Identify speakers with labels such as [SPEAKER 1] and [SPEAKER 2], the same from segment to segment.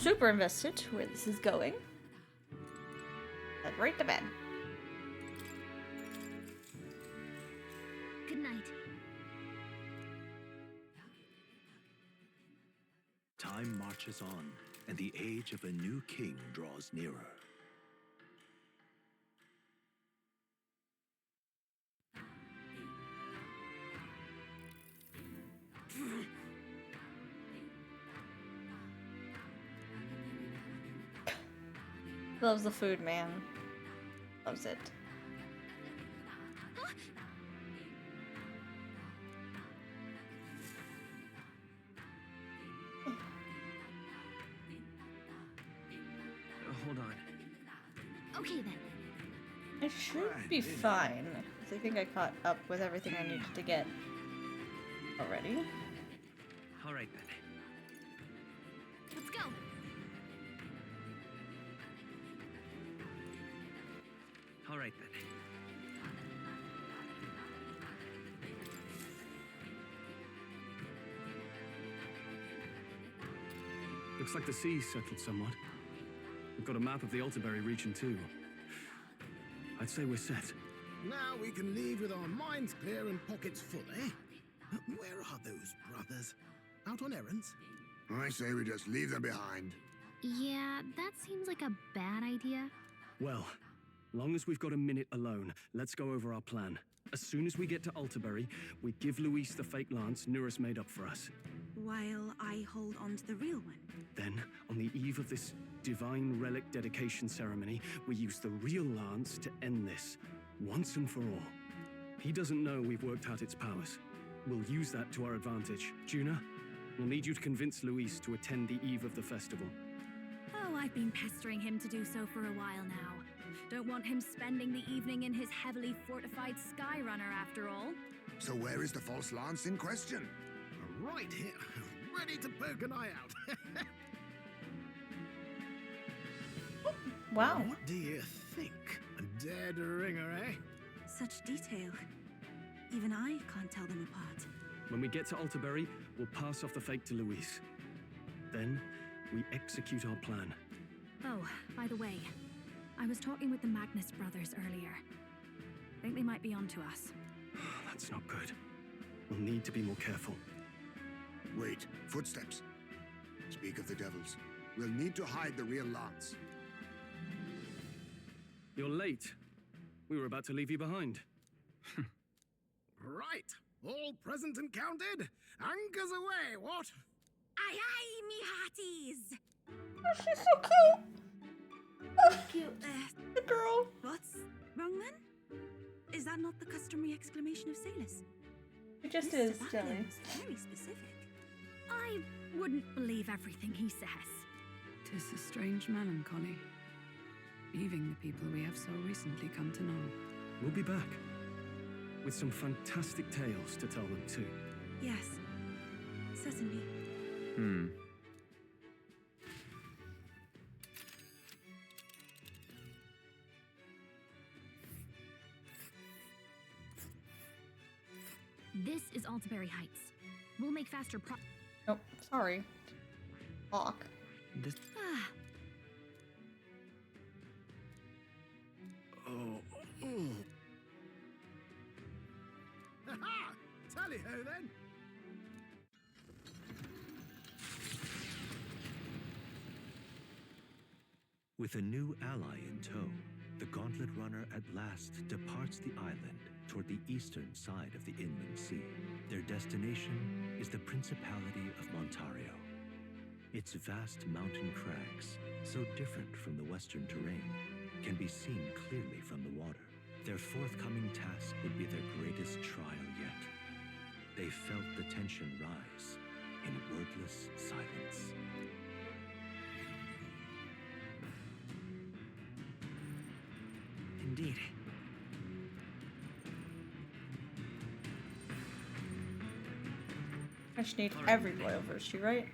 [SPEAKER 1] super invested where this is going. Head right to bed.
[SPEAKER 2] Good night.
[SPEAKER 3] Time marches on, and the age of a new king draws nearer.
[SPEAKER 1] Loves the food, man. Loves it.
[SPEAKER 4] Hold on.
[SPEAKER 2] Okay then.
[SPEAKER 1] I should be fine. 'Cause I think I caught up with everything I needed to get already.
[SPEAKER 4] All right then.
[SPEAKER 2] Let's go.
[SPEAKER 4] All right then.
[SPEAKER 5] Looks like the sea's settled somewhat. We've got a map of the Altaberry region too. I'd say we're set.
[SPEAKER 6] Now we can leave with our minds clear and pockets full, eh? Where are those brothers? Out on errands?
[SPEAKER 7] I say we just leave them behind.
[SPEAKER 2] Yeah, that seems like a bad idea.
[SPEAKER 5] Well, long as we've got a minute alone, let's go over our plan. As soon as we get to Altaberry, we give Luis the fake lance Nuris made up for us.
[SPEAKER 8] While I hold on to the real one.
[SPEAKER 5] Then, on the eve of this divine relic dedication ceremony, we use the real lance to end this, once and for all. He doesn't know we've worked out its powers. We'll use that to our advantage. Juna, we'll need you to convince Luis to attend the eve of the festival.
[SPEAKER 8] Oh, I've been pestering him to do so for a while now. Don't want him spending the evening in his heavily fortified Skyrunner after all.
[SPEAKER 7] So where is the false lance in question?
[SPEAKER 6] Right here, ready to poke an eye out.
[SPEAKER 1] Wow.
[SPEAKER 6] What do you think? A dead ringer, eh?
[SPEAKER 8] Such detail. Even I can't tell them apart.
[SPEAKER 5] When we get to Altaberry, we'll pass off the fake to Luis. Then, we execute our plan.
[SPEAKER 8] Oh, by the way, I was talking with the Magnus brothers earlier. Think they might be onto us.
[SPEAKER 5] That's not good. We'll need to be more careful.
[SPEAKER 7] Wait, footsteps. Speak of the devils. We'll need to hide the real lance.
[SPEAKER 5] You're late. We were about to leave you behind.
[SPEAKER 6] Right, all present and counted? Anchors away, what?
[SPEAKER 8] Aye aye, me hearties!
[SPEAKER 1] Oh, she's so cute.
[SPEAKER 8] Cute.
[SPEAKER 1] The girl.
[SPEAKER 8] What's wrong then? Is that not the customary exclamation of sailors?
[SPEAKER 1] It just
[SPEAKER 8] Mr.
[SPEAKER 1] is,
[SPEAKER 8] Buckland's
[SPEAKER 1] Jelly.
[SPEAKER 8] very specific. I wouldn't believe everything he says.
[SPEAKER 9] 'Tis a strange melancholy, leaving the people we have so recently come to know.
[SPEAKER 5] We'll be back. With some fantastic tales to tell them too.
[SPEAKER 8] Yes, certainly.
[SPEAKER 2] This is Altaberry Heights. We'll make faster
[SPEAKER 1] Nope, sorry. Hawk.
[SPEAKER 4] This.
[SPEAKER 8] Ah,
[SPEAKER 6] Ha-ha! Tally-ho then!
[SPEAKER 3] With a new ally in tow, the Gauntlet Runner at last departs the island toward the eastern side of the inland sea. Their destination is the Principality of Montario. Its vast mountain crags, so different from the western terrain, can be seen clearly from the water. Their forthcoming task would be their greatest trial yet. They felt the tension rise in wordless silence.
[SPEAKER 4] Indeed.
[SPEAKER 1] I should need every royal virtue, right?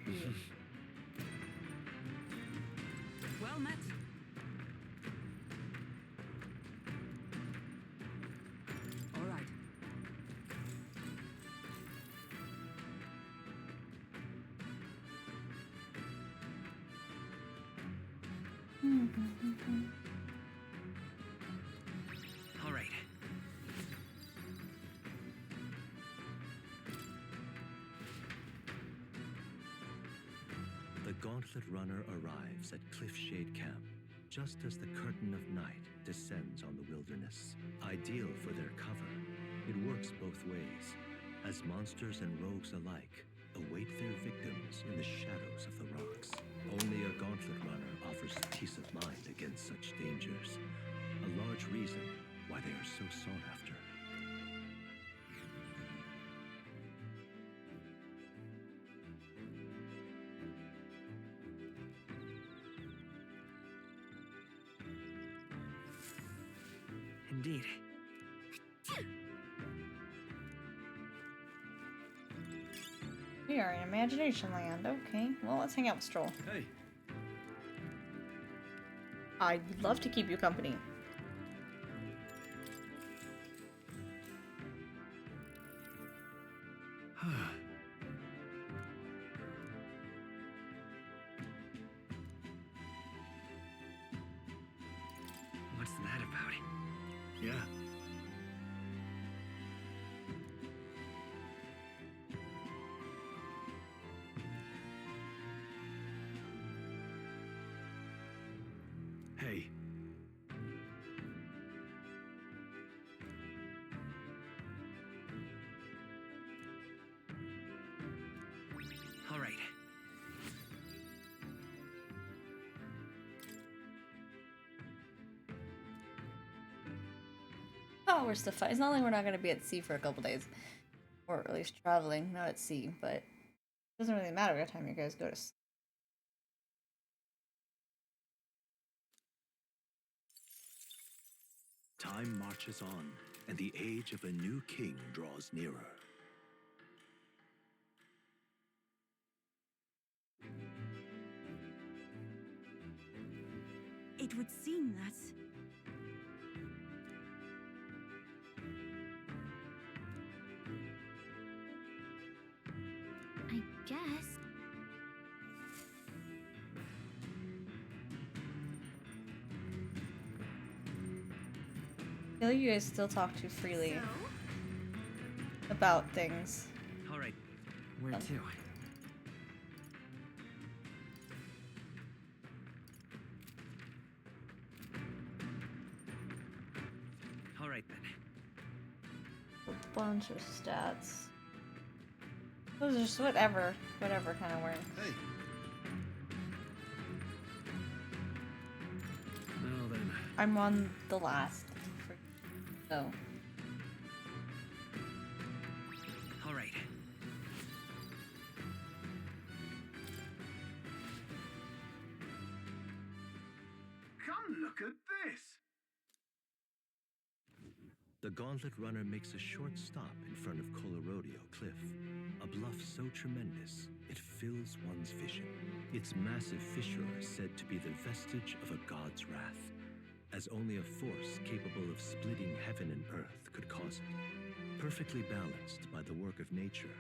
[SPEAKER 9] Well met. All right.
[SPEAKER 4] All right.
[SPEAKER 3] The Gauntlet Runner arrives at Cliffshade Camp just as the curtain of night descends on the wilderness. Ideal for their cover, it works both ways, as monsters and rogues alike await their victims in the shadows of the rocks. Only a Gauntlet Runner offers peace of mind against such dangers, a large reason why they are so sought after.
[SPEAKER 4] Indeed.
[SPEAKER 1] We are in Imagination Land. Okay, well, let's hang out with Stroll.
[SPEAKER 5] Hey.
[SPEAKER 1] I'd love to keep you company.
[SPEAKER 4] What's that about?
[SPEAKER 5] Yeah. Hey.
[SPEAKER 4] All right.
[SPEAKER 1] Oh, we're still fine. It's not like we're not going to be at sea for a couple days. Or at least traveling, not at sea, but it doesn't really matter what time you guys go to sleep.
[SPEAKER 3] Time marches on, and the age of a new king draws nearer.
[SPEAKER 8] It would seem that...
[SPEAKER 2] I guess.
[SPEAKER 1] I feel like you guys still talk too freely about things.
[SPEAKER 4] All right. Where to? All right then.
[SPEAKER 1] A bunch of stats. Those are just whatever kind of work.
[SPEAKER 5] Hey. Now then.
[SPEAKER 1] I'm on the last. So.
[SPEAKER 4] All right.
[SPEAKER 5] Come look at this.
[SPEAKER 3] The Gauntlet Runner makes a short stop in front of Colorodeo Cliff, a bluff so tremendous it fills one's vision. Its massive fissure is said to be the vestige of a god's wrath, as only a force capable of splitting heaven and earth could cause it. Perfectly balanced by the work of nature,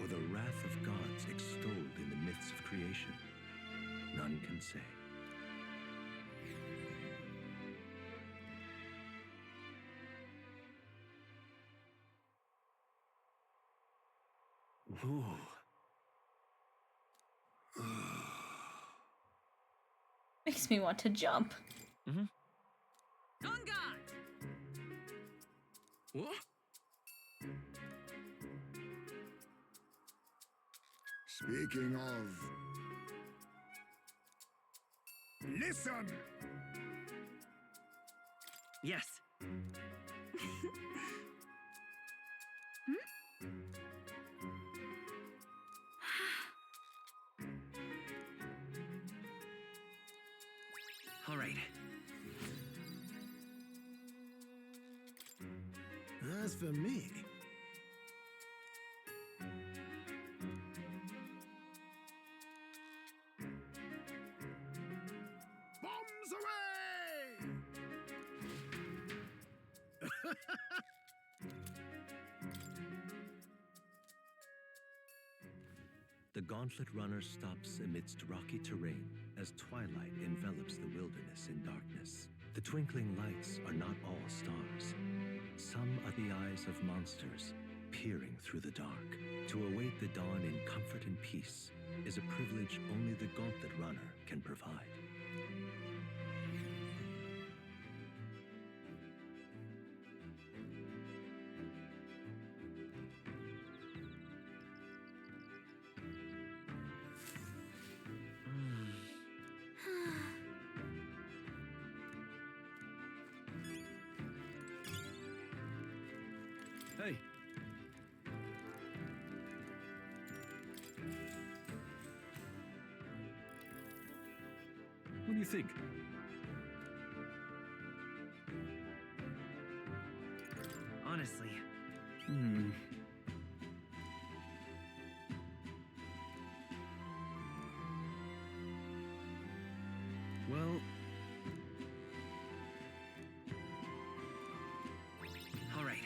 [SPEAKER 3] or the wrath of gods extolled in the myths of creation, none can say.
[SPEAKER 5] Ooh.
[SPEAKER 1] Makes me want to jump.
[SPEAKER 4] Mm-hmm.
[SPEAKER 5] What?
[SPEAKER 7] Speaking of... Listen!
[SPEAKER 4] Yes. All right.
[SPEAKER 6] As for me... Bombs away!
[SPEAKER 3] The The Gauntlet Runner stops amidst rocky terrain as twilight envelops the wilderness in darkness. The twinkling lights are not all stars. Some are the eyes of monsters peering through the dark. To await the dawn in comfort and peace is a privilege only the Gauntlet Runner can provide.
[SPEAKER 5] Hey. What do you think?
[SPEAKER 4] Honestly,
[SPEAKER 5] Well,
[SPEAKER 4] all right.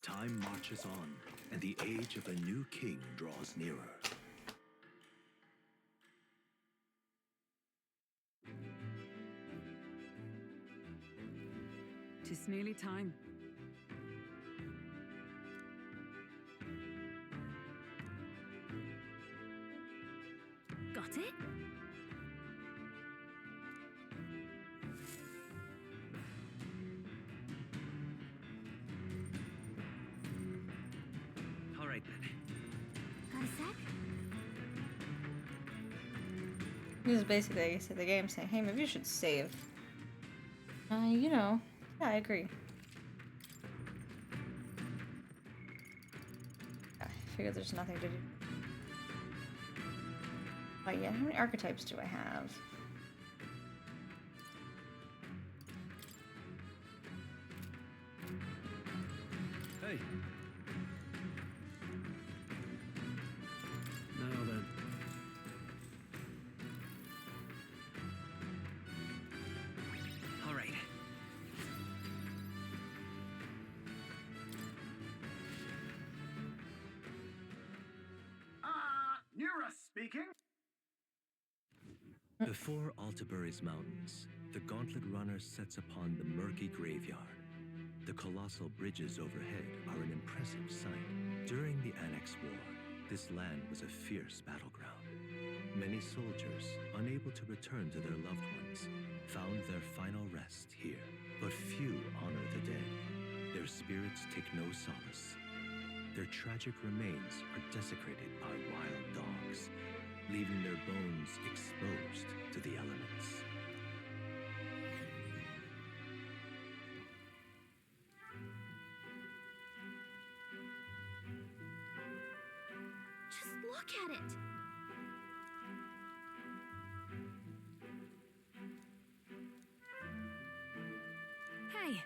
[SPEAKER 3] Time marches on, and the age of a new king draws nearer.
[SPEAKER 9] Tis nearly time.
[SPEAKER 8] Got it?
[SPEAKER 4] All right then.
[SPEAKER 2] Got a sec?
[SPEAKER 1] This is basically the game saying, hey, maybe you should save. You know, yeah, I agree. I figure there's nothing to do. Oh yeah, how many archetypes do I have?
[SPEAKER 5] hey. Now then.
[SPEAKER 4] All right.
[SPEAKER 10] Nira speaking.
[SPEAKER 3] Before Altabury's mountains, the Gauntlet Runner sets upon the murky graveyard. The colossal bridges overhead are an impressive sight. During the Annex War, this land was a fierce battleground. Many soldiers, unable to return to their loved ones, found their final rest here. But few honor the dead. Their spirits take no solace. Their tragic remains are desecrated by wild dogs, leaving their bones exposed to the elements.
[SPEAKER 2] Just look at it.
[SPEAKER 8] Hey.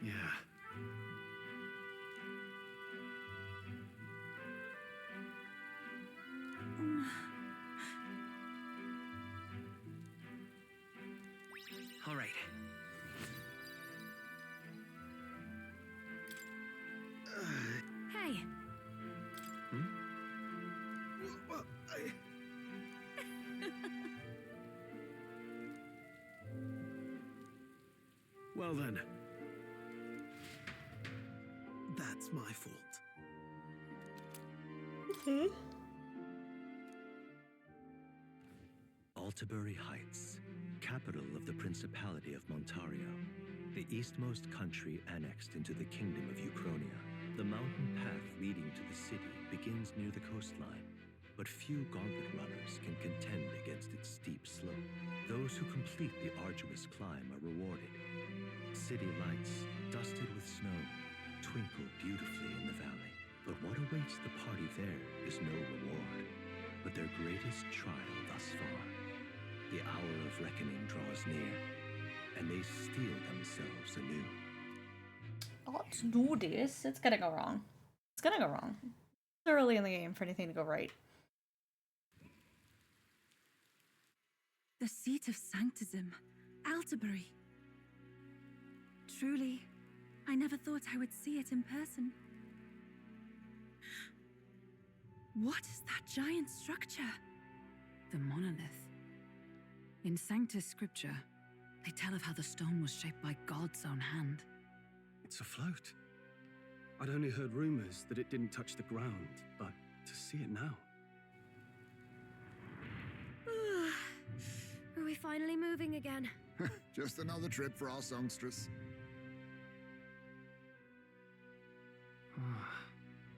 [SPEAKER 5] Yeah.
[SPEAKER 4] All right.
[SPEAKER 8] Hey.
[SPEAKER 6] Well,
[SPEAKER 5] Well then.
[SPEAKER 6] that's my fault.
[SPEAKER 3] Altabury Heights, capital of the Principality of Montario, the eastmost country annexed into the Kingdom of Uchronia. The mountain path leading to the city begins near the coastline, but few Gauntlet runners can contend against its steep slope. Those who complete the arduous climb are rewarded. City lights, dusted with snow, twinkle beautifully in the valley. But what awaits the party there is no reward, but their greatest trial thus far. The hour of reckoning draws near, and they steel themselves anew.
[SPEAKER 1] to do this, it's gonna go wrong. It's gonna go wrong. It's early in the game for anything to go right.
[SPEAKER 9] The seat of sanctism, Altabury. Truly, I never thought I would see it in person. What is that giant structure? The monolith. In Sanctus Scripture, they tell of how the stone was shaped by God's own hand.
[SPEAKER 5] It's afloat. I'd only heard rumors that it didn't touch the ground, but to see it now.
[SPEAKER 2] Are we finally moving again?
[SPEAKER 7] Just another trip for our songstress.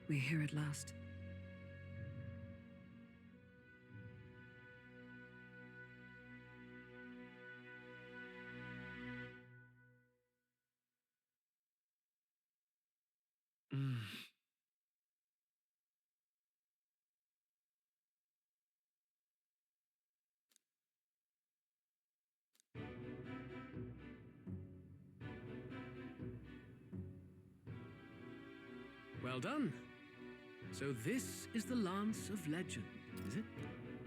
[SPEAKER 9] We're here at last.
[SPEAKER 5] Well done. So this is the Lance of Legend, is it?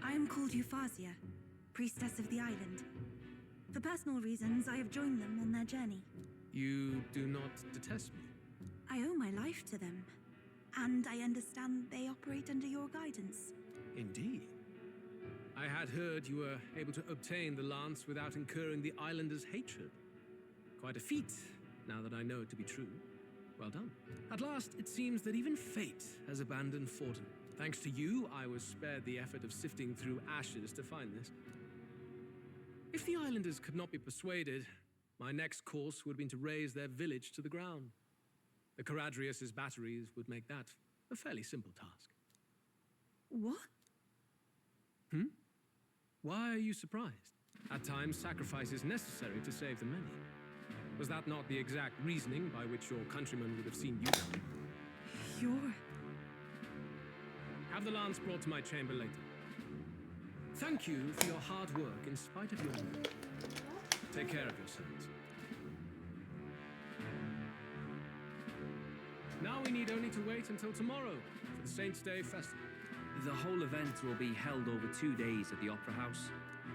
[SPEAKER 11] I am called Euphazia, priestess of the island. For personal reasons, I have joined them on their journey.
[SPEAKER 5] You do not detest me?
[SPEAKER 11] I owe my life to them, and I understand they operate under your guidance.
[SPEAKER 5] Indeed. I had heard you were able to obtain the lance without incurring the islanders' hatred. Quite a feat, now that I know it to be true. Well done. At last, it seems that even fate has abandoned Forden. Thanks to you, I was spared the effort of sifting through ashes to find this. If the islanders could not be persuaded, my next course would have been to raze their village to the ground. The Caradrius' batteries would make that a fairly simple task.
[SPEAKER 11] What?
[SPEAKER 5] Why are you surprised? At times, sacrifice is necessary to save the many. Was that not the exact reasoning by which your countrymen would have seen you die?
[SPEAKER 11] You're...
[SPEAKER 5] Have the lance brought to my chamber later. Thank you for your hard work in spite of your mood. Take care of yourselves. Now we need only to wait until tomorrow for the Saints' Day Festival.
[SPEAKER 4] The whole event will be held over 2 days at the Opera House.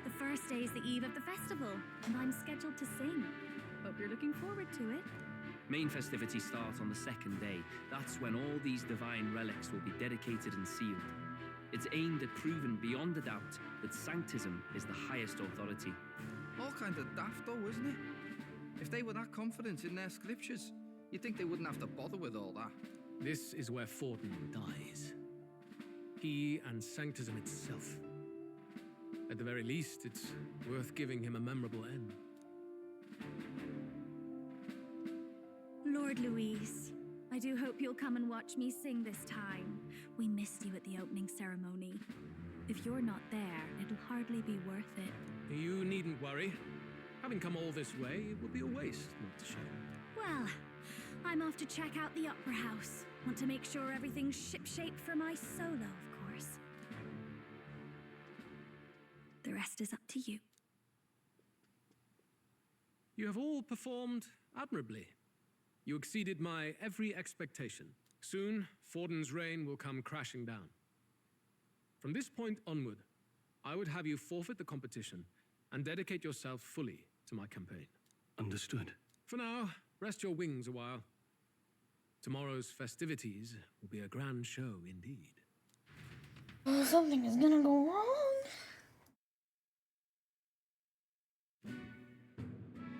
[SPEAKER 8] The first day is the eve of the festival, and I'm scheduled to sing. Hope you're looking forward to it.
[SPEAKER 4] Main festivities start on the second day. That's when all these divine relics will be dedicated and sealed. It's aimed at proving beyond a doubt that Sanctism is the highest authority.
[SPEAKER 12] All kind of daft though, isn't it? If they were that confident in their scriptures, you'd think they wouldn't have to bother with all that.
[SPEAKER 5] This is where Forden dies. He and Sanctism itself. At the very least, it's worth giving him a memorable end.
[SPEAKER 8] Lord Louise, I do hope you'll come and watch me sing this time. We missed you at the opening ceremony. If you're not there, it'll hardly be worth it.
[SPEAKER 5] You needn't worry. Having come all this way, it would be a waste not to show.
[SPEAKER 8] Well, I'm off to check out the Opera House. Want to make sure everything's shipshape for my solo, of course. The rest is up to you.
[SPEAKER 5] You have all performed admirably. You exceeded my every expectation. Soon, Forden's reign will come crashing down. From this point onward, I would have you forfeit the competition and dedicate yourself fully to my campaign. Understood. For now, rest your wings a while. Tomorrow's festivities will be a grand show indeed.
[SPEAKER 1] Oh, something is gonna go wrong.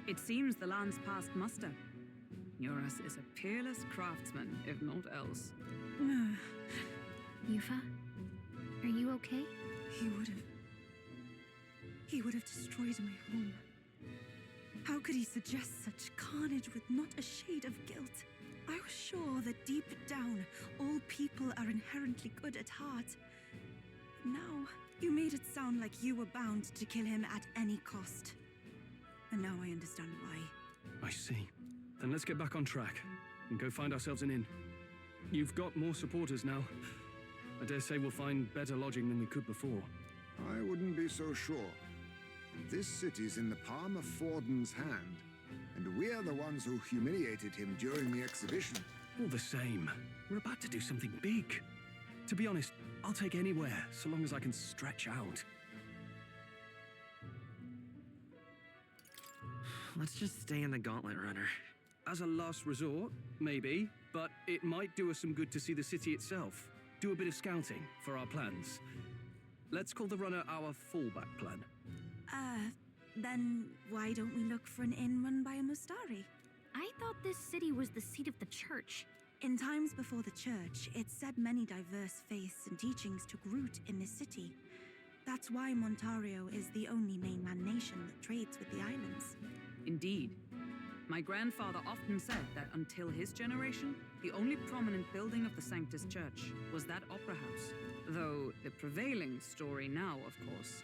[SPEAKER 9] It seems the land's past muster. Eurus is a peerless craftsman, if not else.
[SPEAKER 2] Yufa, are you okay?
[SPEAKER 11] He would have destroyed my home. How could he suggest such carnage with not a shade of guilt? I was sure that deep down, all people are inherently good at heart. Now, you made it sound like you were bound to kill him at any cost. And now I understand why.
[SPEAKER 5] I see. Then let's get back on track and go find ourselves an inn. You've got more supporters now. I dare say we'll find better lodging than we could before.
[SPEAKER 7] I wouldn't be so sure. This city's in the palm of Forden's hand. and we're the ones who humiliated him during the exhibition.
[SPEAKER 5] All the same, we're about to do something big. To be honest, I'll take anywhere, so long as I can stretch out.
[SPEAKER 13] Let's just stay in the Gauntlet Runner.
[SPEAKER 5] As a last resort, maybe, but it might do us some good to see the city itself. Do a bit of scouting for our plans. Let's call the runner our fallback plan.
[SPEAKER 8] Then why don't we look for an inn run by a Mustari?
[SPEAKER 2] I thought this city was the seat of the church.
[SPEAKER 8] In times before the church, it said many diverse faiths and teachings took root in this city. That's why Montario is the only mainland nation that trades with the islands.
[SPEAKER 9] Indeed. My grandfather often said that until his generation, the only prominent building of the Sanctus Church was that opera house. Though the prevailing story now, of course,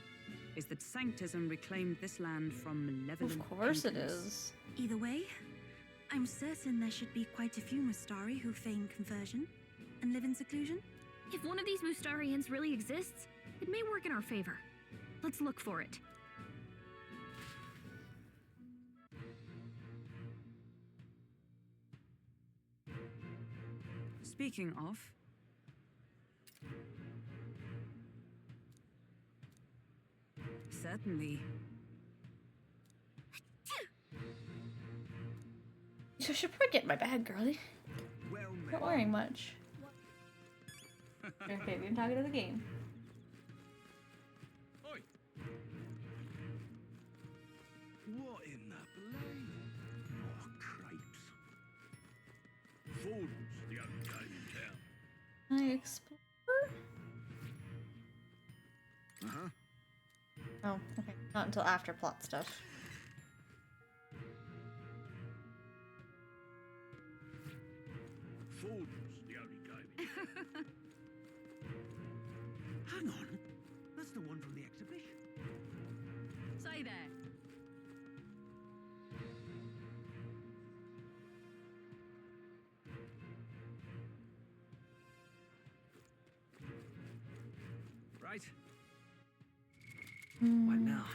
[SPEAKER 9] is that Sanctism reclaimed this land from malevolent
[SPEAKER 1] Of course it
[SPEAKER 9] patrons.
[SPEAKER 1] is.
[SPEAKER 8] Either way, I'm certain there should be quite a few Mustari who feign conversion and live in seclusion.
[SPEAKER 2] If one of these Mustarians really exists, it may work in our favor. Let's look for it.
[SPEAKER 9] Speaking of, certainly.
[SPEAKER 1] You should probably get my bag, girlie. Not wearing much. Okay, you're talking to the game.
[SPEAKER 3] Oi! What in the blade? Oh, crepes. Ford's the only game in town.
[SPEAKER 1] I explore?
[SPEAKER 7] Uh-huh.
[SPEAKER 1] Oh, okay. Not until after plot stuff.
[SPEAKER 3] Ford's the only game in town. Hang on. That's the one from the exhibition.
[SPEAKER 9] Say there.
[SPEAKER 13] Right? What now?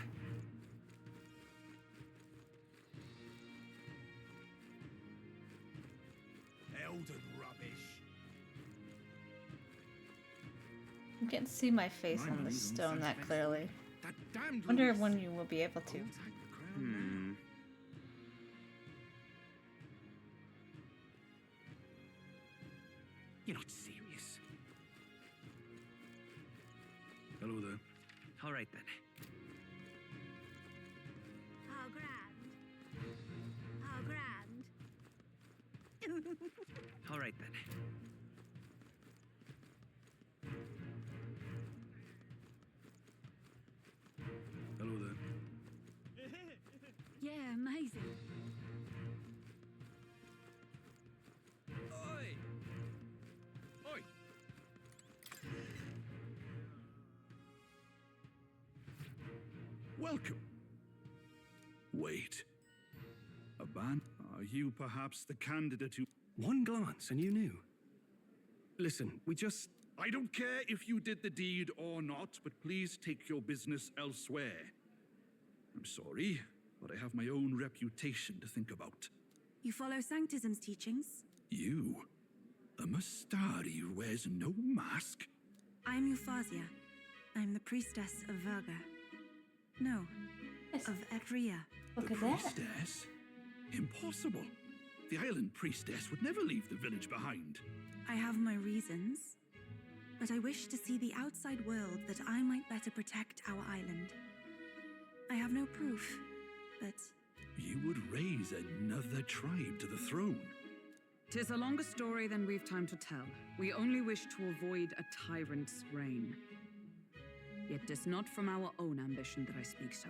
[SPEAKER 3] Elden rubbish.
[SPEAKER 1] You can't see my face
[SPEAKER 3] My
[SPEAKER 1] on the
[SPEAKER 3] money's on
[SPEAKER 1] stone that
[SPEAKER 3] suspense.
[SPEAKER 1] clearly.
[SPEAKER 3] That damned
[SPEAKER 1] Wonder
[SPEAKER 3] Louis.
[SPEAKER 1] when you will be able to.
[SPEAKER 3] I'll take the crown now.
[SPEAKER 5] You're not serious.
[SPEAKER 3] Hello there.
[SPEAKER 13] All right then.
[SPEAKER 8] How grand. How grand.
[SPEAKER 13] All right then.
[SPEAKER 3] Hello there.
[SPEAKER 8] Yeah, amazing.
[SPEAKER 3] Oi! Oi! Welcome. Wait. A band? Are you perhaps the candidate who...
[SPEAKER 5] One glance and you knew. Listen,
[SPEAKER 3] I don't care if you did the deed or not, but please take your business elsewhere. I'm sorry, but I have my own reputation to think about.
[SPEAKER 8] You follow Sanctism's teachings?
[SPEAKER 3] You? A Mustari who wears no mask?
[SPEAKER 8] I'm Euphazia. I'm the priestess of Verga. No,
[SPEAKER 1] Yes.
[SPEAKER 8] of Edria.
[SPEAKER 1] Look
[SPEAKER 3] The
[SPEAKER 1] at that.
[SPEAKER 3] priestess? Impossible. The island priestess would never leave the village behind.
[SPEAKER 8] I have my reasons, but I wish to see the outside world that I might better protect our island. I have no proof, but
[SPEAKER 3] You would raise another tribe to the throne.
[SPEAKER 9] 'Tis a longer story than we've time to tell. We only wish to avoid a tyrant's reign. Yet 'tis not from our own ambition that I speak so.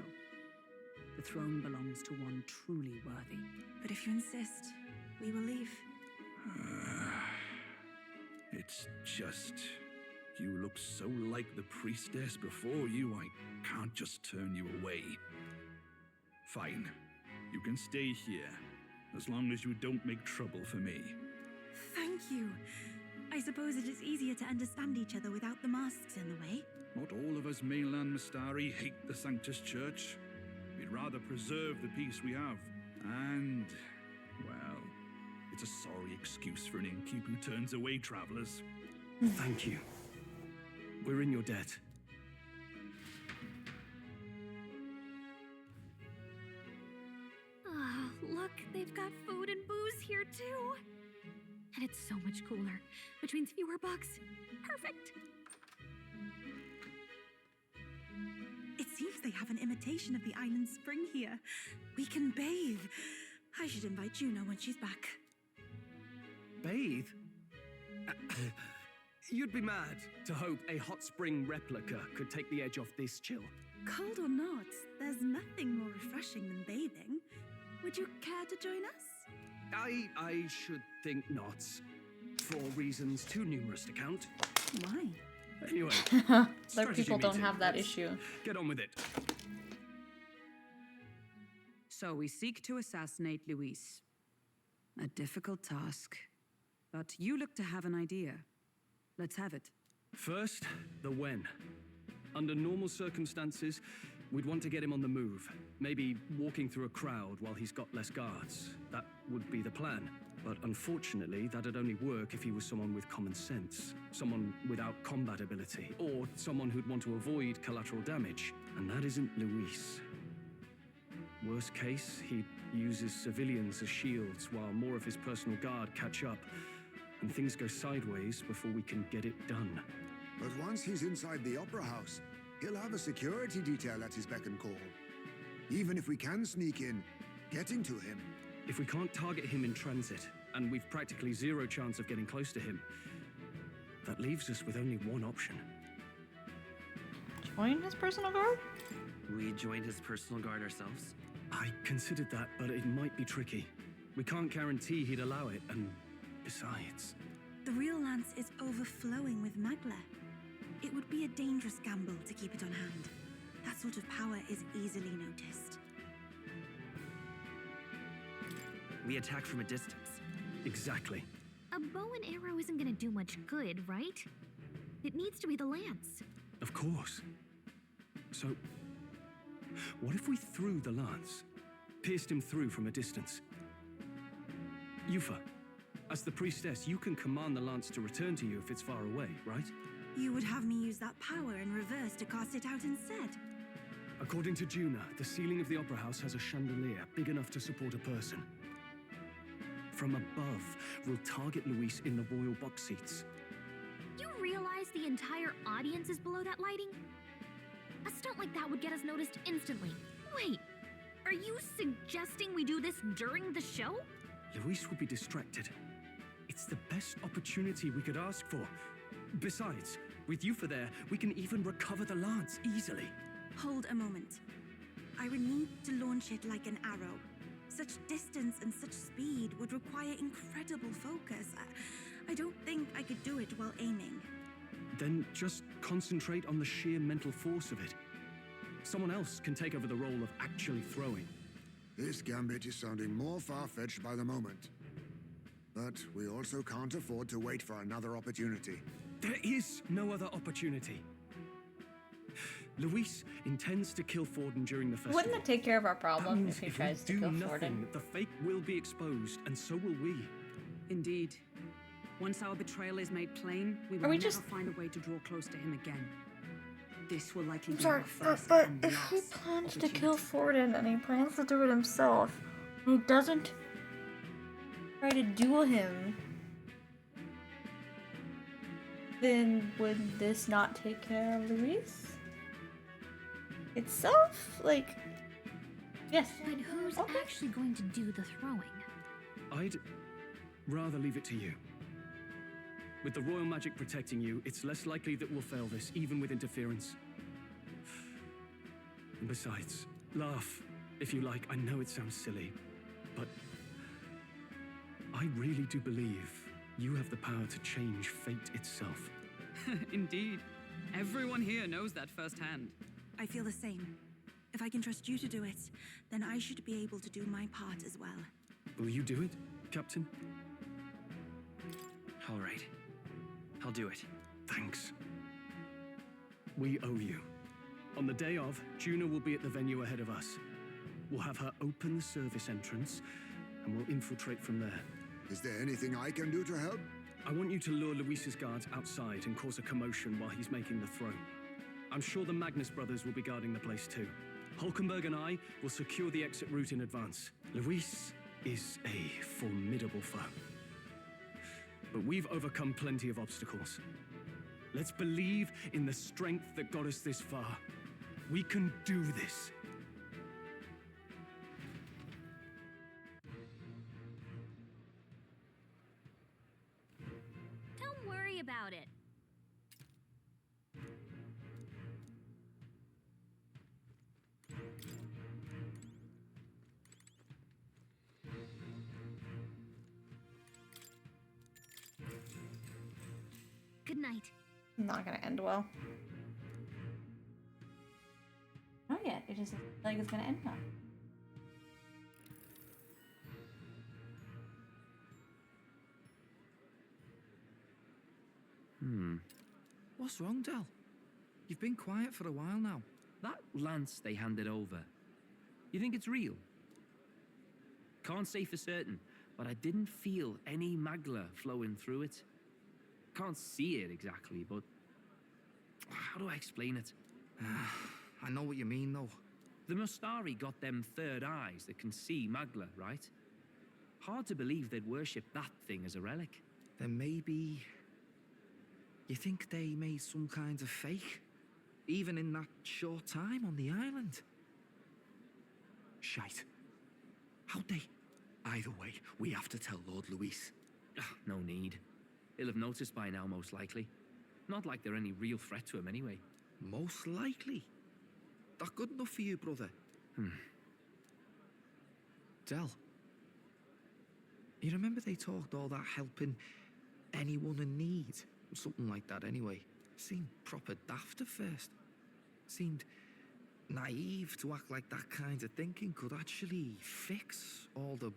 [SPEAKER 9] The throne belongs to one truly worthy.
[SPEAKER 8] but if you insist, we will leave.
[SPEAKER 3] It's just... You look so like the priestess before you, I can't just turn you away. Fine. You can stay here, as long as you don't make trouble for me.
[SPEAKER 8] Thank you. I suppose it is easier to understand each other without the masks in the way.
[SPEAKER 3] Not all of us mainland Mistari hate the Sanctus Church. We'd rather preserve the peace we have.
[SPEAKER 14] And, well, it's a sorry excuse for an innkeep who turns away travelers.
[SPEAKER 5] Thank you. We're in your debt.
[SPEAKER 2] Ah, look, they've got food and booze here too. And it's so much cooler, which means fewer bugs. Perfect.
[SPEAKER 11] It seems they have an imitation of the island spring here. We can bathe. I should invite Juno when she's back.
[SPEAKER 5] Bathe? You'd be mad to hope a hot spring replica could take the edge off this chill.
[SPEAKER 11] Cold or not, there's nothing more refreshing than bathing. Would you care to join us?
[SPEAKER 5] I should think not. For reasons too numerous to count.
[SPEAKER 11] Why?
[SPEAKER 5] Anyway,
[SPEAKER 1] Other
[SPEAKER 5] strategy
[SPEAKER 1] people don't
[SPEAKER 5] meeting.
[SPEAKER 1] have that
[SPEAKER 5] Let's
[SPEAKER 1] issue.
[SPEAKER 5] Get on with it.
[SPEAKER 9] So we seek to assassinate Luis. A difficult task. But you look to have an idea. Let's have it.
[SPEAKER 5] First, the when. Under normal circumstances, we'd want to get him on the move. Maybe walking through a crowd while he's got less guards. That would be the plan. But unfortunately, that'd only work if he was someone with common sense. Someone without combat ability. Or someone who'd want to avoid collateral damage. And that isn't Luis. Worst case, he uses civilians as shields while more of his personal guard catch up. And things go sideways before we can get it done.
[SPEAKER 7] But once he's inside the Opera House, he'll have a security detail at his beck and call. Even if we can sneak in, getting to him.
[SPEAKER 5] If we can't target him in transit, and we've practically zero chance of getting close to him, that leaves us with only one option.
[SPEAKER 1] Join his personal guard?
[SPEAKER 13] We joined his personal guard ourselves?
[SPEAKER 5] I considered that, but it might be tricky. We can't guarantee he'd allow it, and besides...
[SPEAKER 11] The real lance is overflowing with magla. It would be a dangerous gamble to keep it on hand. That sort of power is easily noticed.
[SPEAKER 13] We attack from a distance.
[SPEAKER 5] Exactly.
[SPEAKER 2] A bow and arrow isn't gonna do much good, right? It needs to be the lance.
[SPEAKER 5] Of course. So, what if we threw the lance? Pierced him through from a distance? Yufa, as the priestess, you can command the lance to return to you if it's far away, right?
[SPEAKER 11] You would have me use that power in reverse to cast it out instead.
[SPEAKER 5] According to Juna, the ceiling of the Opera House has a chandelier big enough to support a person. From above, we'll target Luis in the royal box seats.
[SPEAKER 2] You realize the entire audience is below that lighting? A stunt like that would get us noticed instantly. Wait, are you suggesting we do this during the show?
[SPEAKER 5] Luis would be distracted. It's the best opportunity we could ask for. Besides, with Yufa there, we can even recover the lance easily.
[SPEAKER 11] Hold a moment. I would need to launch it like an arrow. Such distance and such speed would require incredible focus. I don't think I could do it while aiming.
[SPEAKER 5] Then just concentrate on the sheer mental force of it. Someone else can take over the role of actually throwing.
[SPEAKER 7] This gambit is sounding more far-fetched by the moment. But we also can't afford to wait for another opportunity.
[SPEAKER 5] There is no other opportunity. Luis intends to kill Forden during the festival.
[SPEAKER 1] Wouldn't that take care of our problem if he
[SPEAKER 5] we
[SPEAKER 1] tries to
[SPEAKER 5] do
[SPEAKER 1] kill
[SPEAKER 5] nothing,
[SPEAKER 1] Forden?
[SPEAKER 5] the fake will be exposed, and so will we.
[SPEAKER 9] Indeed. Once our betrayal is made plain, we will never find a way to draw close to him again. This will likely be our first
[SPEAKER 1] but
[SPEAKER 9] and
[SPEAKER 1] if he
[SPEAKER 9] last
[SPEAKER 1] plans to
[SPEAKER 9] opportunity.
[SPEAKER 1] kill Forden and he plans to do it himself, and he doesn't try to duel him, then would this not take care of Luis itself? Like, yes.
[SPEAKER 2] But who's actually going to do the throwing?
[SPEAKER 5] I'd rather leave it to you. With the royal magic protecting you, it's less likely that we'll fail this, even with interference. And besides, laugh, if you like. I know it sounds silly, but I really do believe you have the power to change fate itself.
[SPEAKER 9] Indeed. Everyone here knows that firsthand.
[SPEAKER 11] I feel the same. If I can trust you to do it, then I should be able to do my part as well.
[SPEAKER 5] Will you do it, Captain?
[SPEAKER 13] All right. I'll do it.
[SPEAKER 5] Thanks. We owe you. On the day of, Juno will be at the venue ahead of us. We'll have her open the service entrance, and we'll infiltrate from there.
[SPEAKER 7] Is there anything I can do to help?
[SPEAKER 5] I want you to lure Luis's guards outside and cause a commotion while he's making the throw. I'm sure the Magnus brothers will be guarding the place too. Hulkenberg and I will secure the exit route in advance. Luis is a formidable foe. But we've overcome plenty of obstacles. Let's believe in the strength that got us this far. We can do this.
[SPEAKER 2] Don't worry about it. Good night.
[SPEAKER 1] Not gonna end well. Not yet. It just looks like it's gonna end well.
[SPEAKER 12] What's wrong, Del? You've been quiet for a while now.
[SPEAKER 4] That lance they handed over, you think it's real? Can't say for certain, but I didn't feel any magla flowing through it. Can't see it exactly, but how do I explain it?
[SPEAKER 12] I know what you mean, though.
[SPEAKER 4] The Mustari got them third eyes that can see magla, right? Hard to believe they'd worship that thing as a relic.
[SPEAKER 12] Then maybe... You think they made some kind of fake? Even in that short time on the island? Shite. How'd they? Either way, we have to tell Lord Luis.
[SPEAKER 4] No need. He'll have noticed by now, most likely. Not like they're any real threat to him anyway.
[SPEAKER 12] Most likely? That good enough for you, brother? Del, you remember they talked all that helping anyone in need? Something like that anyway. Seemed proper daft at first. Seemed naive to act like that kind of thinking could actually fix all the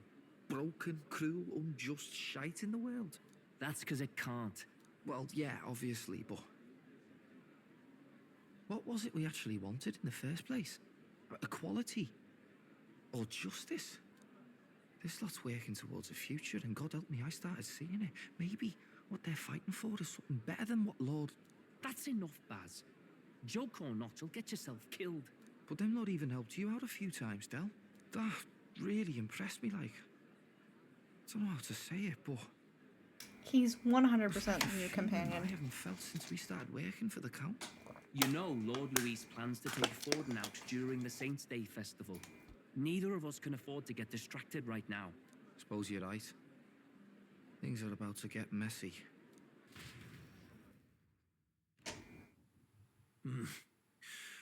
[SPEAKER 12] broken, cruel, unjust shite in the world.
[SPEAKER 4] That's because it can't.
[SPEAKER 12] Well, yeah, obviously, but... What was it we actually wanted in the first place? Equality? Or justice? This lot's working towards a future, and God help me, I started seeing it. Maybe what they're fighting for is something better than what Lord...
[SPEAKER 4] That's enough, Baz. Joke or not, you'll get yourself killed.
[SPEAKER 12] But them not even helped you out a few times, Del. That really impressed me, like... I don't know how to say it, but...
[SPEAKER 1] He's 100% your companion.
[SPEAKER 12] I haven't felt since we started working for the Count.
[SPEAKER 4] You know Lord Luis plans to take Forden out during the Saints' Day festival. Neither of us can afford to get distracted right now.
[SPEAKER 12] Suppose you're right. Things are about to get messy.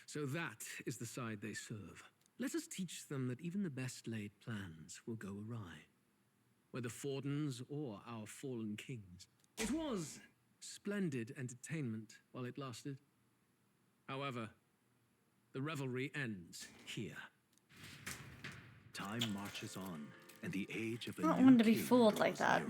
[SPEAKER 15] So that is the side they serve. Let us teach them that even the best laid plans will go awry. Whether Fordens or our fallen kings. It was splendid entertainment while it lasted. However, the revelry ends here.
[SPEAKER 3] Time marches on, and the age of
[SPEAKER 1] I don't want to be fooled like that.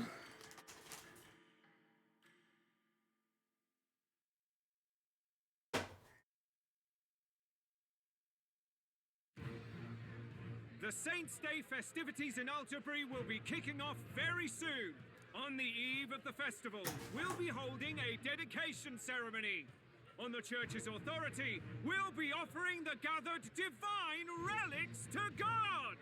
[SPEAKER 16] The Saints' Day festivities in Algebri will be kicking off very soon. On the eve of the festival, we'll be holding a dedication ceremony. On the church's authority, we'll be offering the gathered divine relics to God.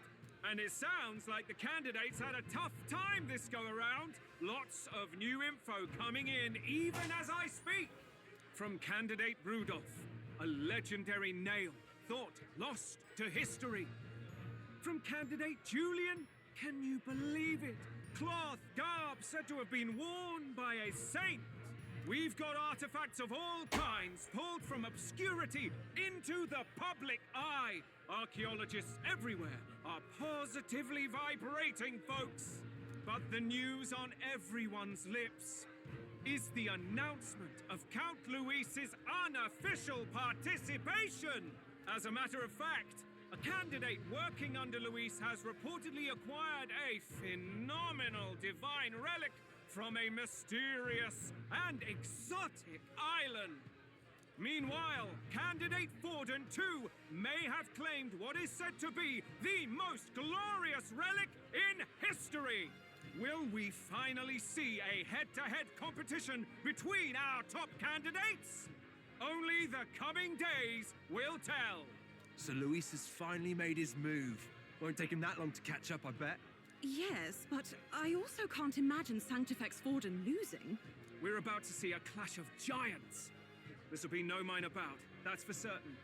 [SPEAKER 16] And it sounds like the candidates had a tough time this go around. Lots of new info coming in even as I speak. From candidate Rudolph, a legendary nail thought lost to history. From candidate Julian, can you believe it? Cloth garb said to have been worn by a saint. We've got artifacts of all kinds pulled from obscurity into the public eye. Archaeologists everywhere are positively vibrating, folks. But the news on everyone's lips is the announcement of Count Luis's unofficial participation. As a matter of fact, a candidate working under Luis has reportedly acquired a phenomenal divine relic from a mysterious and exotic island. Meanwhile, candidate Forden, too, may have claimed what is said to be the most glorious relic in history. Will we finally see a head-to-head competition between our top candidates? Only the coming days will tell.
[SPEAKER 17] So Luis has finally made his move. Won't take him that long to catch up, I bet.
[SPEAKER 9] Yes, but I also can't imagine Sanctifex Forden losing.
[SPEAKER 16] We're about to see a clash of giants. This'll be no minor bout, that's for certain.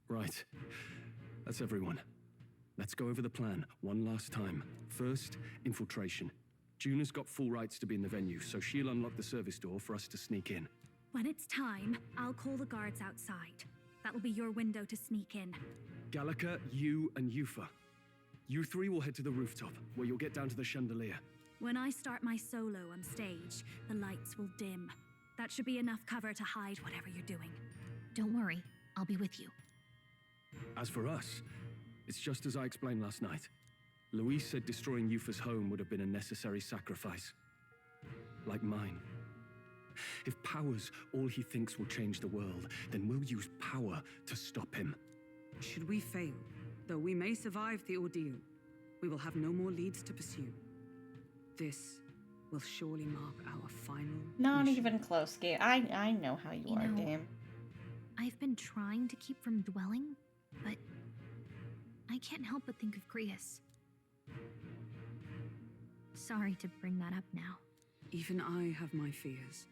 [SPEAKER 5] Right. That's everyone. Let's go over the plan one last time. First, infiltration. Juna's got full rights to be in the venue, so she'll unlock the service door for us to sneak in.
[SPEAKER 2] When it's time, I'll call the guards outside. That'll be your window to sneak in.
[SPEAKER 5] Gallica, you, and Yufa. You three will head to the rooftop, where you'll get down to the chandelier.
[SPEAKER 2] When I start my solo on stage, the lights will dim. That should be enough cover to hide whatever you're doing.
[SPEAKER 18] Don't worry, I'll be with you.
[SPEAKER 5] As for us, it's just as I explained last night. Luis said destroying Yufa's home would have been a necessary sacrifice. Like mine. If power's all he thinks will change the world, then we'll use power to stop him.
[SPEAKER 9] Should we fail, though we may survive the ordeal, we will have no more leads to pursue. This will surely mark our final
[SPEAKER 1] Not
[SPEAKER 9] mission.
[SPEAKER 1] even close, game. I know how you are, game.
[SPEAKER 18] I've been trying to keep from dwelling, but I can't help but think of Grius. Sorry to bring that up now.
[SPEAKER 9] Even I have my fears.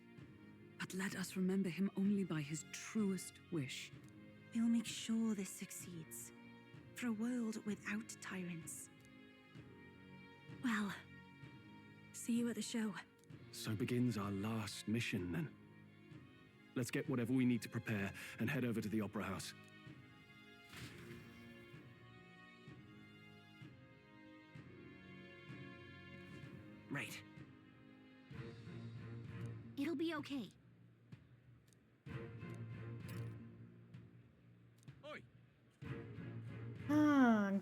[SPEAKER 9] But let us remember him only by his truest wish.
[SPEAKER 8] We'll make sure this succeeds. For a world without tyrants.
[SPEAKER 2] Well, see you at the show.
[SPEAKER 5] So begins our last mission, then. Let's get whatever we need to prepare and head over to the Opera House.
[SPEAKER 13] Right.
[SPEAKER 18] It'll be okay.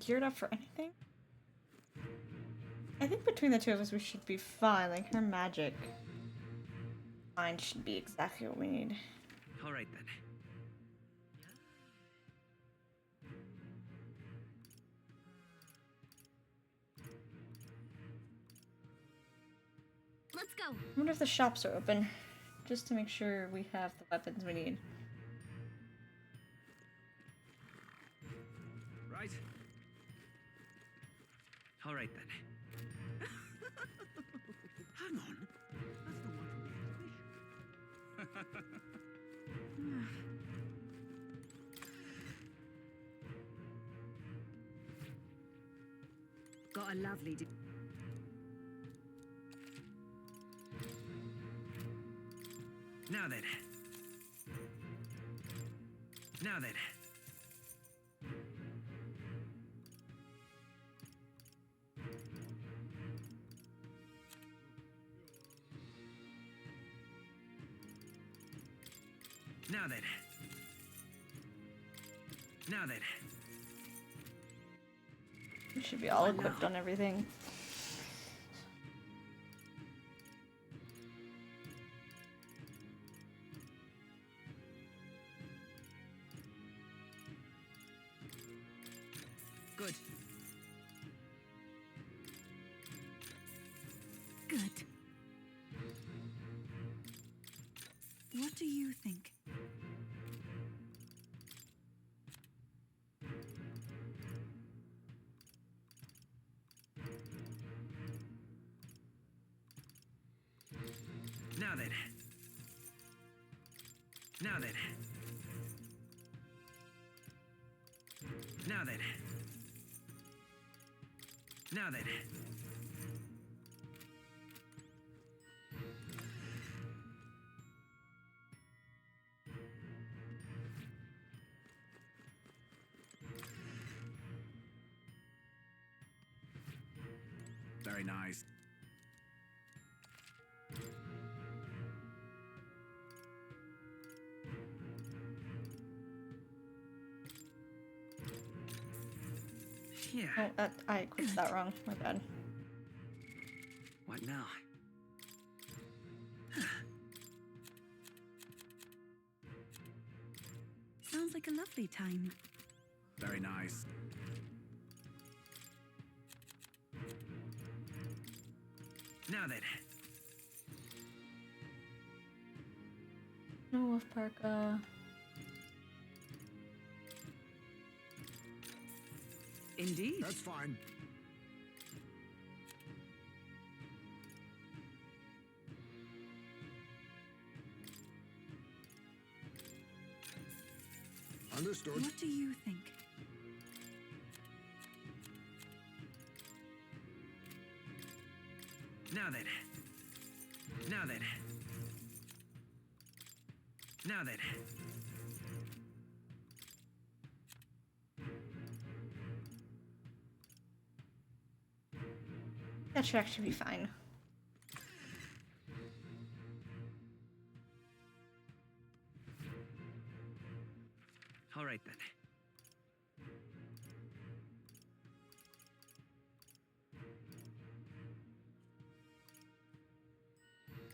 [SPEAKER 1] Geared up for anything? I think between the two of us we should be fine. Like, her magic mind should be exactly what we need.
[SPEAKER 13] All right, then.
[SPEAKER 18] Let's go.
[SPEAKER 1] I wonder if the shops are open, just to make sure we have the weapons we need.
[SPEAKER 13] Right. All right, then.
[SPEAKER 6] Hang on. That's the one from the exhibition.
[SPEAKER 9] Got a lovely...
[SPEAKER 13] Now then. Now then. Now then. Now then.
[SPEAKER 1] We should be all equipped on everything.
[SPEAKER 9] Good.
[SPEAKER 2] Good.
[SPEAKER 8] What do you think?
[SPEAKER 13] Now then. Now then. Now then. Now then.
[SPEAKER 14] Very nice.
[SPEAKER 13] Yeah.
[SPEAKER 1] Oh, I equipped that wrong. My bad.
[SPEAKER 13] What now?
[SPEAKER 11] Sounds like a lovely time.
[SPEAKER 17] Very nice.
[SPEAKER 13] Now then.
[SPEAKER 1] No wolf parka.
[SPEAKER 9] Indeed.
[SPEAKER 7] That's fine. Understood.
[SPEAKER 11] What do you think?
[SPEAKER 13] Now then. Now then. Now then.
[SPEAKER 1] That should actually be fine.
[SPEAKER 13] All right then.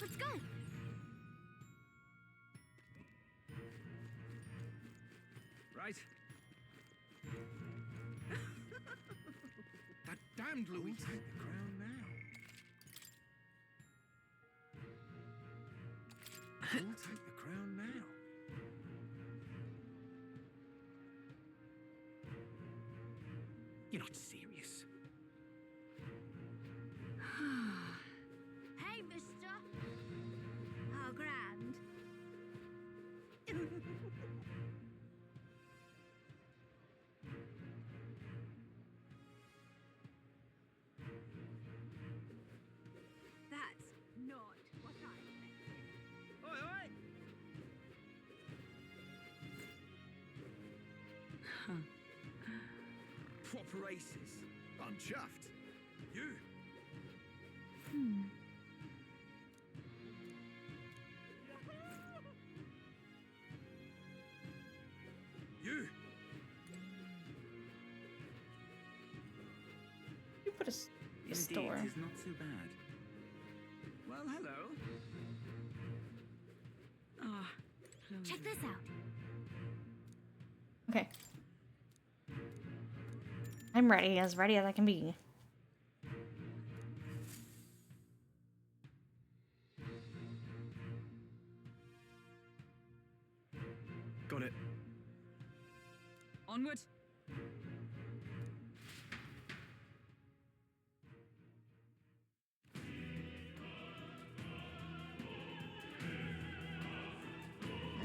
[SPEAKER 2] Let's go.
[SPEAKER 13] Right.
[SPEAKER 17] That damned Louis take the crown now. Who'll take the crown now?
[SPEAKER 13] You're not serious.
[SPEAKER 2] Hey, mister. How grand. That's not what I expected.
[SPEAKER 13] Oi, oi!
[SPEAKER 17] Proper aces. I'm chuffed. You. You.
[SPEAKER 1] You put a
[SPEAKER 13] Indeed,
[SPEAKER 1] store.
[SPEAKER 13] it's not too bad. Well, hello.
[SPEAKER 9] Ah,
[SPEAKER 2] Check this out.
[SPEAKER 1] Okay. I'm ready as I can be.
[SPEAKER 5] Got it.
[SPEAKER 9] Onward.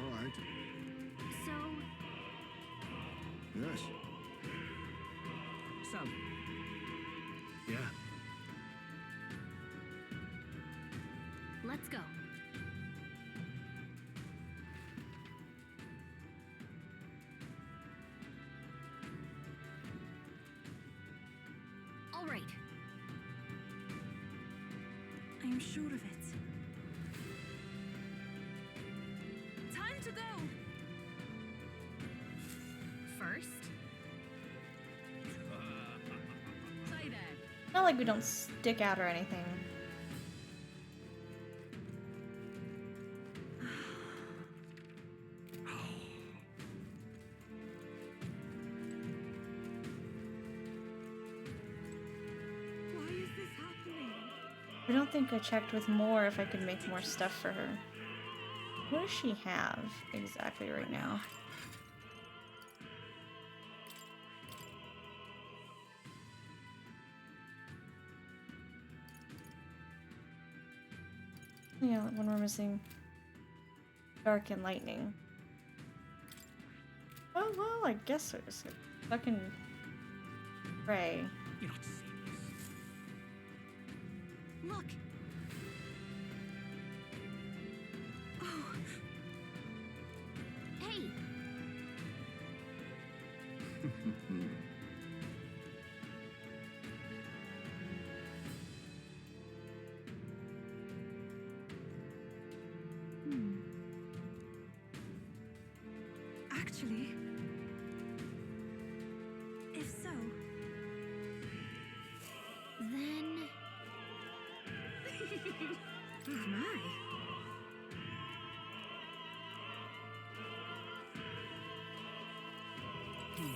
[SPEAKER 7] All right.
[SPEAKER 2] So,
[SPEAKER 7] Yes.
[SPEAKER 9] So,
[SPEAKER 5] Yeah.
[SPEAKER 2] let's go. All right.
[SPEAKER 11] I'm sure of it. Time to go!
[SPEAKER 2] First,
[SPEAKER 9] say then.
[SPEAKER 1] Not like we don't stick out or anything.
[SPEAKER 11] Why is this happening?
[SPEAKER 1] I don't think I checked with more if I could make more stuff for her. What does she have exactly right now? Yeah, one we're missing. Dark and lightning. Oh well, I guess there's a fucking pray.
[SPEAKER 13] You're not serious.
[SPEAKER 2] look.
[SPEAKER 11] Oh,
[SPEAKER 2] Hey,
[SPEAKER 11] actually, if so, My.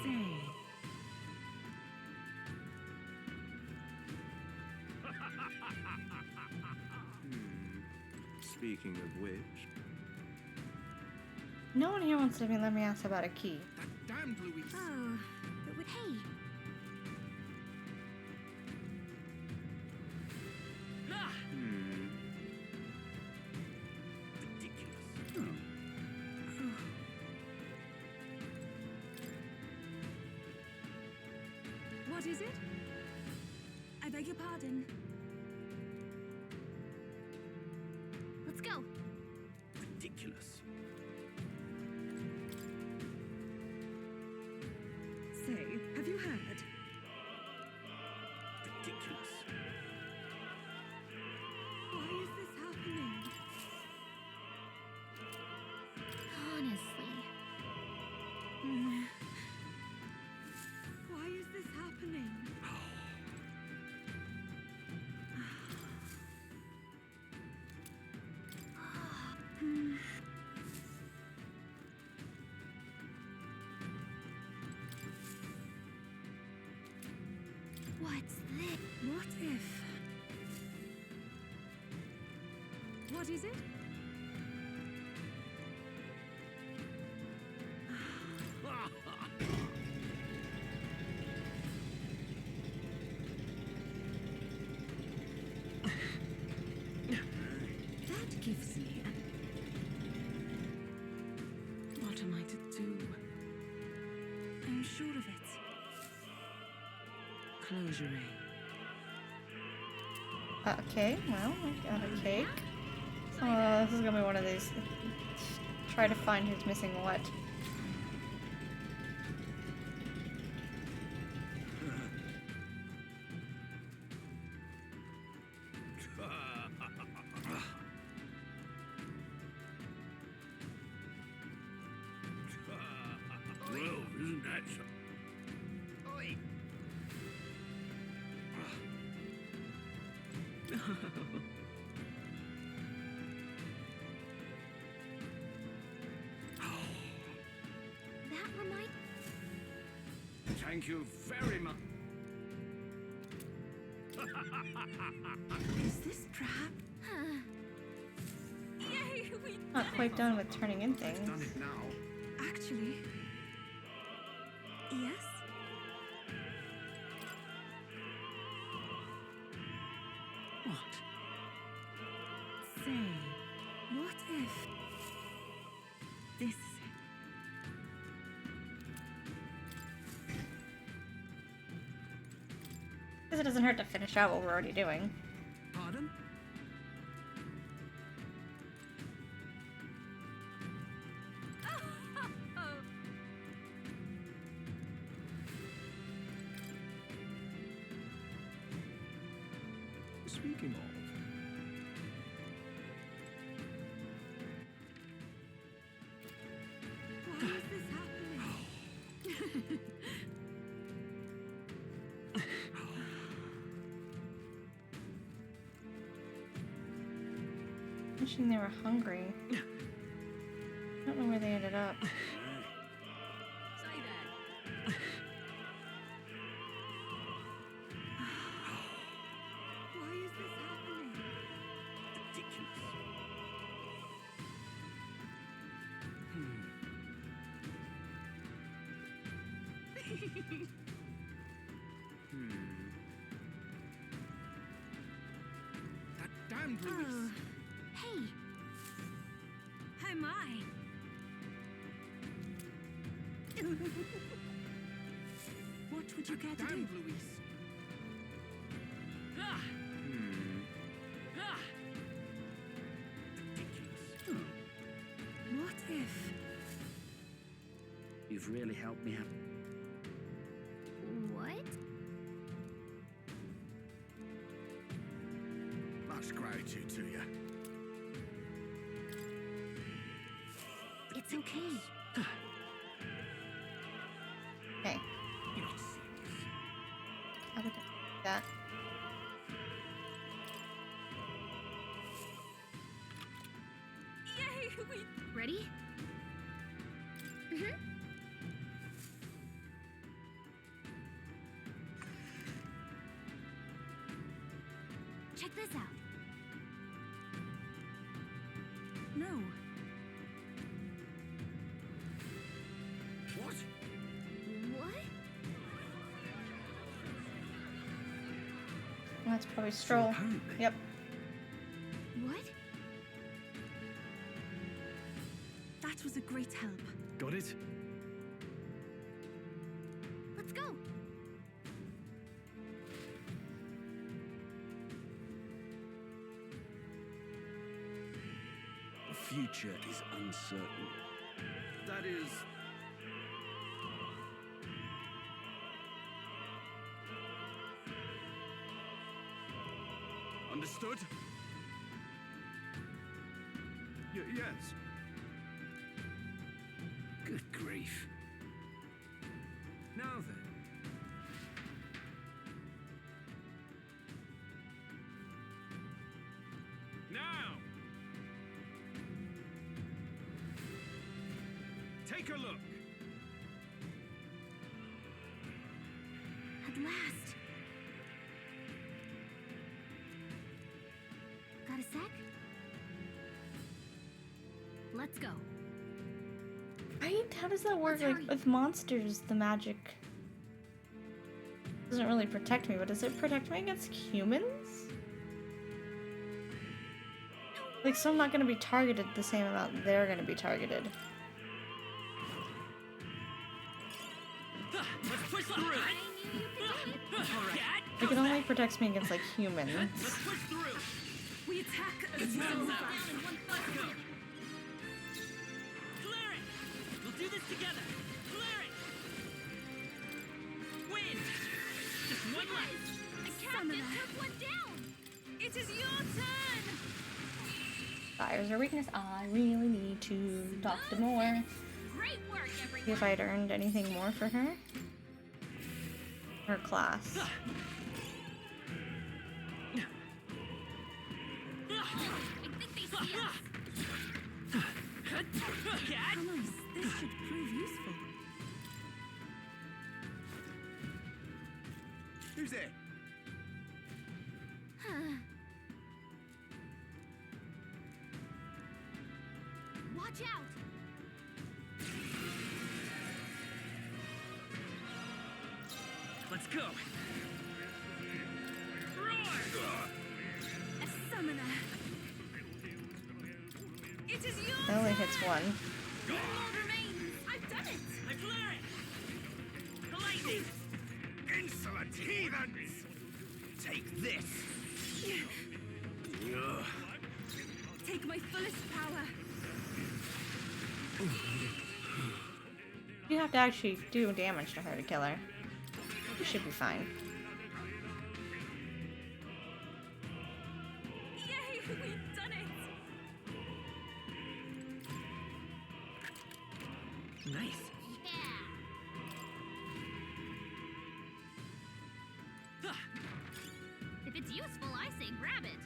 [SPEAKER 11] Say.
[SPEAKER 17] Speaking of which...
[SPEAKER 1] No one here wants to let me ask about a key.
[SPEAKER 17] Damned Louise!
[SPEAKER 2] Oh, but hey.
[SPEAKER 17] Ridiculous.
[SPEAKER 11] What is it? I beg your pardon.
[SPEAKER 2] Let's go.
[SPEAKER 17] Ridiculous.
[SPEAKER 11] Say, have you heard?
[SPEAKER 17] Ridiculous.
[SPEAKER 11] Why is this happening?
[SPEAKER 2] Honestly.
[SPEAKER 11] Why is this happening?
[SPEAKER 2] What's this?
[SPEAKER 11] What if? What is it? That gives me an... What am I to do? I'm sure of it. Close your eye.
[SPEAKER 1] Okay, well, I got a cake. Oh, this is gonna be one of these. Try to find who's missing what.
[SPEAKER 14] Well, isn't that something?
[SPEAKER 2] That reminds...
[SPEAKER 17] Thank you very much.
[SPEAKER 11] Is this perhaps...
[SPEAKER 2] Yay, we
[SPEAKER 1] Not quite done with turning in things.
[SPEAKER 17] Done it now.
[SPEAKER 11] Actually... Yes? What? Say, what if... This is it?
[SPEAKER 1] Because it doesn't hurt to finish out what we're already doing.
[SPEAKER 9] Pardon?
[SPEAKER 17] Speaking of...
[SPEAKER 11] Why is this happening?
[SPEAKER 1] Wishing they were hungry. I don't know where they ended up.
[SPEAKER 9] Say that.
[SPEAKER 11] Why is this happening?
[SPEAKER 17] Ridiculous. That damned Louise.
[SPEAKER 2] Oh. Hey.
[SPEAKER 11] Hi, my. What would you care to do?
[SPEAKER 17] Damned Louise. Ridiculous.
[SPEAKER 11] What if...
[SPEAKER 4] You've really helped me out.
[SPEAKER 2] What?
[SPEAKER 17] Much gratitude to you.
[SPEAKER 2] It's okay.
[SPEAKER 1] Okay.
[SPEAKER 17] You're not serious.
[SPEAKER 1] How would I do that?
[SPEAKER 2] Ready? Mm-hmm. Check this out.
[SPEAKER 11] No.
[SPEAKER 17] What?
[SPEAKER 2] What?
[SPEAKER 1] That's probably Stroll.
[SPEAKER 5] apparently-
[SPEAKER 1] Yep.
[SPEAKER 2] What?
[SPEAKER 11] That was a great help.
[SPEAKER 5] Got it?
[SPEAKER 2] Let's go.
[SPEAKER 17] The future is uncertain. That is... Understood? Yes.
[SPEAKER 4] Good grief.
[SPEAKER 17] Now then.
[SPEAKER 16] Now! Take a look.
[SPEAKER 2] At last. Got a sec? Let's go.
[SPEAKER 1] Right? How does that work?
[SPEAKER 2] Let's
[SPEAKER 1] Like
[SPEAKER 2] hurry.
[SPEAKER 1] with monsters, the magic doesn't really protect me, but does it protect me against humans? Like, so I'm not gonna be targeted the same amount they're gonna be targeted.
[SPEAKER 13] Let's push through.
[SPEAKER 1] Like, it only protects me against, like, humans.
[SPEAKER 13] Let's push through.
[SPEAKER 11] We attack as
[SPEAKER 13] Let's
[SPEAKER 11] one.
[SPEAKER 13] go. Let's go. Clear it. We'll do this together. Clear it. Win. Just one left.
[SPEAKER 2] The captain took one down.
[SPEAKER 11] It is your turn.
[SPEAKER 1] Fires her weakness. I really need to talk to more.
[SPEAKER 2] Great work,
[SPEAKER 1] See
[SPEAKER 2] everyone.
[SPEAKER 1] if I'd earned anything more for her. Her class.
[SPEAKER 2] I think they see us.
[SPEAKER 11] How nice. This should prove useful.
[SPEAKER 17] Who's there?
[SPEAKER 2] Watch out.
[SPEAKER 13] Let's go.
[SPEAKER 11] A summoner. It is your
[SPEAKER 1] It only hits one.
[SPEAKER 11] One more remains. I've done it.
[SPEAKER 13] I clear it. Lightning.
[SPEAKER 17] Insolent heathens! Take this!
[SPEAKER 11] Take my fullest power.
[SPEAKER 1] You have to actually do damage to her to kill her. You should be fine.
[SPEAKER 11] Yay, we've done it.
[SPEAKER 13] Nice.
[SPEAKER 2] If it's useful, I say grab it.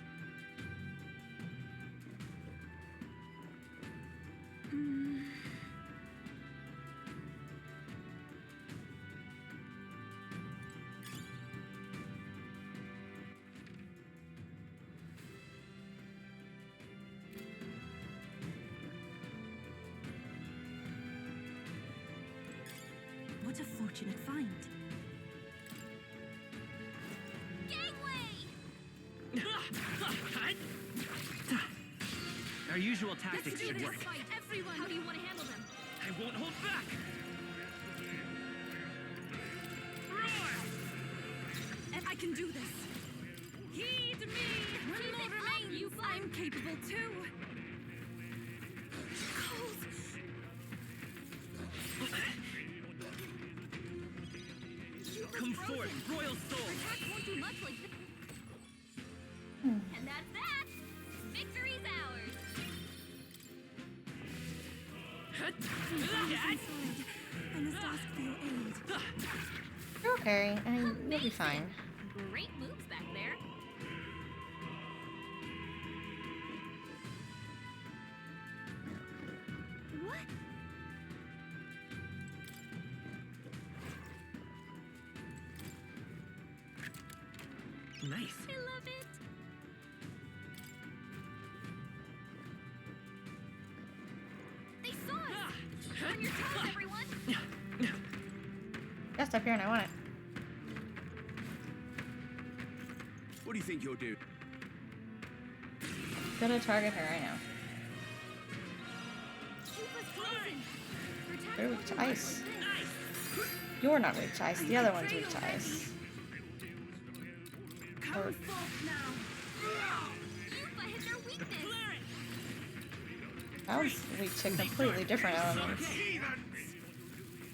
[SPEAKER 11] What a fortunate find.
[SPEAKER 13] Our usual tactics should work.
[SPEAKER 2] Fight, everyone. How do you want to handle them?
[SPEAKER 13] I won't hold back.
[SPEAKER 11] I can do this. Heed me. One
[SPEAKER 2] Keep
[SPEAKER 11] more
[SPEAKER 2] it up,
[SPEAKER 11] remains.
[SPEAKER 2] you
[SPEAKER 11] I'm capable too. Cold.
[SPEAKER 13] Come forth, royal soul.
[SPEAKER 2] Attack won't do much like this. And that's that. Victory's ours.
[SPEAKER 11] I must ask for your aid.
[SPEAKER 1] You're okay, and you'll be fine.
[SPEAKER 2] Great moves back there.
[SPEAKER 13] Nice.
[SPEAKER 2] I love it. They saw us. On your toes, everyone.
[SPEAKER 1] Just up here and I want it.
[SPEAKER 17] What do you think you'll do?
[SPEAKER 1] Gonna target her, I know. They're weak to ice. You're not weak to ice, the other one's weak to ice. Or... That was weak to completely different elements.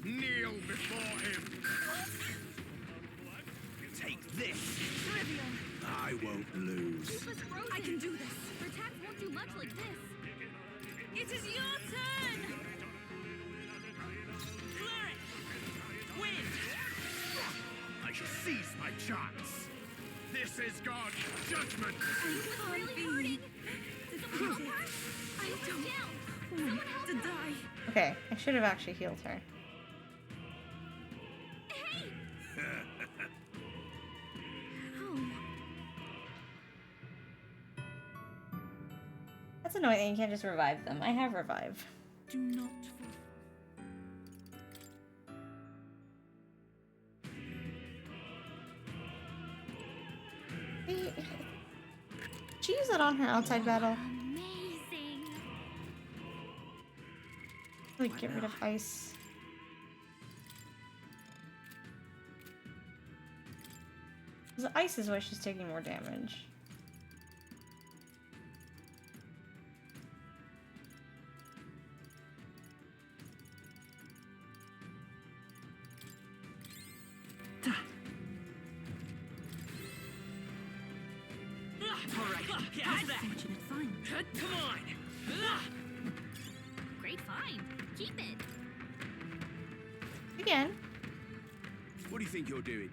[SPEAKER 10] Kneel before him.
[SPEAKER 17] Take this. I won't lose.
[SPEAKER 2] I can do this. Your attacks won't do much like this. It is your turn.
[SPEAKER 10] Clear it. Win. I shall seize my chance. This is God's judgment.
[SPEAKER 2] It's really hurting. Did someone help her? I don't down. Someone help to die.
[SPEAKER 1] Okay, I should have actually healed her.
[SPEAKER 2] Hey!
[SPEAKER 1] That's annoying that you can't just revive them. I have revive.
[SPEAKER 11] Do not.
[SPEAKER 1] She use that on her outside battle.
[SPEAKER 2] Amazing.
[SPEAKER 1] Like, get rid of ice. The ice is why she's taking more damage.
[SPEAKER 11] Fortunate find.
[SPEAKER 13] Come on!
[SPEAKER 2] Great find. Keep it.
[SPEAKER 1] Again.
[SPEAKER 17] What do you think you're doing?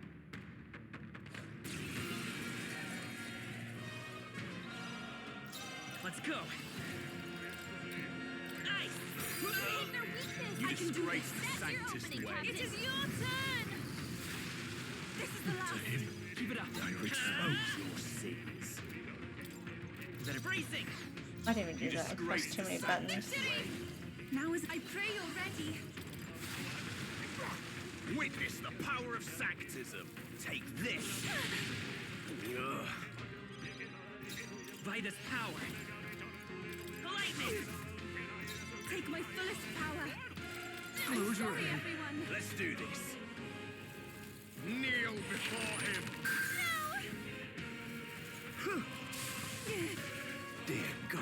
[SPEAKER 13] Let's go! Nice!
[SPEAKER 2] Their weakness.
[SPEAKER 17] You
[SPEAKER 2] I can do
[SPEAKER 17] disgrace
[SPEAKER 2] this.
[SPEAKER 17] the
[SPEAKER 2] That's your
[SPEAKER 17] Sanctus
[SPEAKER 2] opening,
[SPEAKER 17] way.
[SPEAKER 2] Captain. It is your turn. This is the last.
[SPEAKER 13] Keep it up!
[SPEAKER 17] I will expose your sins.
[SPEAKER 13] Better bracing!
[SPEAKER 1] I didn't even do that. I pressed too many buttons.
[SPEAKER 11] Now as I pray you're ready.
[SPEAKER 17] Witness the power of sanctism. Take this. Ugh.
[SPEAKER 13] Vitus power! Lightning!
[SPEAKER 11] Take my fullest power.
[SPEAKER 17] Close your
[SPEAKER 11] Sorry,
[SPEAKER 17] eyes.
[SPEAKER 11] everyone.
[SPEAKER 17] Let's do this.
[SPEAKER 10] Kneel before him.
[SPEAKER 17] Dear God.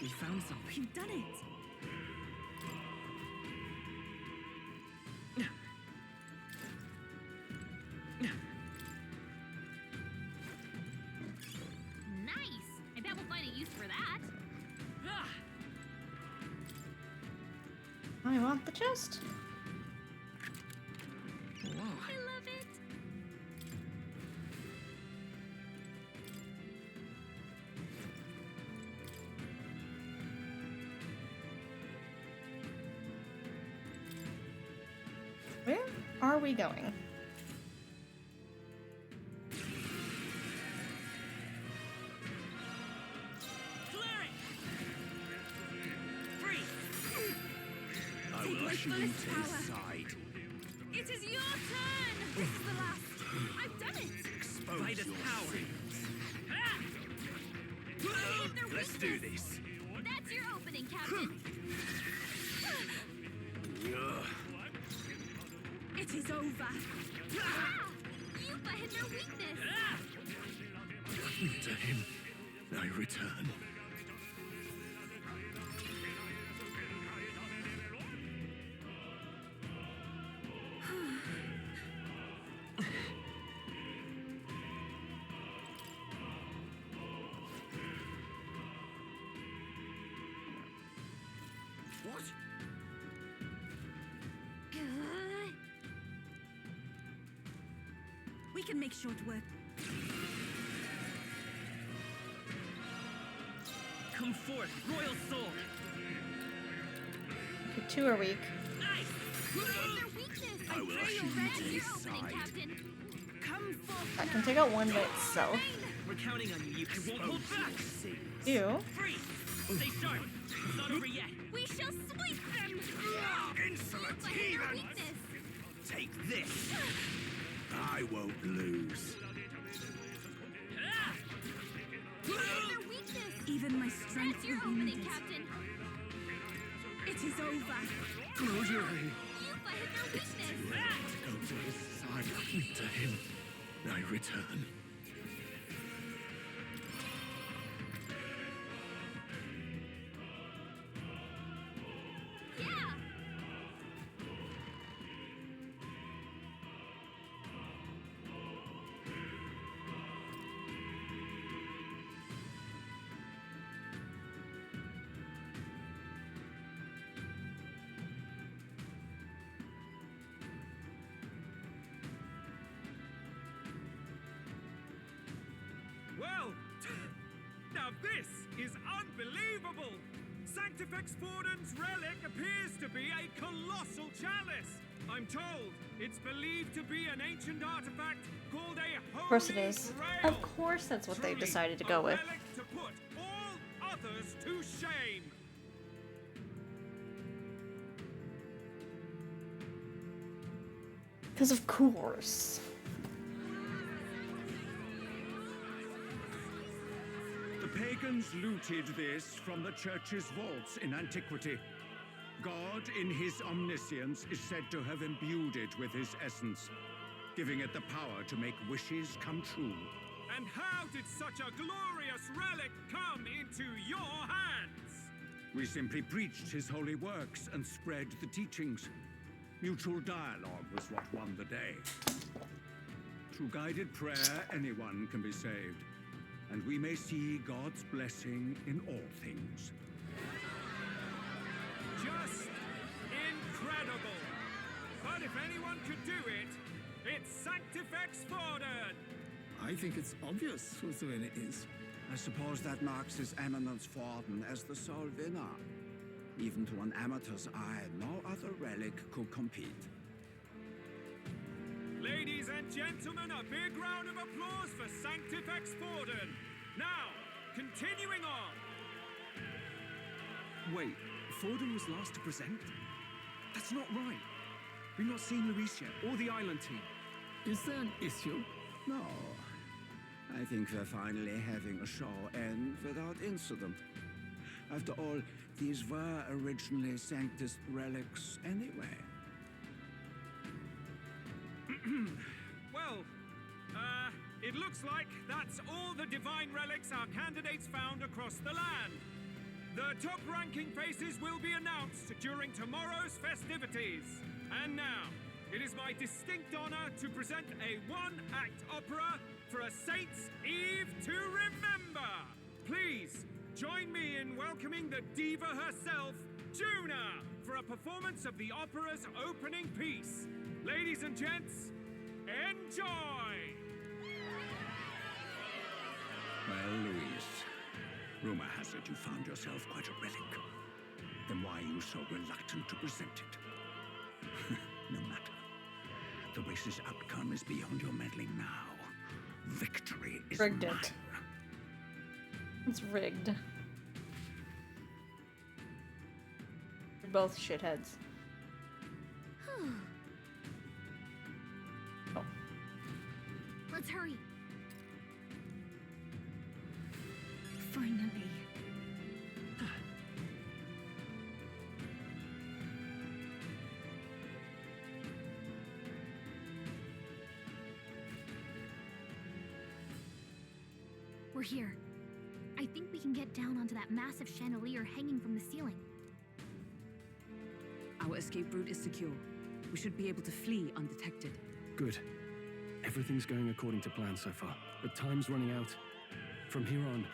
[SPEAKER 13] We found something.
[SPEAKER 11] You've done it.
[SPEAKER 2] Nice. I bet we'll find a use for that.
[SPEAKER 1] I want the chest.
[SPEAKER 2] I love it.
[SPEAKER 1] Where are we going?
[SPEAKER 17] I will usher you to his side.
[SPEAKER 2] It is your turn. This is the last. I've done it.
[SPEAKER 17] Expose
[SPEAKER 13] Vitus
[SPEAKER 17] your
[SPEAKER 13] power.
[SPEAKER 17] sins.
[SPEAKER 2] Their
[SPEAKER 17] Let's do
[SPEAKER 2] weakness.
[SPEAKER 17] this.
[SPEAKER 2] That's your opening, Captain.
[SPEAKER 17] Ugh.
[SPEAKER 11] It is over.
[SPEAKER 2] Ah! Yupa hit their weakness.
[SPEAKER 17] To him I return.
[SPEAKER 2] Good.
[SPEAKER 8] We can make short work.
[SPEAKER 13] Come forth, royal soul.
[SPEAKER 1] Okay, 2 are weak.
[SPEAKER 10] I will shoot you aside.
[SPEAKER 8] Come forth.
[SPEAKER 1] That can take out 1 by itself.
[SPEAKER 13] We're counting on you. I won't hold back.
[SPEAKER 1] 2.
[SPEAKER 13] Freeze! Stay sharp. It's not over yet.
[SPEAKER 2] We shall sweep them!
[SPEAKER 10] Insolent
[SPEAKER 2] By their
[SPEAKER 10] heathen!
[SPEAKER 2] weakness!
[SPEAKER 10] Take this. I won't lose.
[SPEAKER 2] By their weakness!
[SPEAKER 8] Even my strength
[SPEAKER 2] That's your
[SPEAKER 8] will be
[SPEAKER 2] opening,
[SPEAKER 8] needed.
[SPEAKER 2] Captain!
[SPEAKER 8] It is over.
[SPEAKER 10] Close your eyes.
[SPEAKER 2] You fighted their weakness!
[SPEAKER 10] Go to his side. To him, I return.
[SPEAKER 2] Yeah!
[SPEAKER 16] Well, now this is unbelievable! Sanctifex Forden's relic appears to be a colossal chalice. I'm told it's believed to be an ancient artifact called a Holy
[SPEAKER 1] Of course it is.
[SPEAKER 16] Grail.
[SPEAKER 1] Of course that's what they
[SPEAKER 16] Truly
[SPEAKER 1] decided to
[SPEAKER 16] a
[SPEAKER 1] go with.
[SPEAKER 16] relic to put all others to shame.
[SPEAKER 1] Because of course.
[SPEAKER 19] The pagans looted this from the church's vaults in antiquity. God, in his omniscience, is said to have imbued it with his essence, giving it the power to make wishes come true.
[SPEAKER 16] And how did such a glorious relic come into your hands?
[SPEAKER 19] We simply preached his holy works and spread the teachings. Mutual dialogue was what won the day. Through guided prayer, anyone can be saved, and we may see God's blessing in all things.
[SPEAKER 16] Just incredible! But if anyone could do it, it's Sanctifex Forden!
[SPEAKER 6] I think it's obvious whose win it is.
[SPEAKER 20] I suppose that marks His Eminence Forden as the sole winner. Even to an amateur's eye, no other relic could compete.
[SPEAKER 16] Ladies and gentlemen, a big round of applause for Sanctifex Forden! Now, continuing on!
[SPEAKER 5] Wait, Forden was last to present? That's not right. We've not seen Luis yet, or the island team.
[SPEAKER 6] Is there an issue?
[SPEAKER 20] No. I think we're finally having a show end without incident. After all, these were originally Sanctus relics anyway.
[SPEAKER 16] Well, it looks like that's all the divine relics our candidates found across the land. The top-ranking faces will be announced during tomorrow's festivities. And now, it is my distinct honor to present a one-act opera for a Saint's Eve to remember. Please, join me in welcoming the diva herself, Juna, for a performance of the opera's opening piece. Ladies and gents, enjoy!
[SPEAKER 19] Well, Luis, rumor has it you found yourself quite a relic. Then why are you so reluctant to present it? No matter. The race's outcome is beyond your meddling now. Victory is
[SPEAKER 1] Rigged
[SPEAKER 19] mine.
[SPEAKER 1] it. It's rigged. You're both shitheads. Oh.
[SPEAKER 2] Let's hurry.
[SPEAKER 11] Finally.
[SPEAKER 2] We're here. I think we can get down onto that massive chandelier hanging from the ceiling.
[SPEAKER 9] Our escape route is secure. We should be able to flee undetected.
[SPEAKER 5] Good. Everything's going according to plan so far, but time's running out. From here on,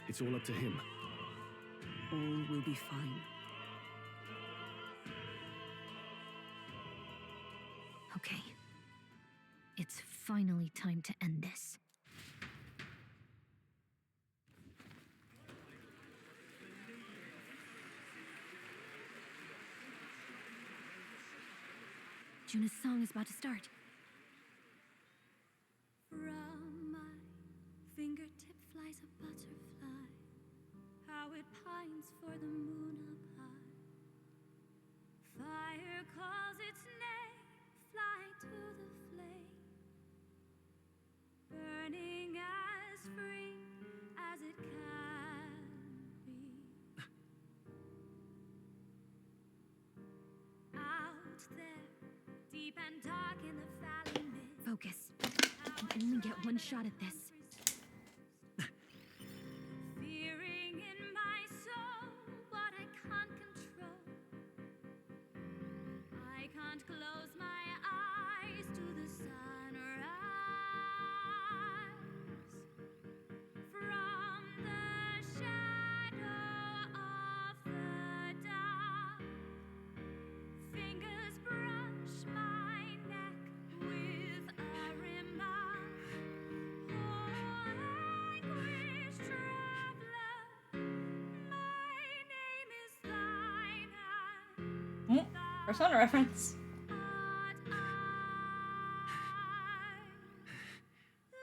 [SPEAKER 5] it's all up to him.
[SPEAKER 9] All will be fine.
[SPEAKER 2] Okay.
[SPEAKER 18] It's finally time to end this. Juna's song is about to start.
[SPEAKER 11] From my fingertip flies a butterfly, how it pines for the moon up high. Fire calls its name, fly to the flame, burning as free as it can be. Out there, deep and dark in the valley mid.
[SPEAKER 18] Focus. I can only get one shot at this.
[SPEAKER 11] Fearing in my soul what I can't control. I can't close my eyes to the sunrise. From the shadow of the dark, fingers brush my neck with a remark. Oh, anguish traveler, my name is thine.
[SPEAKER 1] Persona reference.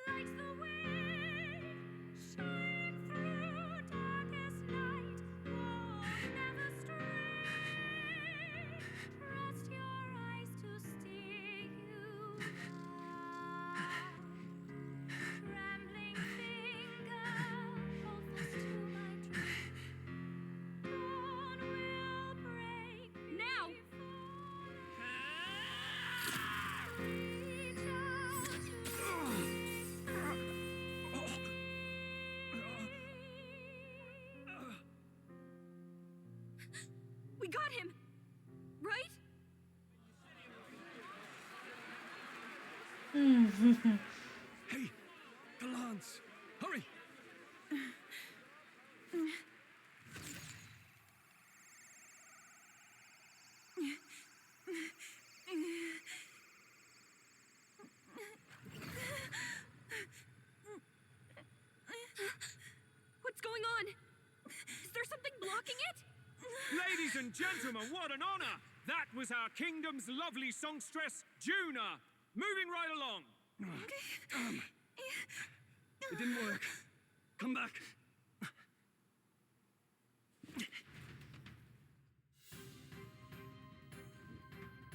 [SPEAKER 11] Like the wind, shine through darkest night. Oh, never stray. Trust your eyes to steer you right. Trembling finger holds us to my dream. Dawn will break now. Reach out to
[SPEAKER 9] We got him! Right?
[SPEAKER 5] Hey, the lance! Hurry!
[SPEAKER 9] What's going on? Is there something blocking it?
[SPEAKER 16] Ladies and gentlemen, what an honor! That was our kingdom's lovely songstress, Juna. Moving right along.
[SPEAKER 5] It didn't work. Come back.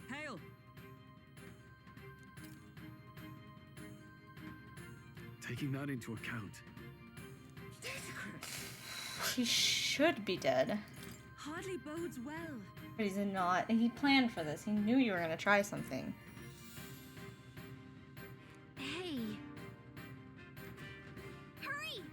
[SPEAKER 9] Hail!
[SPEAKER 5] Taking that into account,
[SPEAKER 1] She should be dead.
[SPEAKER 11] hardly bodes well.
[SPEAKER 1] But he's not. He planned for this. He knew you were gonna try something.
[SPEAKER 18] Hey. Hurry!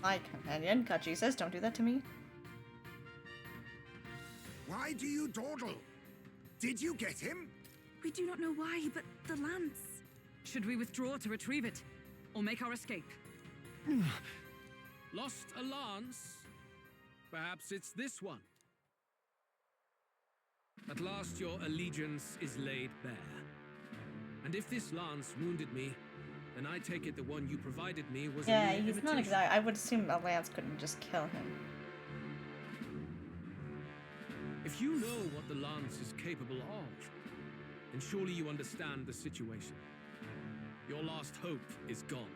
[SPEAKER 1] My companion, Kachi says, don't do that to me.
[SPEAKER 7] Why do you dawdle? Did you get him?
[SPEAKER 11] We do not know why, but the lance.
[SPEAKER 9] Should we withdraw to retrieve it? Or make our escape?
[SPEAKER 15] Lost a lance? Perhaps it's this one. At last your allegiance is laid bare. And if this lance wounded me, then I take it the one you provided me was
[SPEAKER 1] Yeah,
[SPEAKER 15] a mere
[SPEAKER 1] he's not
[SPEAKER 15] imitation.
[SPEAKER 1] exact. I would assume a lance couldn't just kill him.
[SPEAKER 15] If you know what the lance is capable of, then surely you understand the situation. Your last hope is gone.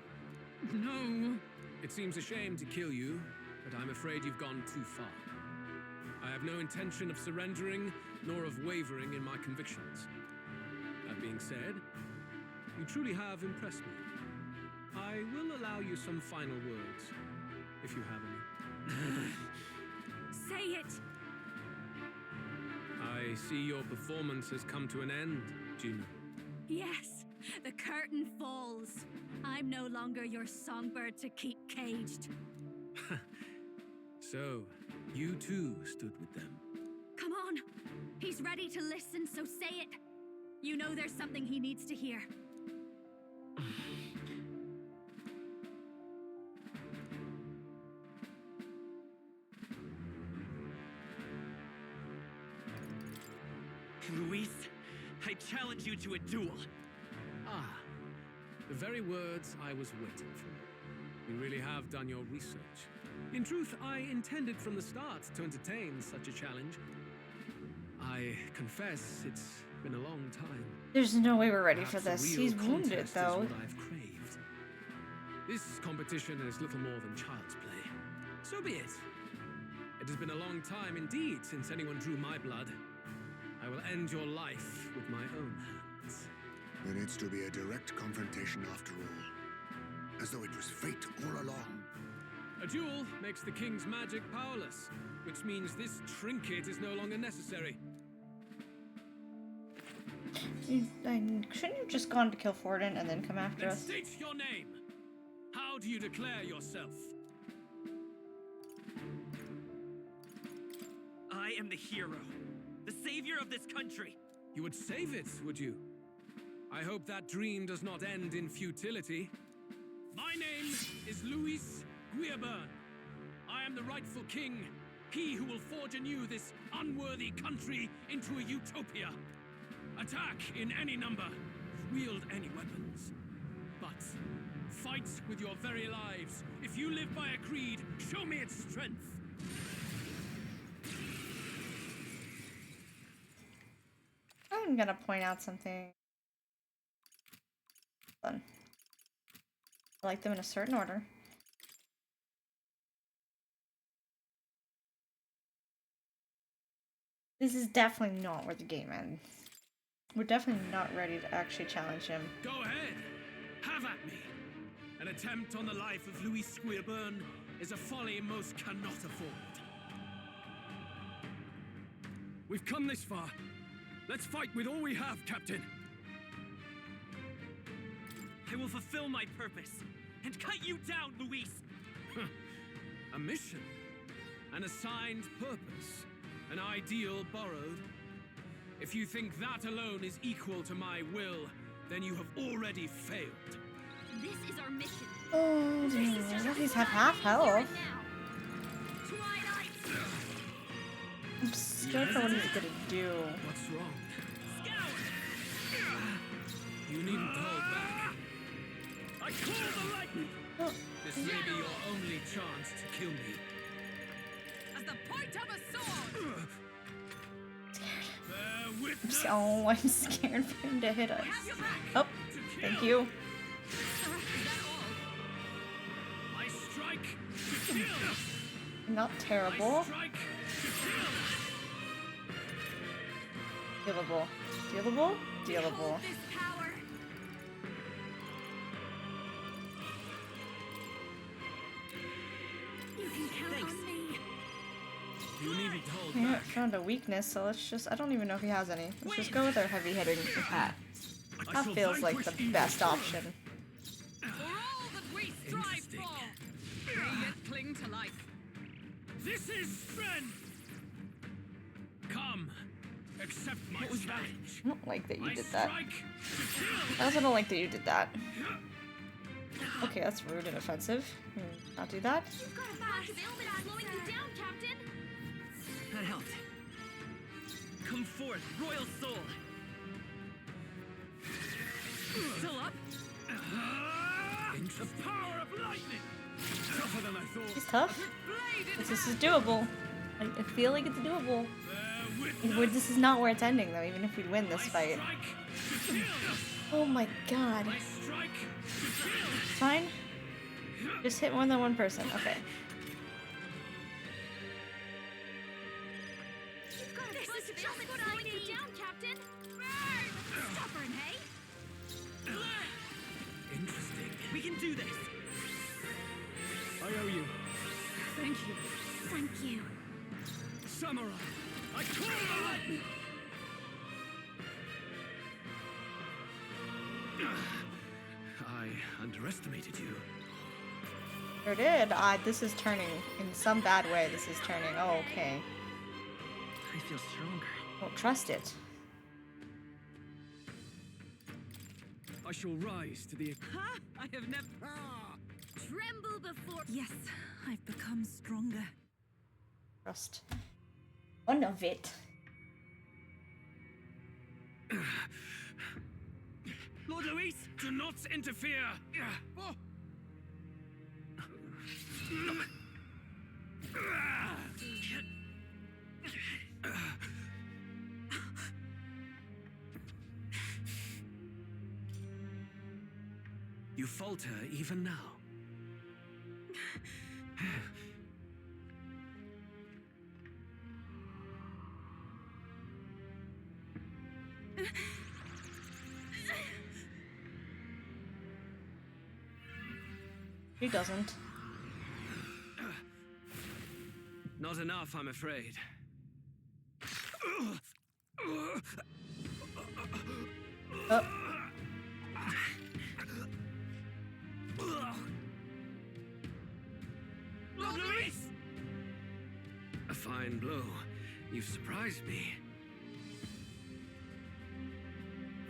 [SPEAKER 9] No.
[SPEAKER 15] It seems a shame to kill you, but I'm afraid you've gone too far. I have no intention of surrendering, nor of wavering in my convictions. That being said, you truly have impressed me. I will allow you some final words, if you have any.
[SPEAKER 11] Say it!
[SPEAKER 15] I see your performance has come to an end, Juna.
[SPEAKER 11] Yes, the curtain falls. I'm no longer your songbird to keep caged.
[SPEAKER 15] So, you too stood with them.
[SPEAKER 11] Come on. He's ready to listen, so say it. You know there's something he needs to hear.
[SPEAKER 13] Luis, I challenge you to a duel.
[SPEAKER 15] Ah, the very words I was waiting for. You really have done your research. In truth, I intended from the start to entertain such a challenge. I confess it's been a long time.
[SPEAKER 1] There's no way we're ready for
[SPEAKER 15] Perhaps a
[SPEAKER 1] this.
[SPEAKER 15] real
[SPEAKER 1] He's wounded,
[SPEAKER 15] contest
[SPEAKER 1] though.
[SPEAKER 15] Is what I've craved. This competition is little more than child's play. So be it. It has been a long time indeed since anyone drew my blood. I will end your life with my own hands.
[SPEAKER 7] Then it's to be a direct confrontation after all. As though it was fate all along.
[SPEAKER 15] A duel makes the king's magic powerless, which means this trinket is no longer necessary.
[SPEAKER 1] Shouldn't you have just gone to kill Forden and then come after
[SPEAKER 15] Then
[SPEAKER 1] us?
[SPEAKER 15] state your name. How do you declare yourself?
[SPEAKER 13] I am the hero, the savior of this country.
[SPEAKER 15] You would save it, would you? I hope that dream does not end in futility. My name is Luis Guillaburn. I am the rightful king, he who will forge anew this unworthy country into a utopia. Attack in any number, wield any weapons. But fight with your very lives. If you live by a creed, show me its strength.
[SPEAKER 1] I'm gonna point out something. Fun. I like them in a certain order. This is definitely not where the game ends. We're definitely not ready to actually challenge him.
[SPEAKER 15] Go ahead, have at me. An attempt on the life of Luis Guillaburn is a folly most cannot afford. We've come this far. Let's fight with all we have, Captain.
[SPEAKER 13] I will fulfill my purpose and cut you down, Luis.
[SPEAKER 15] A mission, an assigned purpose, an ideal borrowed. If you think that alone is equal to my will, then you have already failed.
[SPEAKER 2] This is our mission.
[SPEAKER 1] Oh, these have half health. I'm scared for what he's gonna do.
[SPEAKER 15] What's wrong? You needn't hold back. I call the lightning! This may be your only chance to kill me.
[SPEAKER 9] As the point of a sword!
[SPEAKER 1] Oh, I'm scared for him to hit us. Oh, thank you.
[SPEAKER 15] I strike to kill.
[SPEAKER 1] Not terrible. Dealable. Dealable? Dealable.
[SPEAKER 2] You can count on me.
[SPEAKER 15] You needn't hold
[SPEAKER 1] Yeah,
[SPEAKER 15] back.
[SPEAKER 1] found a weakness, so let's just... I don't even know if he has any. Let's just go with our heavy-hitting attack. That feels like the best option.
[SPEAKER 9] For all that we strive for, may yet cling to life.
[SPEAKER 15] This is strength! Come, accept my challenge.
[SPEAKER 1] I don't like that you did that. I also don't like that you did that. Okay, that's rude and offensive. Not do that.
[SPEAKER 2] You've got a massive ailment slowing you down, Captain.
[SPEAKER 13] That helped. Come forth, royal soul. Still up?
[SPEAKER 15] The power of lightning! Tougher than I thought.
[SPEAKER 1] He's tough. This is doable. I feel like it's doable. This is not where it's ending, though, even if we win this fight. Oh my god. Fine. Just hit more than one person. Okay.
[SPEAKER 2] You've got a massive ailment slowing you down, Captain. Stubborn, hey?
[SPEAKER 15] Interesting.
[SPEAKER 13] We can do this.
[SPEAKER 15] I owe you.
[SPEAKER 9] Thank you.
[SPEAKER 2] Thank you.
[SPEAKER 15] Samurai, I call the lightning! I underestimated you.
[SPEAKER 1] Sure did. This is turning. In some bad way, this is turning. Oh, okay.
[SPEAKER 13] I feel stronger.
[SPEAKER 1] Don't trust it.
[SPEAKER 15] I shall rise to the...
[SPEAKER 9] Ha! I have never...
[SPEAKER 2] Tremble before...
[SPEAKER 11] Yes, I've become stronger.
[SPEAKER 1] Trust. One of it.
[SPEAKER 10] Lord Luis, do not interfere! Oh. You falter even now.
[SPEAKER 1] He doesn't.
[SPEAKER 10] Not enough, I'm afraid. Lord Luis! A fine blow. You've surprised me.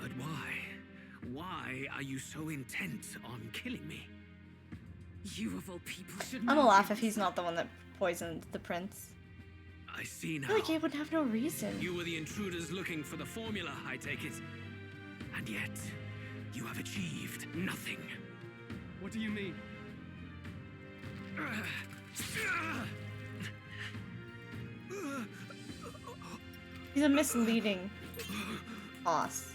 [SPEAKER 10] But why? Why are you so intent on killing me?
[SPEAKER 9] You of all people should
[SPEAKER 1] I'm gonna laugh if he's not the one that poisoned the prince.
[SPEAKER 10] I see now.
[SPEAKER 1] I feel like he would have no reason.
[SPEAKER 10] You were the intruders looking for the formula, I take it. And yet, you have achieved nothing.
[SPEAKER 5] What do you mean?
[SPEAKER 1] He's a misleading boss.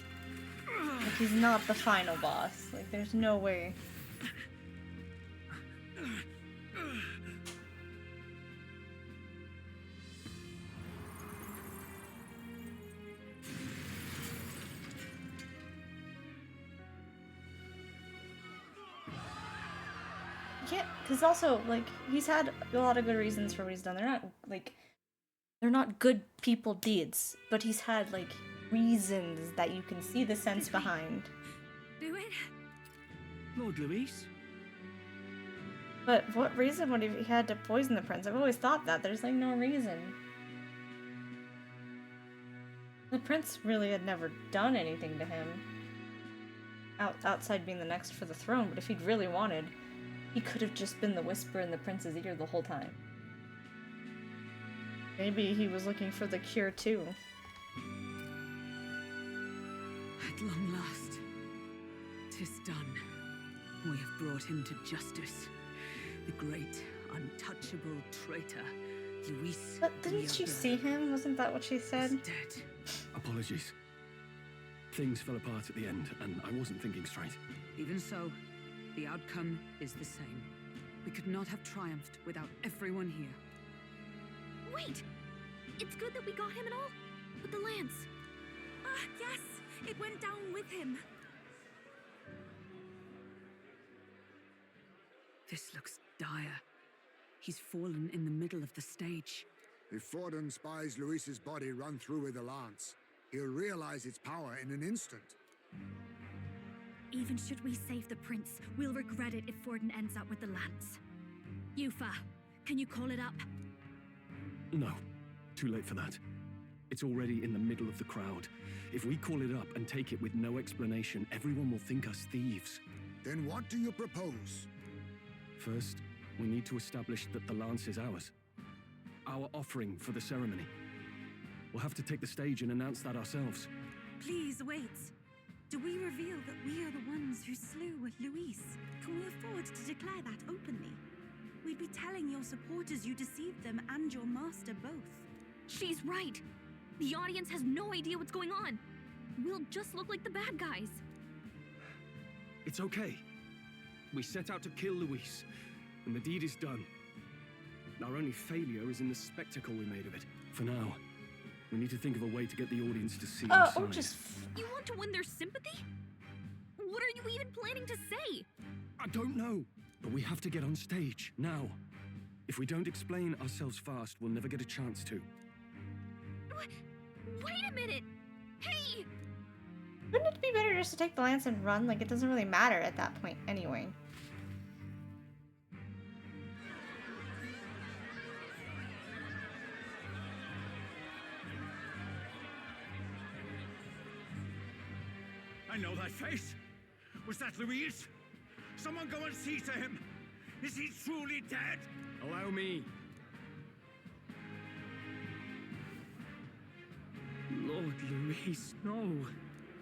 [SPEAKER 1] Like, he's not the final boss. Like, there's no way. Yeah, because also, like, he's had a lot of good reasons for what he's done. They're not good people deeds, but he's had, like, reasons that you can see the sense behind.
[SPEAKER 2] Do it?
[SPEAKER 10] Lord Luis?
[SPEAKER 1] But what reason would he had to poison the prince? I've always thought that. There's, like, no reason. The prince really had never done anything to him. Outside being the next for the throne, but if he'd really wanted, he could have just been the whisper in the prince's ear the whole time. Maybe he was looking for the cure too.
[SPEAKER 9] At long last, 'tis done. We have brought him to justice. The great, untouchable traitor, Luis.
[SPEAKER 1] But didn't you see him? Wasn't that what she said?
[SPEAKER 9] Dead.
[SPEAKER 5] Apologies. Things fell apart at the end, and I wasn't thinking straight.
[SPEAKER 9] Even so, the outcome is the same. We could not have triumphed without everyone here.
[SPEAKER 2] Wait! It's good that we got him and all, but the lance.
[SPEAKER 8] Ah, yes! It went down with him.
[SPEAKER 9] This looks dire. He's fallen in the middle of the stage.
[SPEAKER 7] If Forden spies Luis's body run through with a lance, he'll realize its power in an instant.
[SPEAKER 2] Even should we save the prince, we'll regret it if Forden ends up with the lance. Yufa, can you call it up?
[SPEAKER 5] No, too late for that. It's already in the middle of the crowd. If we call it up and take it with no explanation, everyone will think us thieves.
[SPEAKER 7] Then what do you propose?
[SPEAKER 5] First, we need to establish that the lance is ours. Our offering for the ceremony. We'll have to take the stage and announce that ourselves.
[SPEAKER 8] Please wait. Do we reveal that we are the ones who slew Luis? Can we afford to declare that openly? We'd be telling your supporters you deceived them and your master both.
[SPEAKER 2] She's right. The audience has no idea what's going on. We'll just look like the bad guys.
[SPEAKER 5] It's okay. We set out to kill Luis, and the deed is done. Our only failure is in the spectacle we made of it. For now, we need to think of a way to get the audience to see our side.
[SPEAKER 2] You want to win their sympathy? What are you even planning to say?
[SPEAKER 5] I don't know, but we have to get on stage, now. If we don't explain ourselves fast, we'll never get a chance to.
[SPEAKER 2] Wait a minute! Hey!
[SPEAKER 1] Wouldn't it be better just to take the lance and run? Like, it doesn't really matter at that point anyway.
[SPEAKER 10] I know that face. Was that Luis? Someone go and see to him. Is he truly dead?
[SPEAKER 5] Allow me.
[SPEAKER 4] Lord Luis, no.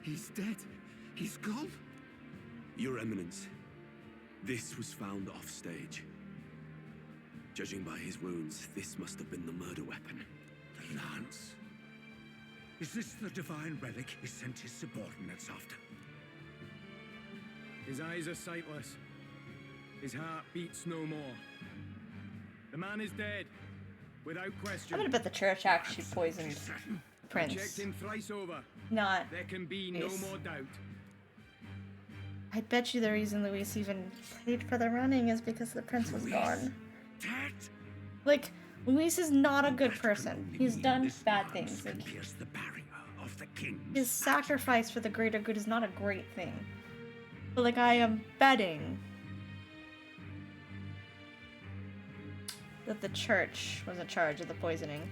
[SPEAKER 5] He's dead. He's gone.
[SPEAKER 17] Your Eminence, this was found off-stage. Judging by his wounds, this must have been the murder weapon.
[SPEAKER 19] The lance? Is this the divine relic he sent his subordinates after?
[SPEAKER 16] His eyes are sightless. His heart beats no more. The man is dead, without question.
[SPEAKER 1] I'm gonna bet the church actually poisoned the
[SPEAKER 16] I
[SPEAKER 1] prince.
[SPEAKER 16] checked him thrice over.
[SPEAKER 1] Not.
[SPEAKER 16] There can be no
[SPEAKER 1] Yes.
[SPEAKER 16] more doubt.
[SPEAKER 1] I bet you the reason Luis even paid for the running is because the prince was gone.
[SPEAKER 19] Dead?
[SPEAKER 1] Like, Luis is not a good person. He's done bad things. Like,
[SPEAKER 19] Pierce the barrier of the king.
[SPEAKER 1] his sacrifice for the greater good is not a great thing. But like, I am betting that the church was in charge of the poisoning.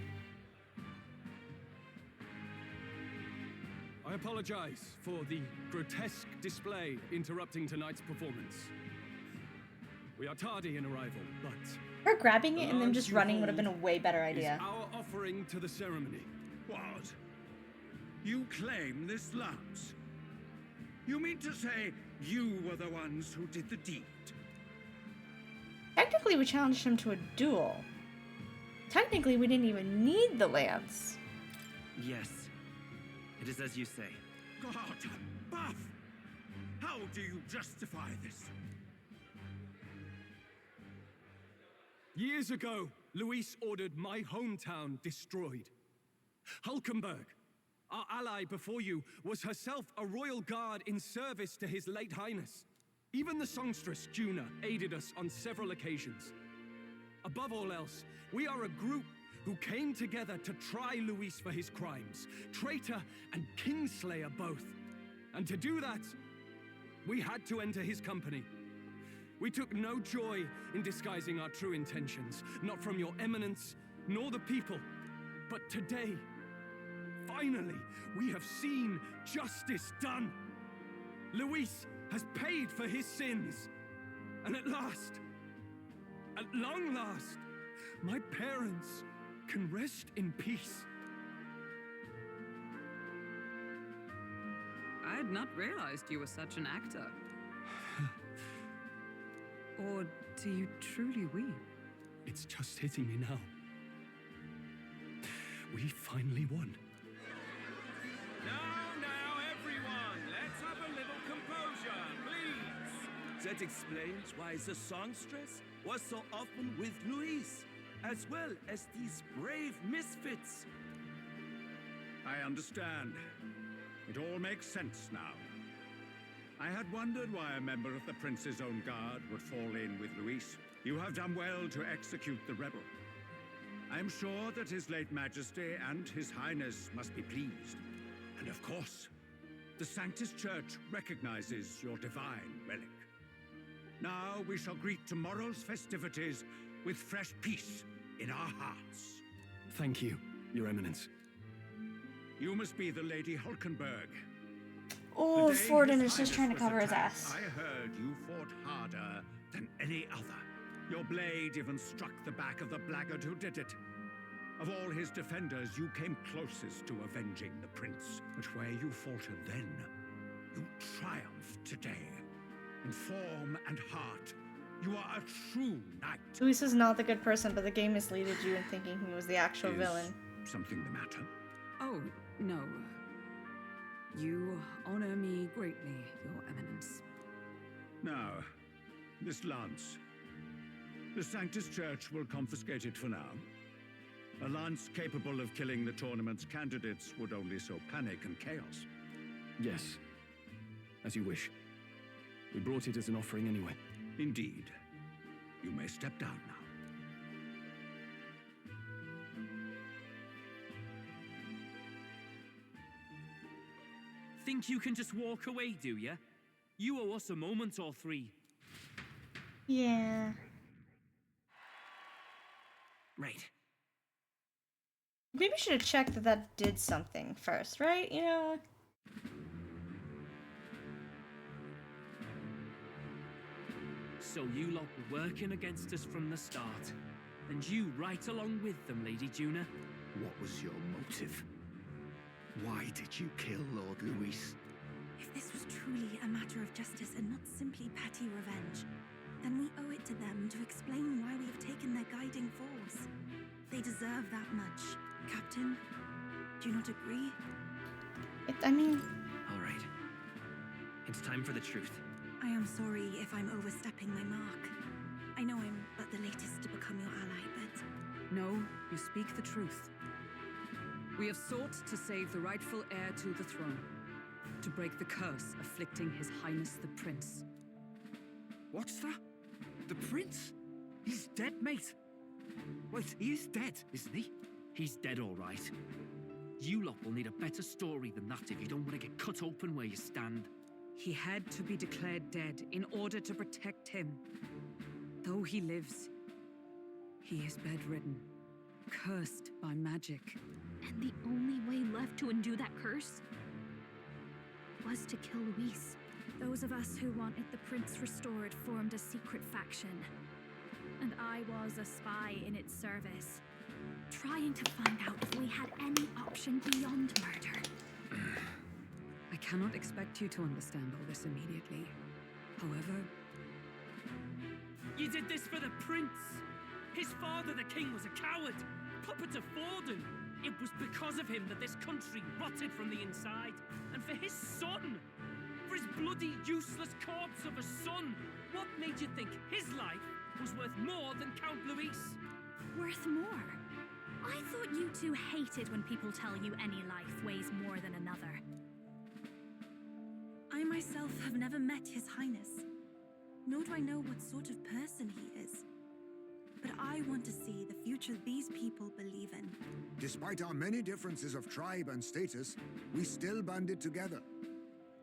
[SPEAKER 16] I apologize for the grotesque display interrupting tonight's performance. We are tardy in arrival, but
[SPEAKER 1] Her grabbing it and then just running would have been a way better
[SPEAKER 16] is
[SPEAKER 1] idea.
[SPEAKER 16] our offering to the ceremony.
[SPEAKER 19] What? You claim this lance? You mean to say you were the ones who did the deed?
[SPEAKER 1] Technically, we challenged him to a duel. Technically, we didn't even need the lance.
[SPEAKER 4] Yes, it is as you say.
[SPEAKER 19] God, Buff! How do you justify this?
[SPEAKER 16] Years ago, Luis ordered my hometown destroyed. Hulkenberg, our ally before you, was herself a royal guard in service to his late highness. Even the songstress, Juna, aided us on several occasions. Above all else, we are a group who came together to try Luis for his crimes, traitor and kingslayer both. And to do that, we had to enter his company. We took no joy in disguising our true intentions, not from your eminence, nor the people. But today, finally, we have seen justice done. Luis has paid for his sins. And at last, at long last, my parents can rest in peace.
[SPEAKER 9] I had not realized you were such an actor. Or do you truly weep?
[SPEAKER 16] It's just hitting me now. We finally won.
[SPEAKER 10] Now, everyone, let's have a little composure, please.
[SPEAKER 17] That explains why the songstress was so often with Luis, as well as these brave misfits.
[SPEAKER 19] I understand. It all makes sense now. I had wondered why a member of the Prince's own guard would fall in with Luis. You have done well to execute the rebel. I am sure that His late Majesty and His Highness must be pleased. And of course, the Sanctus Church recognizes your divine relic. Now we shall greet tomorrow's festivities with fresh peace in our hearts.
[SPEAKER 16] Thank you, Your Eminence.
[SPEAKER 19] You must be the Lady Hulkenberg.
[SPEAKER 1] Oh,
[SPEAKER 19] The day
[SPEAKER 1] Forden
[SPEAKER 19] His
[SPEAKER 1] is just trying to
[SPEAKER 19] Highness
[SPEAKER 1] cover
[SPEAKER 19] was
[SPEAKER 1] his ass.
[SPEAKER 19] attacked, I heard you fought harder than any other. Your blade even struck the back of the blackguard who did it. Of all his defenders, you came closest to avenging the prince. But where you faltered then, you triumphed today. In form and heart, you are a true knight.
[SPEAKER 1] Luis is not the good person, but the game misleaded you in thinking he was the actual
[SPEAKER 19] Is
[SPEAKER 1] villain.
[SPEAKER 19] something the matter?
[SPEAKER 9] Oh, no. You honor me greatly, Your Eminence.
[SPEAKER 19] Now, this lance. The Sanctus Church will confiscate it for now. A lance capable of killing the tournament's candidates would only sow panic and chaos.
[SPEAKER 16] Yes, as you wish. We brought it as an offering anyway.
[SPEAKER 19] Indeed. You may step down now.
[SPEAKER 4] Think you can just walk away, do ya? You owe us a moment or three.
[SPEAKER 1] Yeah.
[SPEAKER 4] Right.
[SPEAKER 1] Maybe we should have checked that that did something first, right? You know?
[SPEAKER 4] So you lot were working against us from the start. And you right along with them, Lady Juna?
[SPEAKER 12] What was your motive? Why did you kill Lord Luis?
[SPEAKER 8] If this was truly a matter of justice and not simply petty revenge, then we owe it to them to explain why we have taken their guiding force. They deserve that much. Captain, do you not agree?
[SPEAKER 1] I mean...
[SPEAKER 4] All right. It's time for the truth.
[SPEAKER 8] I am sorry if I'm overstepping my mark. I know I'm but the latest to become your ally, but...
[SPEAKER 9] No, you speak the truth. We have sought to save the rightful heir to the throne, to break the curse afflicting His Highness the Prince.
[SPEAKER 12] What's that? The prince? He's dead, mate. Wait, he is dead, isn't he?
[SPEAKER 4] He's dead, all right. You lot will need a better story than that if you don't want to get cut open where you stand.
[SPEAKER 9] He had to be declared dead in order to protect him. Though he lives, he is bedridden, cursed by magic.
[SPEAKER 18] And the only way left to undo that curse was to kill Luis.
[SPEAKER 21] Those of us who wanted the prince restored formed a secret faction. And I was a spy in its service, trying to find out if we had any option beyond murder.
[SPEAKER 9] I cannot expect you to understand all this immediately. However...
[SPEAKER 13] You did this for the prince! His father, the king, was a coward! Puppet to Forden! It was because of him that this country rotted from the inside! And for his son! For his bloody, useless corpse of a son! What made you think his life was worth more than Count Luis?
[SPEAKER 21] Worth more? I thought you two hated when people tell you any life weighs more than another.
[SPEAKER 8] I myself have never met His Highness, nor do I know what sort of person he is. But I want to see the future these people believe in.
[SPEAKER 7] Despite our many differences of tribe and status, we still banded together.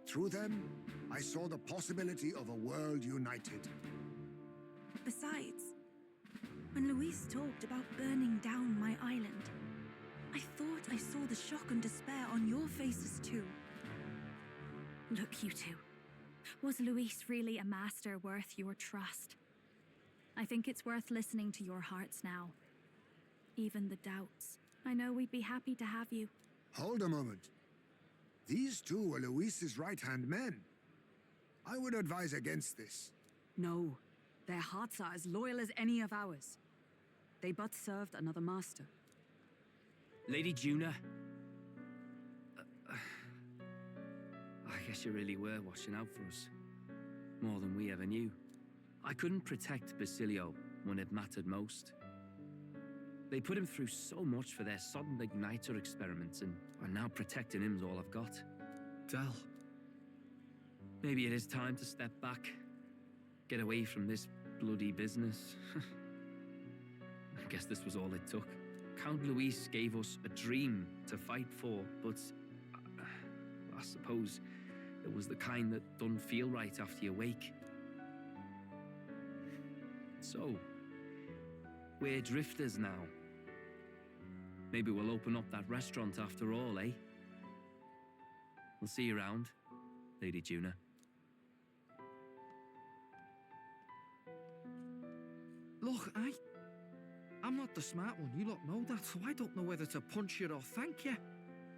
[SPEAKER 7] Through them, I saw the possibility of a world united.
[SPEAKER 8] Besides, when Luis talked about burning down my island, I thought I saw the shock and despair on your faces too.
[SPEAKER 21] Look, you two. Was Luis really a master worth your trust? I think it's worth listening to your hearts now. Even the doubts. I know we'd be happy to have you.
[SPEAKER 7] Hold a moment. These two were Luis's right-hand men. I would advise against this.
[SPEAKER 9] No, their hearts are as loyal as any of ours. They but served another master.
[SPEAKER 4] Lady Juna. I guess you really were watching out for us. More than we ever knew. I couldn't protect Basilio when it mattered most. They put him through so much for their sudden igniter experiments, and now protecting him's all I've got.
[SPEAKER 12] Del.
[SPEAKER 4] Maybe it is time to step back. Get away from this bloody business. I guess this was all it took. Count Luis gave us a dream to fight for, but I suppose it was the kind that don't feel right after you wake. So, we're drifters now. Maybe we'll open up that restaurant after all, eh? We'll see you around, Lady Juna.
[SPEAKER 12] Look, I'm not the smart one, you lot know that, so I don't know whether to punch you or thank you.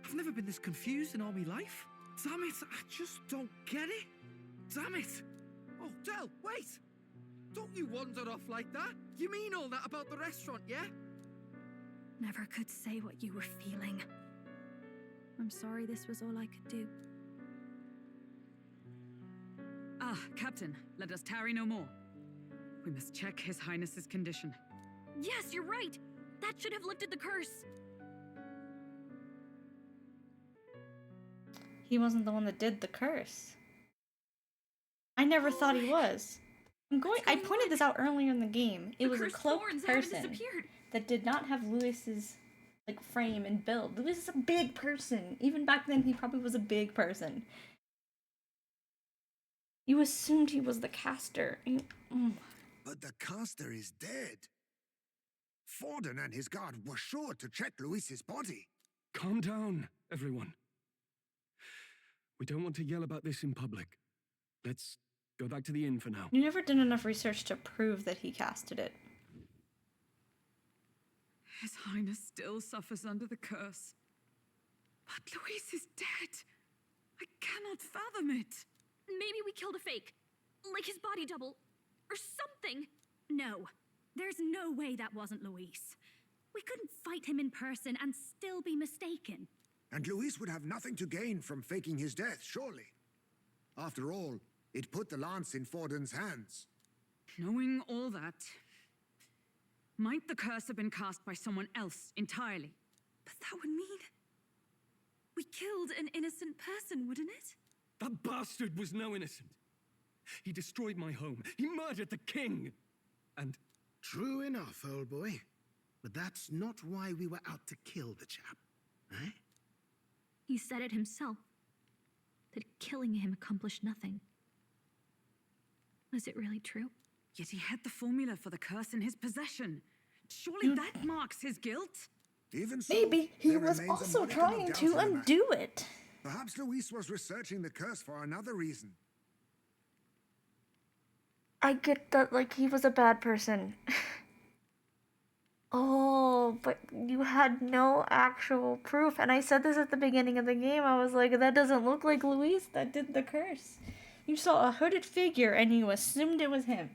[SPEAKER 12] I've never been this confused in all my life. Damn it, I just don't get it. Damn it. Oh, Del, wait! Don't you wander off like that? You mean all that about the restaurant, yeah?
[SPEAKER 21] Never could say what you were feeling. I'm sorry this was all I could do.
[SPEAKER 9] Ah, Captain, let us tarry no more. We must check His Highness's condition.
[SPEAKER 18] Yes, you're right! That should have lifted the curse!
[SPEAKER 1] He wasn't the one that did the curse. I never thought he was. I pointed this out earlier in the game. It was a cloaked person that did not have Luis's frame and build. Luis is a big person. Even back then, he probably was a big person. You assumed he was the caster.
[SPEAKER 7] But the caster is dead. Forden and his guard were sure to check Luis's body.
[SPEAKER 5] Calm down, everyone. We don't want to yell about this in public. Let's go back to the inn for now.
[SPEAKER 1] You never did enough research to prove that he casted it.
[SPEAKER 9] His Highness still suffers under the curse. But Luis is dead. I cannot fathom it.
[SPEAKER 2] Maybe we killed a fake. Like his body double. Or something.
[SPEAKER 21] No. There's no way that wasn't Luis. We couldn't fight him in person and still be mistaken.
[SPEAKER 7] And Luis would have nothing to gain from faking his death, surely. After all, it put the lance in Forden's hands.
[SPEAKER 9] Knowing all that, might the curse have been cast by someone else entirely?
[SPEAKER 11] But that would mean we killed an innocent person, wouldn't it?
[SPEAKER 5] That bastard was no innocent. He destroyed my home. He murdered the king. And
[SPEAKER 6] true enough, old boy. But that's not why we were out to kill the chap, eh?
[SPEAKER 18] He said it himself. That killing him accomplished nothing. Was it really true?
[SPEAKER 9] Yet he had the formula for the curse in his possession. Surely that marks his guilt?
[SPEAKER 7] Even so,
[SPEAKER 1] maybe he
[SPEAKER 7] there
[SPEAKER 1] was
[SPEAKER 7] remains a
[SPEAKER 1] also
[SPEAKER 7] modicum of
[SPEAKER 1] trying
[SPEAKER 7] doubt
[SPEAKER 1] to
[SPEAKER 7] in the matter.
[SPEAKER 1] undo it.
[SPEAKER 7] Perhaps Luis was researching the curse for another reason.
[SPEAKER 1] I get that, like, he was a bad person. Oh, but you had no actual proof. And I said this at the beginning of the game. I was like, that doesn't look like Luis that did the curse. You saw a hooded figure and you assumed it was him.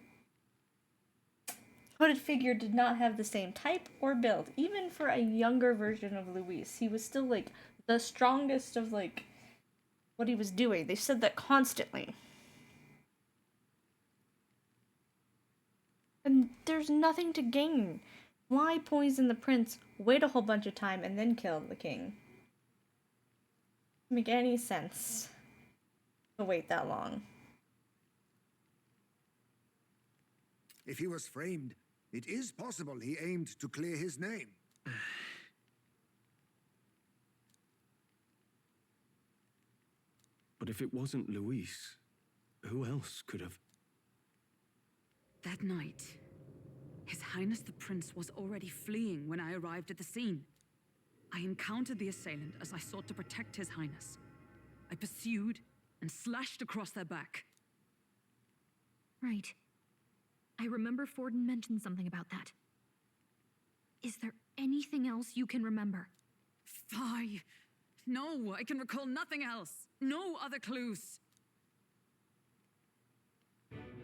[SPEAKER 1] Hooded figure did not have the same type or build. Even for a younger version of Luis, he was still, like, the strongest of, like, what he was doing. They said that constantly. And there's nothing to gain. Why poison the prince, wait a whole bunch of time, and then kill the king? Doesn't make any sense to wait that long.
[SPEAKER 7] If he was framed, it is possible he aimed to clear his name.
[SPEAKER 5] But if it wasn't Luis, who else could have?
[SPEAKER 9] That night, His Highness the Prince was already fleeing when I arrived at the scene. I encountered the assailant as I sought to protect His Highness. I pursued and slashed across their back.
[SPEAKER 18] Right. I remember Forden mentioned something about that. Is there anything else you can remember?
[SPEAKER 9] Fie! No, I can recall nothing else. No other clues.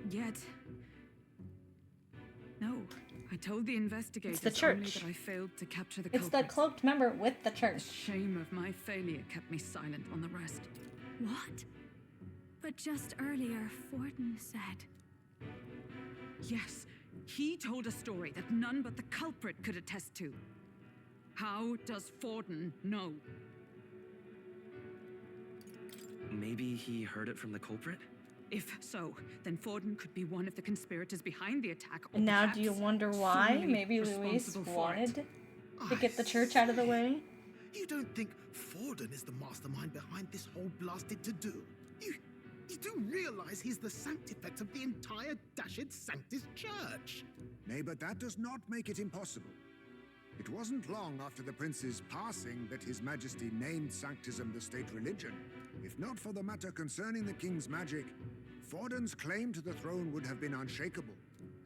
[SPEAKER 9] Yet... No, I told the investigators
[SPEAKER 1] It's the
[SPEAKER 9] only
[SPEAKER 1] church.
[SPEAKER 9] that I failed to capture the
[SPEAKER 1] It's the
[SPEAKER 9] culprit.
[SPEAKER 1] cloaked member with the church.
[SPEAKER 9] The shame of my failure kept me silent on the rest.
[SPEAKER 21] What? But just earlier, Forden said...
[SPEAKER 9] Yes, he told a story that none but the culprit could attest to. How does Forden know?
[SPEAKER 4] Maybe he heard it from the culprit?
[SPEAKER 9] If so, then Forden could be one of the conspirators behind the attack. Or
[SPEAKER 1] And now
[SPEAKER 9] perhaps
[SPEAKER 1] do you wonder why?
[SPEAKER 9] solely
[SPEAKER 1] Maybe Luis
[SPEAKER 9] responsible for it.
[SPEAKER 1] wanted to get the church out of the way?
[SPEAKER 6] You don't think Forden is the mastermind behind this whole blasted to-do? You do realize he's the sanctifex of the entire dashed Sanctus Church?
[SPEAKER 7] Nay, but that does not make it impossible. It wasn't long after the prince's passing that His Majesty named Sanctism the state religion. If not for the matter concerning the king's magic, Forden's claim to the throne would have been unshakable.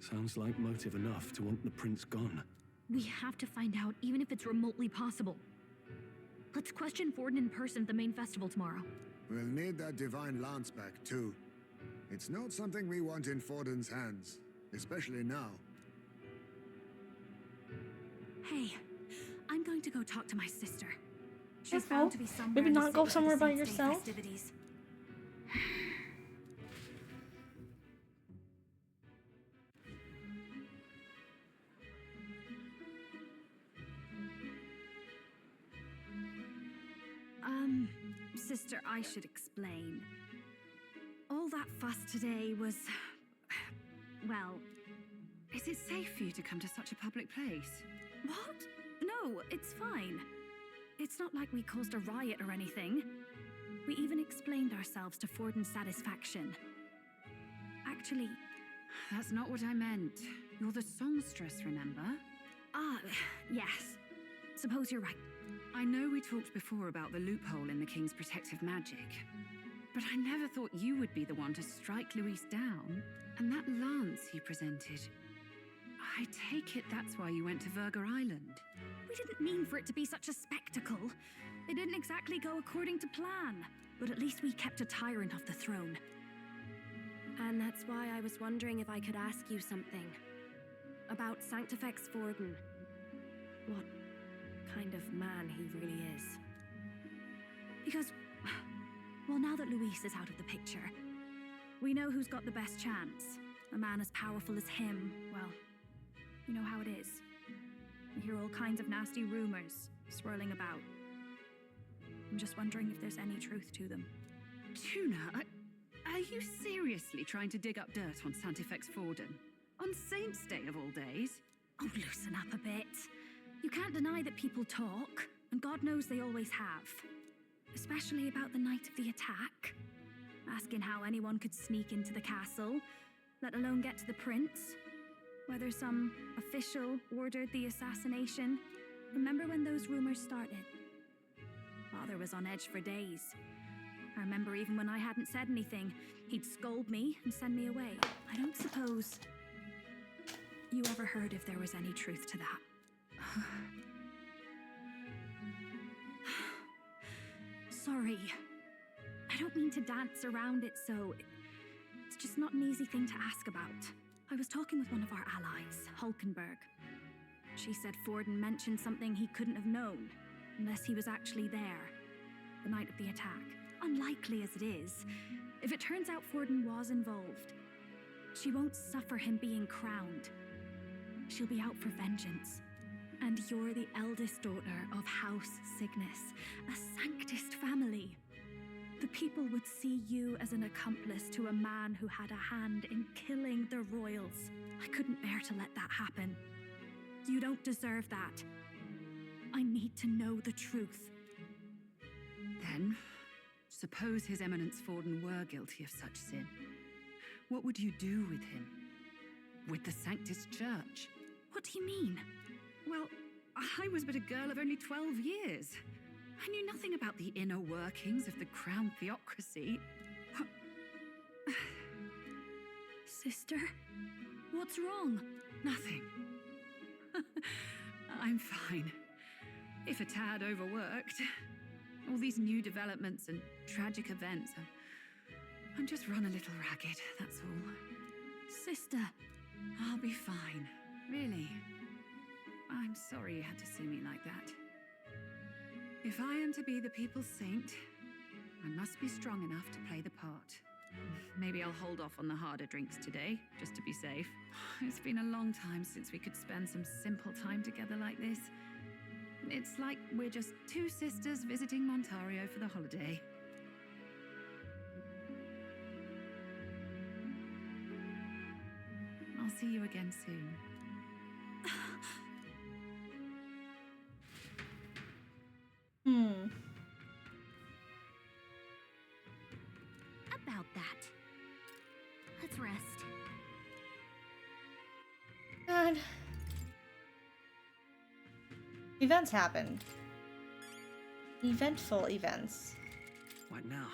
[SPEAKER 5] Sounds like motive enough to want the prince gone.
[SPEAKER 18] We have to find out, even if it's remotely possible. Let's question Forden in person at the main festival tomorrow.
[SPEAKER 7] We'll need that divine lance back, too. It's not something we want in Forden's hands, especially now.
[SPEAKER 21] Hey, I'm going to go talk to my sister. She's
[SPEAKER 1] That's
[SPEAKER 21] found
[SPEAKER 1] all.
[SPEAKER 21] to be somewhere
[SPEAKER 1] Maybe
[SPEAKER 21] in the
[SPEAKER 1] not go
[SPEAKER 21] city for the
[SPEAKER 1] somewhere by
[SPEAKER 21] Saints' Day
[SPEAKER 1] yourself?
[SPEAKER 21] festivities. Sister, I should explain. All that fuss today was... well...
[SPEAKER 9] Is it safe for you to come to such a public place?
[SPEAKER 21] What? No, it's fine. It's not like we caused a riot or anything. We even explained ourselves to Forden's satisfaction. Actually...
[SPEAKER 9] That's not what I meant. You're the songstress, remember?
[SPEAKER 21] Yes. Suppose you're right.
[SPEAKER 9] I know we talked before about the loophole in the king's protective magic, but I never thought you would be the one to strike Luis down. And that lance you presented, I take it that's why you went to Verger Island.
[SPEAKER 21] We didn't mean for it to be such a spectacle. It didn't exactly go according to plan. but at least we kept a tyrant off the throne.
[SPEAKER 3] And that's why I was wondering if I could ask you something. About Sanctifex Forden. What kind of man he really is.
[SPEAKER 21] Because, well, now that Luis is out of the picture, we know who's got the best chance. A man as powerful as him, well, you know how it is. We hear all kinds of nasty rumors swirling about. I'm just wondering if there's any truth to them.
[SPEAKER 9] Tuna, are you seriously trying to dig up dirt on Sanctifex Forden? On Saint's Day of all days?
[SPEAKER 21] Oh, loosen up a bit. You can't deny that people talk, and God knows they always have. Especially about the night of the attack. Asking how anyone could sneak into the castle, let alone get to the prince. Whether some official ordered the assassination. Remember when those rumors started? Father was on edge for days. I remember even when I hadn't said anything, he'd scold me and send me away. I don't suppose you ever heard if there was any truth to that. Sorry. I don't mean to dance around it, so it's just not an easy thing to ask about. I was talking with one of our allies, Hulkenberg. She said Forden mentioned something he couldn't have known, unless he was actually there, the night of the attack. Unlikely as it is, if it turns out Forden was involved, she won't suffer him being crowned. She'll be out for vengeance. And you're the eldest daughter of House Cygnus, a Sanctist family. The people would see you as an accomplice to a man who had a hand in killing the royals. I couldn't bear to let that happen. You don't deserve that. I need to know the truth.
[SPEAKER 9] Then, suppose His Eminence Forden were guilty of such sin. What would you do with him? With the Sanctist Church?
[SPEAKER 21] What do you mean?
[SPEAKER 9] Well, I was but a girl of only 12 years. I knew nothing about the inner workings of the crown theocracy.
[SPEAKER 21] Sister, what's wrong?
[SPEAKER 9] Nothing. I'm fine. If a tad overworked. All these new developments and tragic events. I'm just run a little ragged, that's all.
[SPEAKER 21] Sister.
[SPEAKER 9] I'll be fine. Really. I'm sorry you had to see me like that. If I am to be the people's saint, I must be strong enough to play the part. Maybe I'll hold off on the harder drinks today, just to be safe. It's been a long time since we could spend some simple time together like this. It's like we're just two sisters visiting Montario for the holiday. I'll see you again soon.
[SPEAKER 2] About that. Let's rest.
[SPEAKER 1] God. Events happened. Eventful events.
[SPEAKER 4] What now?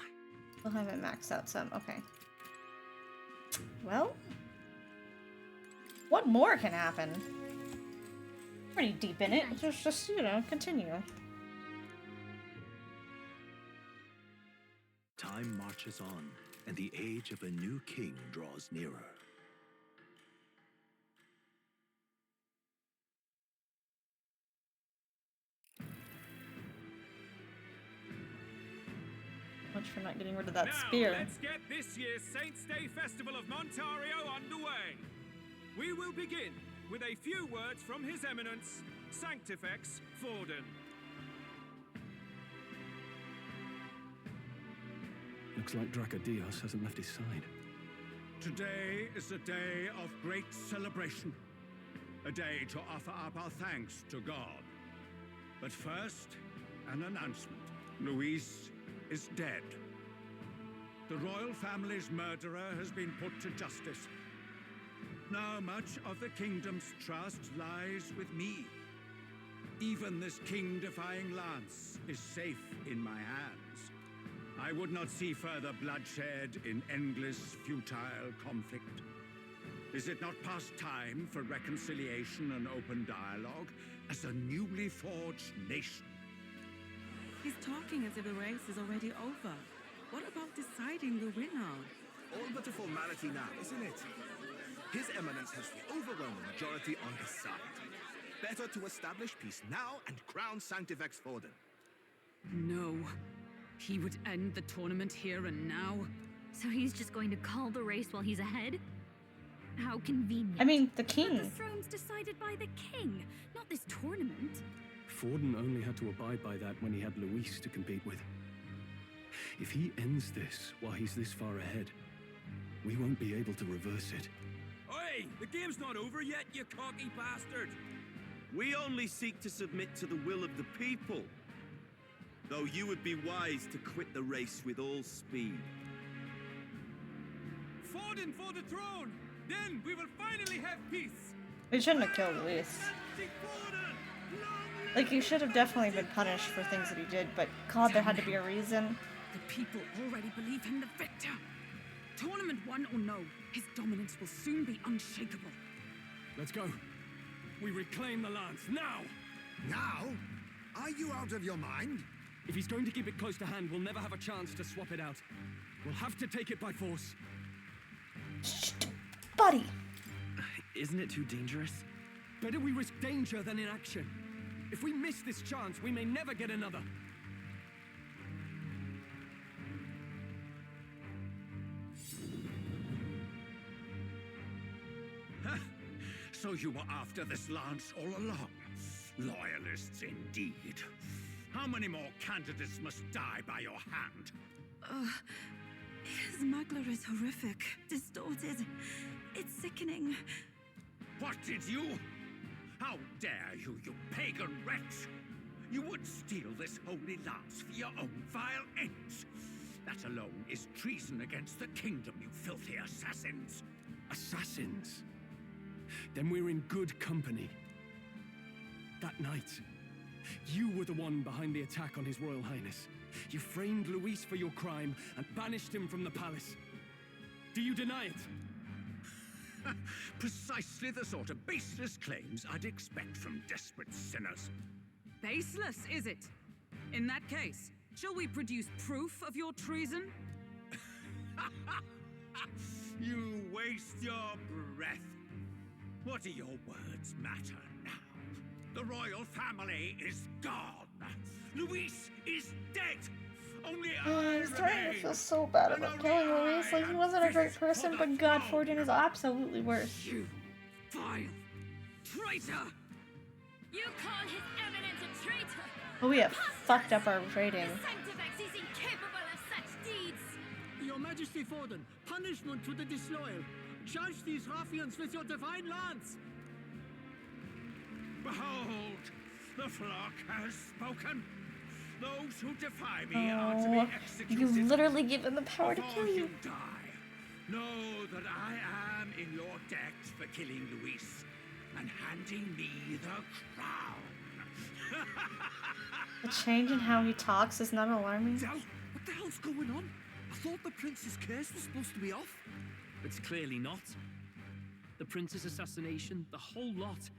[SPEAKER 1] We'll have it maxed out some. Okay. Well, what more can happen? Pretty deep in it. Just you know, continue.
[SPEAKER 22] Time marches on, and the age of a new king draws nearer.
[SPEAKER 1] Much for not getting rid of that
[SPEAKER 16] now,
[SPEAKER 1] spear.
[SPEAKER 16] Let's get this year's Saints' Day Festival of Montario underway. We will begin with a few words from His Eminence, Sanctifex Forden.
[SPEAKER 5] Looks like Dracodios hasn't left his side.
[SPEAKER 10] Today is a day of great celebration. A day to offer up our thanks to God. But first, an announcement. Luis is dead. The royal family's murderer has been put to justice. Now much of the kingdom's trust lies with me. Even this king-defying lance is safe in my hands. I would not see further bloodshed in endless, futile conflict. Is it not past time for reconciliation and open dialogue as a newly forged nation?
[SPEAKER 11] He's talking as if the race is already over. What about deciding the winner?
[SPEAKER 22] All but a formality now, isn't it? His Eminence has the overwhelming majority on his side. Better to establish peace now and crown Sanctifex Forden.
[SPEAKER 9] No. He would end the tournament here and now.
[SPEAKER 18] So he's just going to call the race while he's ahead? How convenient.
[SPEAKER 1] I mean, the king.
[SPEAKER 2] But the throne's decided by the king, not this tournament.
[SPEAKER 5] Forden only had to abide by that when he had Luis to compete with. If he ends this while he's this far ahead, we won't be able to reverse it.
[SPEAKER 13] Oi! The game's not over yet, you cocky bastard!
[SPEAKER 17] We only seek to submit to the will of the people. Though you would be wise to quit the race with all speed.
[SPEAKER 16] Forden for the throne! Then we will finally have peace!
[SPEAKER 1] We shouldn't have killed Luis. Like, he should have definitely been punished for things that he did, but God, there had to be a reason.
[SPEAKER 9] The people already believe him the victor. Tournament won or no, his dominance will soon be unshakable.
[SPEAKER 5] Let's go. We reclaim the lance, now!
[SPEAKER 7] Now? Are you out of your mind?
[SPEAKER 5] If he's going to keep it close to hand, we'll never have a chance to swap it out. We'll have to take it by force.
[SPEAKER 1] Buddy!
[SPEAKER 4] Isn't it too dangerous?
[SPEAKER 5] Better we risk danger than inaction. If we miss this chance, we may never get another.
[SPEAKER 10] So you were after this lance all along? Loyalists indeed. How many more candidates must die by your hand?
[SPEAKER 11] His magler is horrific, distorted. It's sickening.
[SPEAKER 10] What did you? How dare you, you pagan wretch! You would steal this holy lance for your own vile ends. That alone is treason against the kingdom, you filthy assassins.
[SPEAKER 5] Assassins? Then we're in good company. That night, you were the one behind the attack on His Royal Highness. You framed Luis for your crime and banished him from the palace. Do you deny it?
[SPEAKER 10] Precisely the sort of baseless claims I'd expect from desperate sinners.
[SPEAKER 9] Baseless, is it? In that case, shall we produce proof of your treason?
[SPEAKER 10] You waste your breath. What do your words matter now? The royal family is gone. Luis is dead. Only
[SPEAKER 1] I'm starting to feel so bad about killing Luis. Like, he wasn't a great person, but God, Forden is absolutely worse.
[SPEAKER 9] You vile traitor!
[SPEAKER 2] You call His Eminence a traitor?
[SPEAKER 1] But we have fucked up our rating.
[SPEAKER 2] Sanctifex is incapable of such deeds!
[SPEAKER 13] Your Majesty Forden, punishment to the disloyal. Judge these ruffians with your divine lance!
[SPEAKER 10] Behold, the flock has spoken. Those who defy me are to be executed.
[SPEAKER 1] You've literally given the power to kill you.
[SPEAKER 10] Die. Know that I am in your debt for killing Luis and handing me the crown.
[SPEAKER 1] The change in how he talks is not alarming.
[SPEAKER 12] What the hell's going on? I thought the prince's curse was supposed to be off.
[SPEAKER 4] It's clearly not. The prince's assassination, the whole lot.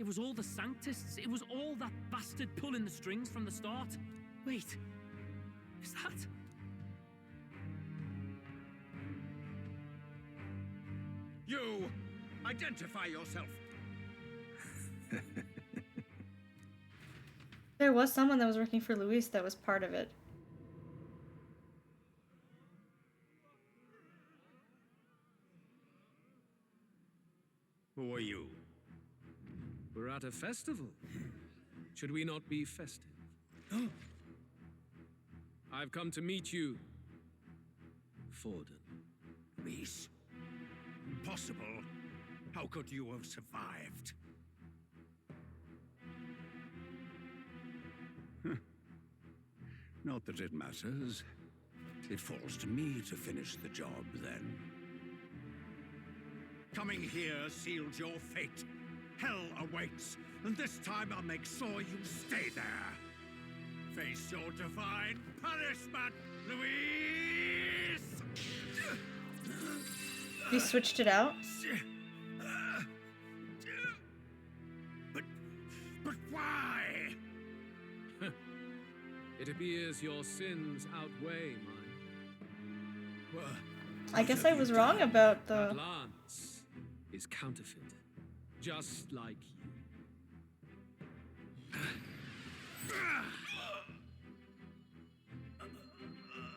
[SPEAKER 4] It was all the Sanctists. It was all that bastard pulling the strings from the start. Wait, is that?
[SPEAKER 10] You, identify yourself.
[SPEAKER 1] There was someone that was working for Luis that was part of it.
[SPEAKER 10] Who are you?
[SPEAKER 15] We're at a festival. Should we not be festive? I've come to meet you, Forden.
[SPEAKER 10] Luis? Impossible. How could you have survived? Not that it matters. It falls to me to finish the job, then. Coming here sealed your fate. Hell awaits, and this time I'll make sure you stay there. Face your divine punishment, Luis!
[SPEAKER 1] You switched it out?
[SPEAKER 10] But why?
[SPEAKER 15] It appears your sins outweigh mine.
[SPEAKER 1] I guess I was wrong about the...
[SPEAKER 15] That lance is counterfeit, just like you.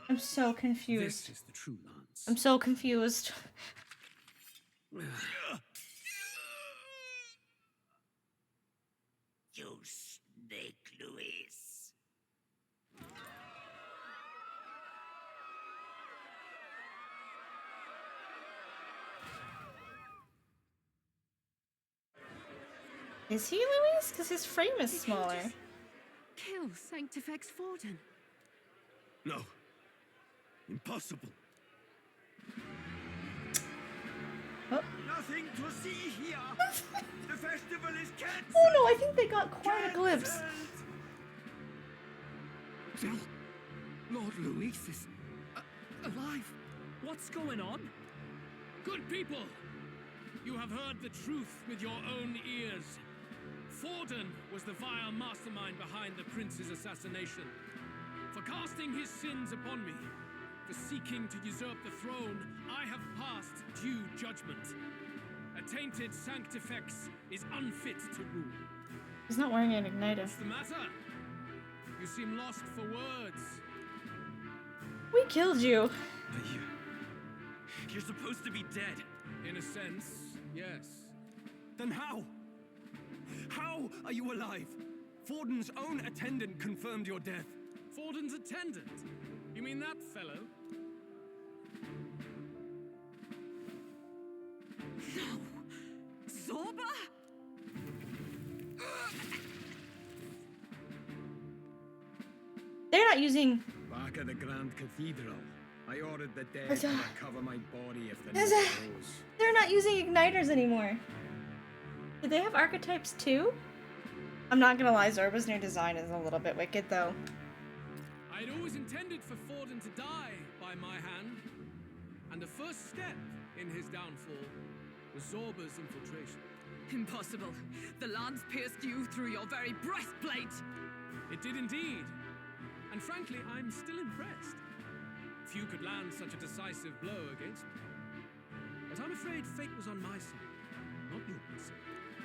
[SPEAKER 1] I'm so confused.
[SPEAKER 15] This is the true lance.
[SPEAKER 1] I'm so confused.
[SPEAKER 14] You snake, Luis.
[SPEAKER 1] Is he Luis? Because his frame is smaller.
[SPEAKER 11] Kill Sanctifex Forden.
[SPEAKER 17] No. Impossible.
[SPEAKER 1] Oh.
[SPEAKER 14] Nothing to see here. The festival is cancelled.
[SPEAKER 1] Oh no, I think they got quite a glimpse.
[SPEAKER 12] Lord Luis is alive.
[SPEAKER 13] What's going on?
[SPEAKER 15] Good people, you have heard the truth with your own ears. Forden was the vile mastermind behind the prince's assassination. For casting his sins upon me, for seeking to usurp the throne, I have passed due judgment. A tainted Sanctifex is unfit to rule.
[SPEAKER 1] He's not wearing an igniter.
[SPEAKER 15] What's the matter? You seem lost for words.
[SPEAKER 1] We killed you.
[SPEAKER 17] You're supposed to be dead.
[SPEAKER 15] In a sense, yes.
[SPEAKER 17] Then how? How are you alive? Forden's own attendant confirmed your death.
[SPEAKER 15] Forden's attendant? You mean that fellow?
[SPEAKER 9] No! Zorba?
[SPEAKER 1] They're not using...
[SPEAKER 10] Back at the Grand Cathedral, I ordered the dead to recover my body if the need
[SPEAKER 1] They're
[SPEAKER 10] arose.
[SPEAKER 1] not using igniters anymore. Do they have archetypes too? I'm not gonna lie, Zorba's new design is a little bit wicked though.
[SPEAKER 15] I'd always intended for Forden to die by my hand, and the first step in his downfall was Zorba's infiltration.
[SPEAKER 9] Impossible. The lance pierced you through your very breastplate.
[SPEAKER 15] It did indeed. And frankly, I'm still impressed. Few could land such a decisive blow against me. But I'm afraid fate was on my side, not yours.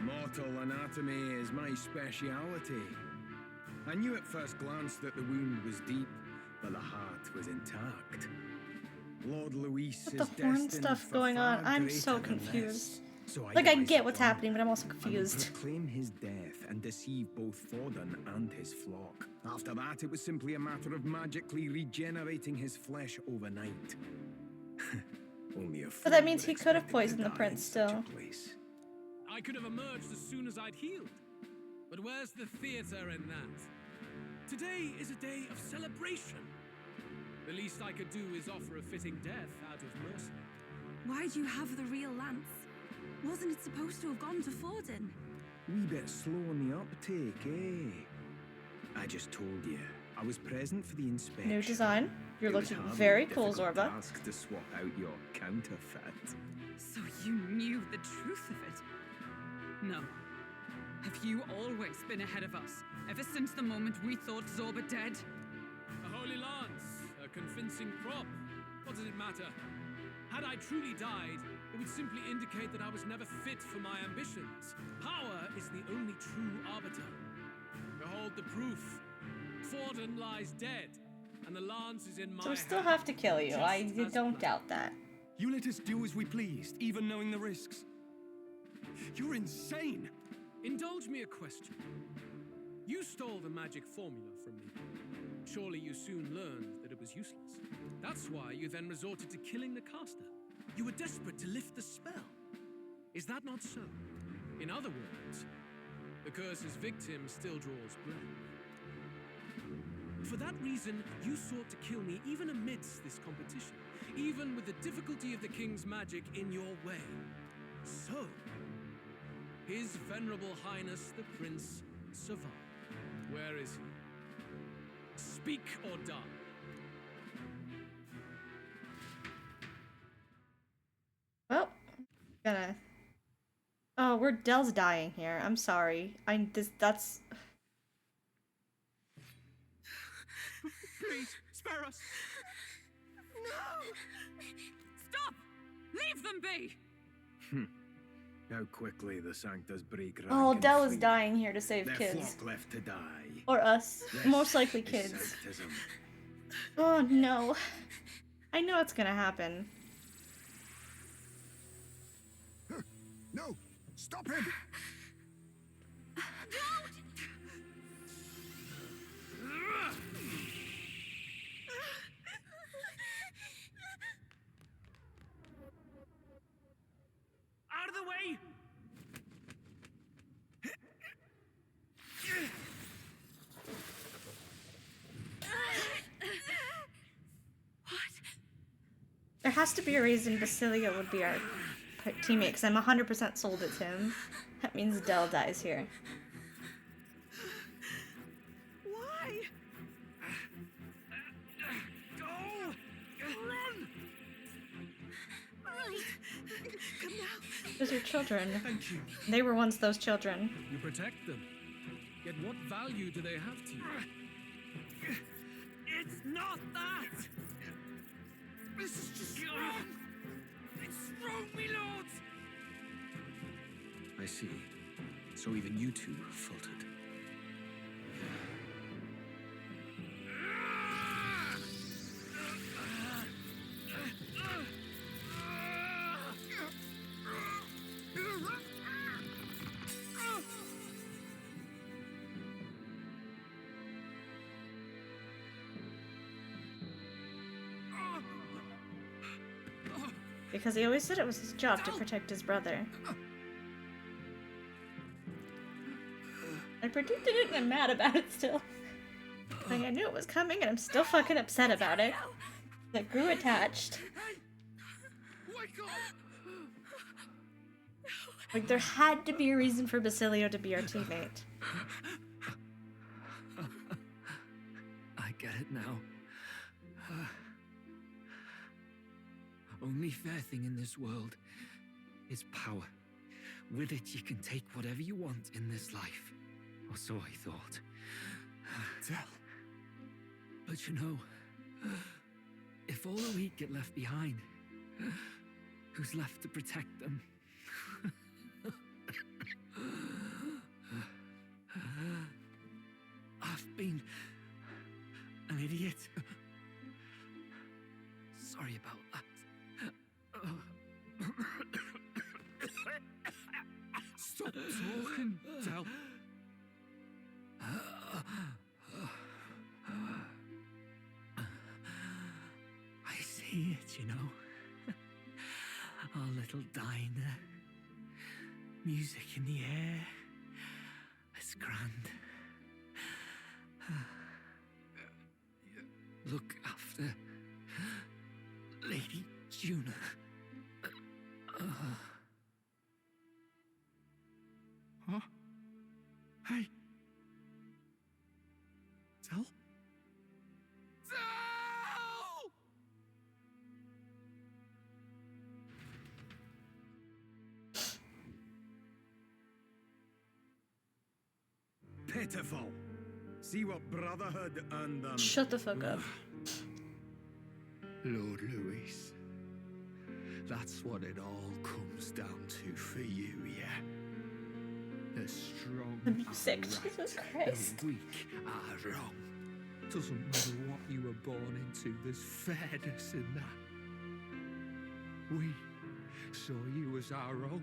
[SPEAKER 10] Mortal anatomy is my speciality. I knew at first glance that the wound was deep, but the heart was intact. Lord Luis
[SPEAKER 1] What
[SPEAKER 10] is
[SPEAKER 1] the horn
[SPEAKER 10] destined
[SPEAKER 1] stuff
[SPEAKER 10] for
[SPEAKER 1] going on?
[SPEAKER 10] far
[SPEAKER 1] I'm
[SPEAKER 10] greater
[SPEAKER 1] so
[SPEAKER 10] than
[SPEAKER 1] confused.
[SPEAKER 10] this. So
[SPEAKER 1] Like, I
[SPEAKER 10] advise
[SPEAKER 1] get what's
[SPEAKER 10] John,
[SPEAKER 1] happening, but I'm also
[SPEAKER 10] I will
[SPEAKER 1] confused.
[SPEAKER 10] proclaim his death and deceive both Forden and his flock. After that, it was simply a matter of magically regenerating his flesh overnight. Only a
[SPEAKER 1] But that
[SPEAKER 10] fool
[SPEAKER 1] means
[SPEAKER 10] would
[SPEAKER 1] he could have
[SPEAKER 10] expect it to
[SPEAKER 1] poisoned the
[SPEAKER 10] die
[SPEAKER 1] prince
[SPEAKER 10] in such a
[SPEAKER 1] still.
[SPEAKER 10] place.
[SPEAKER 15] I could have emerged as soon as I'd healed. But where's the theater in that? Today is a day of celebration. The least I could do is offer a fitting death out of mercy.
[SPEAKER 11] Why'd you have the real lance? Wasn't it supposed to have gone to Forden?
[SPEAKER 10] Wee bit slow on the uptake, eh? I just told you. I was present for the inspection.
[SPEAKER 1] New design. You're
[SPEAKER 10] It was
[SPEAKER 1] looking
[SPEAKER 10] hardly
[SPEAKER 1] very
[SPEAKER 10] a
[SPEAKER 1] cool,
[SPEAKER 10] difficult
[SPEAKER 1] Zorba.
[SPEAKER 10] task to swap out your counterfeit.
[SPEAKER 9] So you knew the truth of it? No. Have you always been ahead of us? Ever since the moment we thought Zorba dead?
[SPEAKER 15] A holy lance, a convincing prop. What does it matter? Had I truly died, it would simply indicate that I was never fit for my ambitions. Power is the only true arbiter. Behold the proof. Forden lies dead, and the lance is in my
[SPEAKER 1] So we still
[SPEAKER 15] hand.
[SPEAKER 1] have to kill you. I
[SPEAKER 15] Just as
[SPEAKER 1] don't doubt that.
[SPEAKER 17] You let us do as we pleased, even knowing the risks. You're insane!
[SPEAKER 15] Indulge me a question. You stole the magic formula from me. Surely you soon learned that it was useless. That's why you then resorted to killing the caster. You were desperate to lift the spell. Is that not so? In other words, the curse's victim still draws breath. For that reason, you sought to kill me even amidst this competition, even with the difficulty of the king's magic in your way. So, His Venerable Highness the Prince survived. Where is he? Speak or die.
[SPEAKER 1] Well, gonna. Oh, Dell's dying here. I'm sorry. That's.
[SPEAKER 14] Please, spare us.
[SPEAKER 9] Stop! Leave them be!
[SPEAKER 19] How quickly the Sanctus break rank
[SPEAKER 1] Oh,
[SPEAKER 19] and
[SPEAKER 1] Dell is
[SPEAKER 19] flee.
[SPEAKER 1] dying here to save
[SPEAKER 19] Their
[SPEAKER 1] kids.
[SPEAKER 19] flock left to die.
[SPEAKER 1] Or us.
[SPEAKER 19] This
[SPEAKER 1] Most likely
[SPEAKER 19] is
[SPEAKER 1] kids.
[SPEAKER 19] Sanctism.
[SPEAKER 1] Oh no. I know it's gonna happen.
[SPEAKER 7] No! Stop him!
[SPEAKER 13] Out of the way!
[SPEAKER 1] There has to be a reason Basilio would be our teammate, because I'm 100% sold it's him. That means Dell dies here.
[SPEAKER 11] Why?
[SPEAKER 13] Go! Run!
[SPEAKER 11] Right. Come now.
[SPEAKER 1] Those are children.
[SPEAKER 15] Thank you.
[SPEAKER 1] They were once those children.
[SPEAKER 15] You protect them. Yet what value do they have to you?
[SPEAKER 13] It's not that! This is just wrong! It's wrong, me lords!
[SPEAKER 15] I see. So even you two faltered.
[SPEAKER 1] Because he always said it was his job to protect his brother. I predicted it and I'm mad about it still. Like, I knew it was coming and I'm still fucking upset about it. I grew attached. Like, there had to be a reason for Basilio to be our teammate.
[SPEAKER 12] I get it now. Only fair thing in this world is power. With it, you can take whatever you want in this life. Or so I thought. But you know, if all elite get left behind, who's left to protect them? I've been an idiot. Sorry about that. Stop talking, Del. I see it, you know. Our little diner. Music in the air. It's grand. Look after Lady Juna. Huh? Hey. Del?
[SPEAKER 19] Pitiful. See what brotherhood earned them.
[SPEAKER 1] Shut the fuck up.
[SPEAKER 12] Lord Louis. That's what it all comes down to for you, yeah? The strong
[SPEAKER 1] The music,
[SPEAKER 12] are right,
[SPEAKER 1] Jesus Christ.
[SPEAKER 12] the weak are wrong. Doesn't matter what you were born into, there's fairness in that. We saw you as our hope.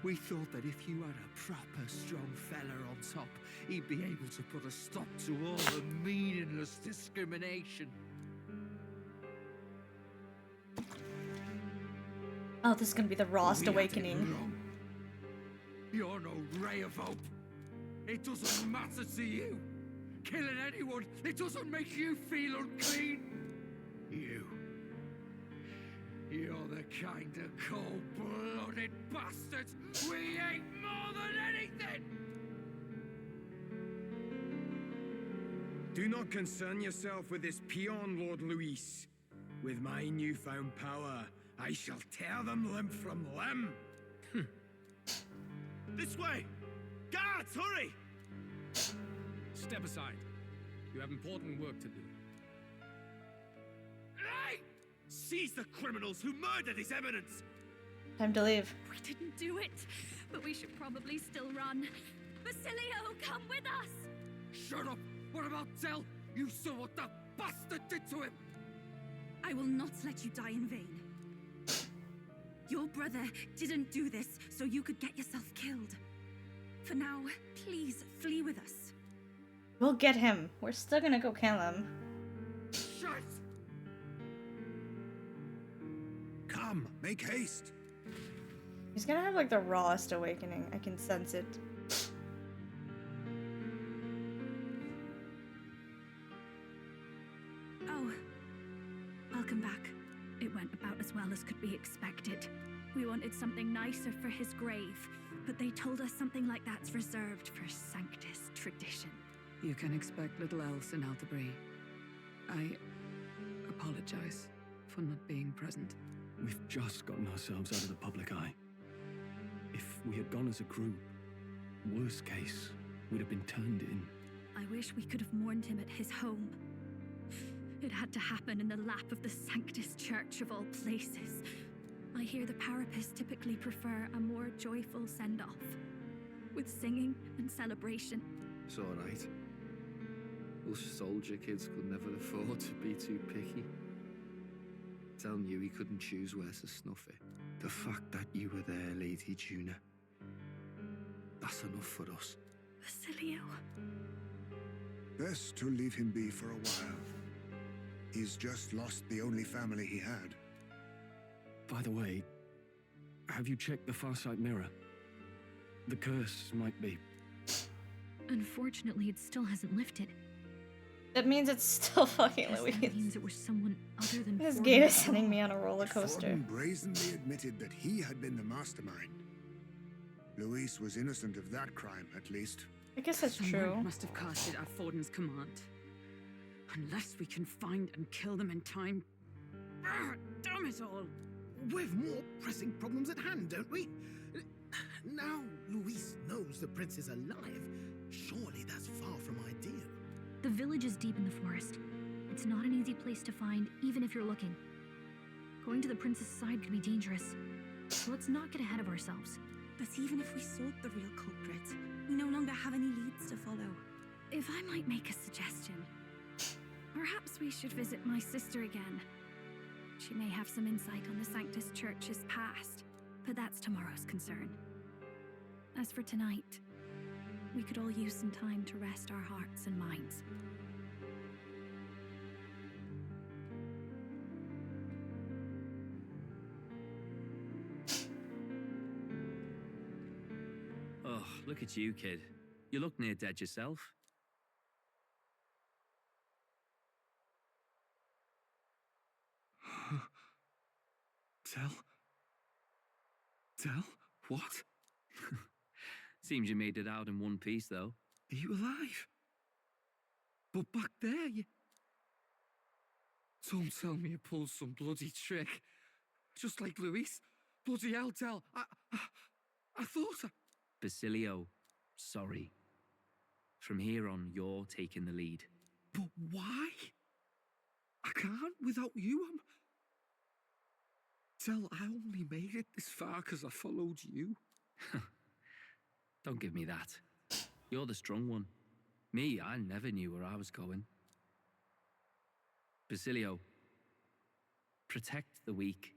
[SPEAKER 12] We thought that if you had a proper strong fella on top, he'd be able to put a stop to all the meaningless discrimination.
[SPEAKER 1] Oh, this is gonna be the rawest awakening.
[SPEAKER 12] You're no ray of hope. It doesn't matter to you. Killing anyone, it doesn't make you feel unclean. You're the kind of cold-blooded bastards we hate more than anything!
[SPEAKER 19] Do not concern yourself with this peon, Lord Luis. With my newfound power, I shall tear them limb from limb.
[SPEAKER 22] This way! Guards, hurry!
[SPEAKER 15] Step aside. You have important work to do.
[SPEAKER 12] Hey!
[SPEAKER 17] Seize the criminals who murdered His Eminence!
[SPEAKER 1] Time to leave.
[SPEAKER 21] We didn't do it, but we should probably still run. Basilio, come with us!
[SPEAKER 12] Shut up! What about Tell? You saw what that bastard did to him!
[SPEAKER 11] I will not let you die in vain. Your brother didn't do this so you could get yourself killed. For now, please flee with us.
[SPEAKER 1] We'll get him. We're still gonna go kill him.
[SPEAKER 12] Shit!
[SPEAKER 7] Come, make haste.
[SPEAKER 1] He's gonna have like the rawest awakening. I can sense it.
[SPEAKER 21] Oh, welcome back. It went about as well as could be expected. We wanted something nicer for his grave, but they told us something like that's reserved for Sanctus tradition.
[SPEAKER 9] You can expect little else in Altabri. I apologize for not being present.
[SPEAKER 5] We've just gotten ourselves out of the public eye. If we had gone as a group, worst case, we'd have been turned in.
[SPEAKER 21] I wish we could have mourned him at his home. It had to happen in the lap of the Sanctus Church of all places. I hear the Parapists typically prefer a more joyful send-off, with singing and celebration.
[SPEAKER 12] It's alright. Us soldier kids could never afford to be too picky. Tell knew he couldn't choose where to snuff it. The fact that you were there, Lady Juna, that's enough for us.
[SPEAKER 21] Basilio.
[SPEAKER 7] Best to leave him be for a while. He's just lost the only family he had.
[SPEAKER 5] By the way, have you checked the Farsight mirror? The curse might be...
[SPEAKER 18] Unfortunately, it still hasn't lifted.
[SPEAKER 1] That means it's still fucking
[SPEAKER 18] Guess
[SPEAKER 1] Louise.
[SPEAKER 18] That means it was someone other than
[SPEAKER 1] This
[SPEAKER 18] Ford
[SPEAKER 1] game is
[SPEAKER 18] after
[SPEAKER 1] sending
[SPEAKER 18] all.
[SPEAKER 1] me on a roller coaster.
[SPEAKER 7] Forden brazenly admitted that he had been the mastermind. Luis was innocent of that crime, at least.
[SPEAKER 1] I guess that's
[SPEAKER 9] Someone
[SPEAKER 1] true.
[SPEAKER 9] must have cast it at Forden's command. Unless we can find and kill them in time. Damn it all!
[SPEAKER 6] We've more pressing problems at hand, don't we? Now Luis knows the prince is alive. Surely that's far from ideal.
[SPEAKER 18] The village is deep in the forest. It's not an easy place to find, even if you're looking. Going to the prince's side could be dangerous. So let's not get ahead of ourselves.
[SPEAKER 11] But even if we sought the real culprit, we no longer have any leads to follow.
[SPEAKER 21] If I might make a suggestion, perhaps we should visit my sister again. She may have some insight on the Sanctus Church's past, but that's tomorrow's concern. As for tonight, we could all use some time to rest our hearts and minds.
[SPEAKER 4] Oh, look at you, kid. You look near dead yourself.
[SPEAKER 12] Tell? What?
[SPEAKER 4] Seems you made it out in one piece, though.
[SPEAKER 12] Are you alive? But back there, you... Don't tell me you pulled some bloody trick. Just like Luis. Bloody hell, Tell. I thought I...
[SPEAKER 4] Basilio, sorry. From here on, you're taking the lead.
[SPEAKER 12] But why? I can't without you. Tell, I only made it this far because I followed you.
[SPEAKER 4] Don't give me that. You're the strong one. Me, I never knew where I was going. Basilio, protect the weak.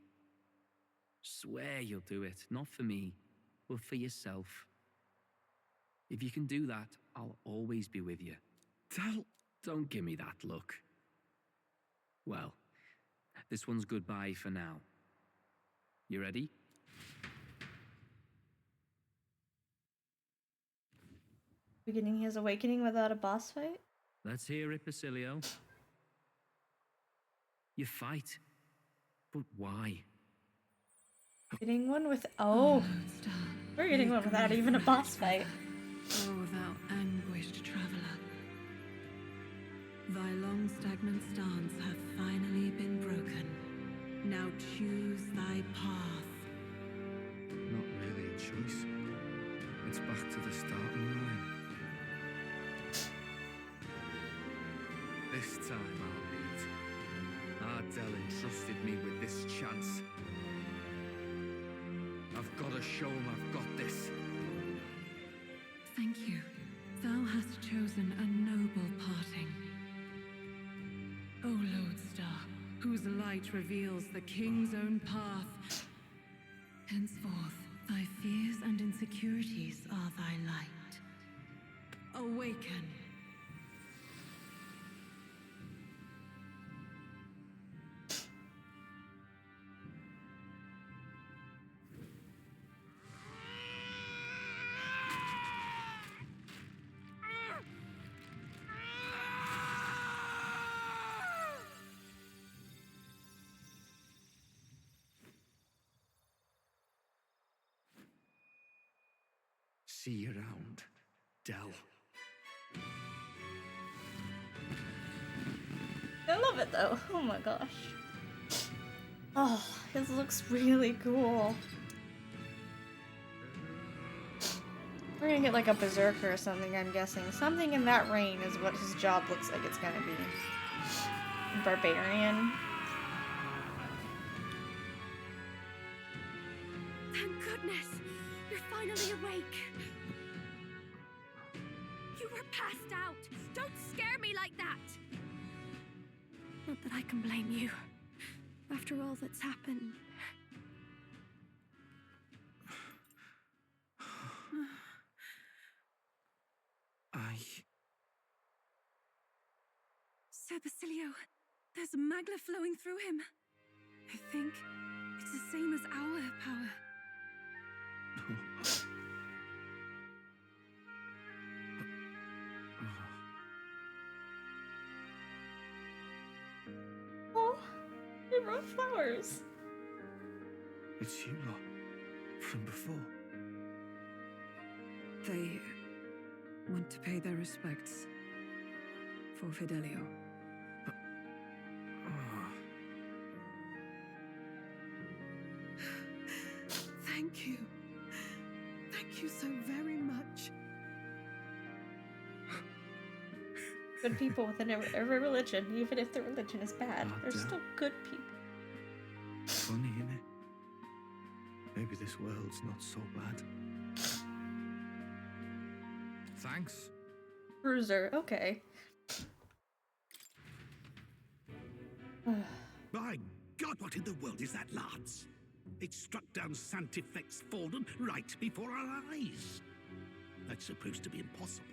[SPEAKER 4] Swear you'll do it, not for me, but for yourself. If you can do that, I'll always be with you.
[SPEAKER 12] Tell...
[SPEAKER 4] Don't give me that look. Well, this one's goodbye for now. You ready?
[SPEAKER 1] Beginning his awakening without a boss fight?
[SPEAKER 4] Let's hear it, Basilio. You fight. But why?
[SPEAKER 1] Getting one with... Oh! We're getting one without even a boss fight.
[SPEAKER 9] O thou anguished traveler, thy long stagnant stance hath finally been broken. Now choose thy path.
[SPEAKER 12] Not really a choice. It's back to the starting line. This time I'll lead. Ardell entrusted me with this chance. I've got to show him I've got this.
[SPEAKER 11] Thank you. Thou hast chosen a noble parting. O Lodestar, whose light reveals the king's own path. Henceforth, thy fears and insecurities are thy light. Awaken.
[SPEAKER 12] See you around, Dell.
[SPEAKER 1] I love it though. Oh my gosh. Oh, this looks really cool. We're gonna get like a berserker or something, I'm guessing. Something in that reign is what his job looks like it's gonna be. Barbarian.
[SPEAKER 3] Thank goodness! You're finally awake! You were passed out! Don't scare me like that! Not that I can blame you. After all that's happened.
[SPEAKER 11] Sir Basilio, there's magla flowing through him. I think it's the same as our power.
[SPEAKER 1] Oh, they brought flowers.
[SPEAKER 12] It's you lot from before.
[SPEAKER 9] They want to pay their respects for Fidelio.
[SPEAKER 11] Thank you. Thank you so very much.
[SPEAKER 1] Good people within every religion, even if the religion is bad, they're still good people.
[SPEAKER 12] Funny, innit? Maybe this world's not so bad. Thanks.
[SPEAKER 1] Bruiser, okay.
[SPEAKER 6] My God, what in the world is that, lads? It struck down Sanctifex Forden right before our eyes. That's supposed to be impossible.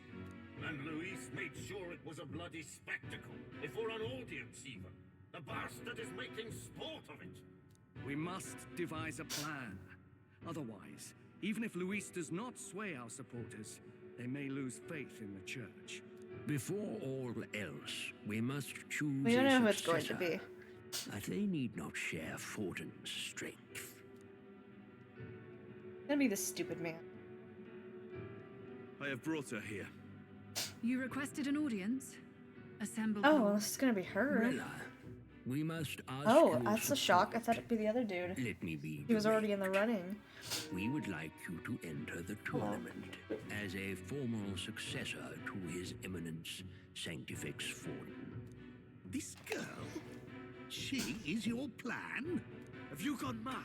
[SPEAKER 8] And Luis made sure it was a bloody spectacle, before an audience even. The bastard is making sport of it.
[SPEAKER 15] We must devise a plan. Otherwise, even if Luis does not sway our supporters, they may lose faith in the church.
[SPEAKER 20] Before all else, we must choose
[SPEAKER 1] We don't know
[SPEAKER 20] a
[SPEAKER 1] who it's going to
[SPEAKER 20] successor.
[SPEAKER 1] be.
[SPEAKER 20] But they need not share Forden's strength.
[SPEAKER 1] It's gonna be this stupid man.
[SPEAKER 17] I have brought her here.
[SPEAKER 9] You requested an audience? Assemble.
[SPEAKER 1] Oh, well, this is gonna be her.
[SPEAKER 20] Rilla, we must ask
[SPEAKER 1] Oh,
[SPEAKER 20] your
[SPEAKER 1] that's a shock. I thought it'd be the other dude.
[SPEAKER 20] Let me be
[SPEAKER 1] He was
[SPEAKER 20] direct.
[SPEAKER 1] already in the running.
[SPEAKER 20] We would like you to enter the tournament as a formal successor to His Eminence Sanctifex Forden.
[SPEAKER 6] This girl? She is your plan?
[SPEAKER 14] Have you gone mad?